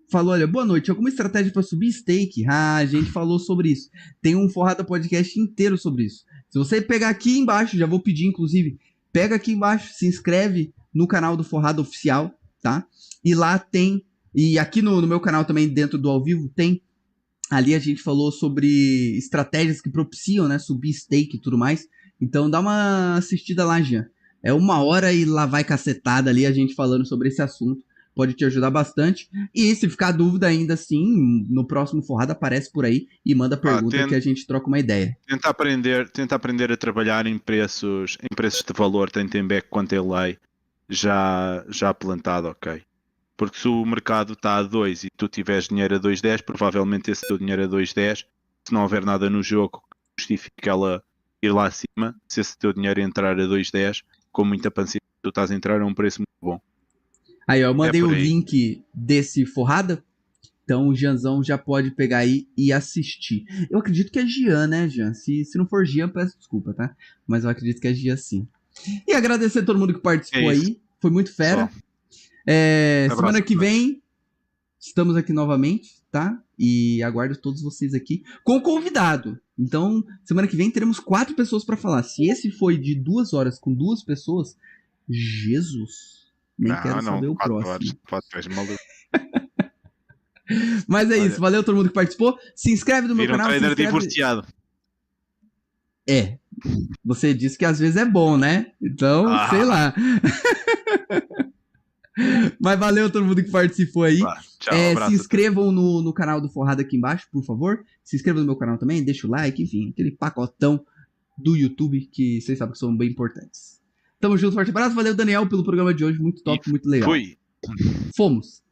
[SPEAKER 1] falou, olha, boa noite, alguma estratégia para subir stake? A gente falou sobre isso. Tem um Forrada Podcast inteiro sobre isso. Se você pegar aqui embaixo, já vou pedir, inclusive, pega aqui embaixo, se inscreve no canal do Forrada Oficial, tá? E lá tem, e aqui no meu canal também, dentro do ao vivo, tem. Ali a gente falou sobre estratégias que propiciam, né, subir stake e tudo mais. Então dá uma assistida lá, Jean. É 1 hora e lá vai cacetada ali a gente falando sobre esse assunto. Pode te ajudar bastante. E se ficar dúvida ainda assim, no próximo Forrada aparece por aí e manda pergunta que a gente troca uma ideia.
[SPEAKER 2] Tenta aprender a trabalhar em preços de valor, tanto em back quanto em lei, já plantado, ok? Porque se o mercado está a 2 e tu tiveres dinheiro a 2,10, provavelmente esse teu dinheiro a 2,10, se não houver nada no jogo que justifique ela ir lá acima, se esse teu dinheiro entrar a 2,10, com muita paciência, tu estás a entrar a um preço muito bom.
[SPEAKER 1] Aí, eu mandei o link desse Forrada, então o Gianzão já pode pegar aí e assistir. Eu acredito que é Gian, né, Gian? Se não for Gian, peço desculpa, tá? Mas eu acredito que é Gian sim. E agradecer a todo mundo que participou aí, foi muito fera. Semana que vem, estamos aqui novamente, tá? E aguardo todos vocês aqui com o convidado. Então, semana que vem teremos 4 pessoas pra falar. Se esse foi de 2 horas com 2 pessoas, Jesus... Nem quero saber o próximo. Mas é isso, valeu todo mundo que participou. Se inscreve no meu canal.
[SPEAKER 2] Trader divorciado.
[SPEAKER 1] Você disse que às vezes é bom, né? Então, sei lá. Mas valeu todo mundo que participou aí.
[SPEAKER 2] Tchau,
[SPEAKER 1] se inscrevam no canal do Forrada aqui embaixo, por favor. Se inscrevam no meu canal também, deixa o like, enfim, aquele pacotão do YouTube que vocês sabem que são bem importantes. Tamo junto, forte abraço. Valeu, Daniel, pelo programa de hoje. Muito top, muito legal.
[SPEAKER 2] Fomos.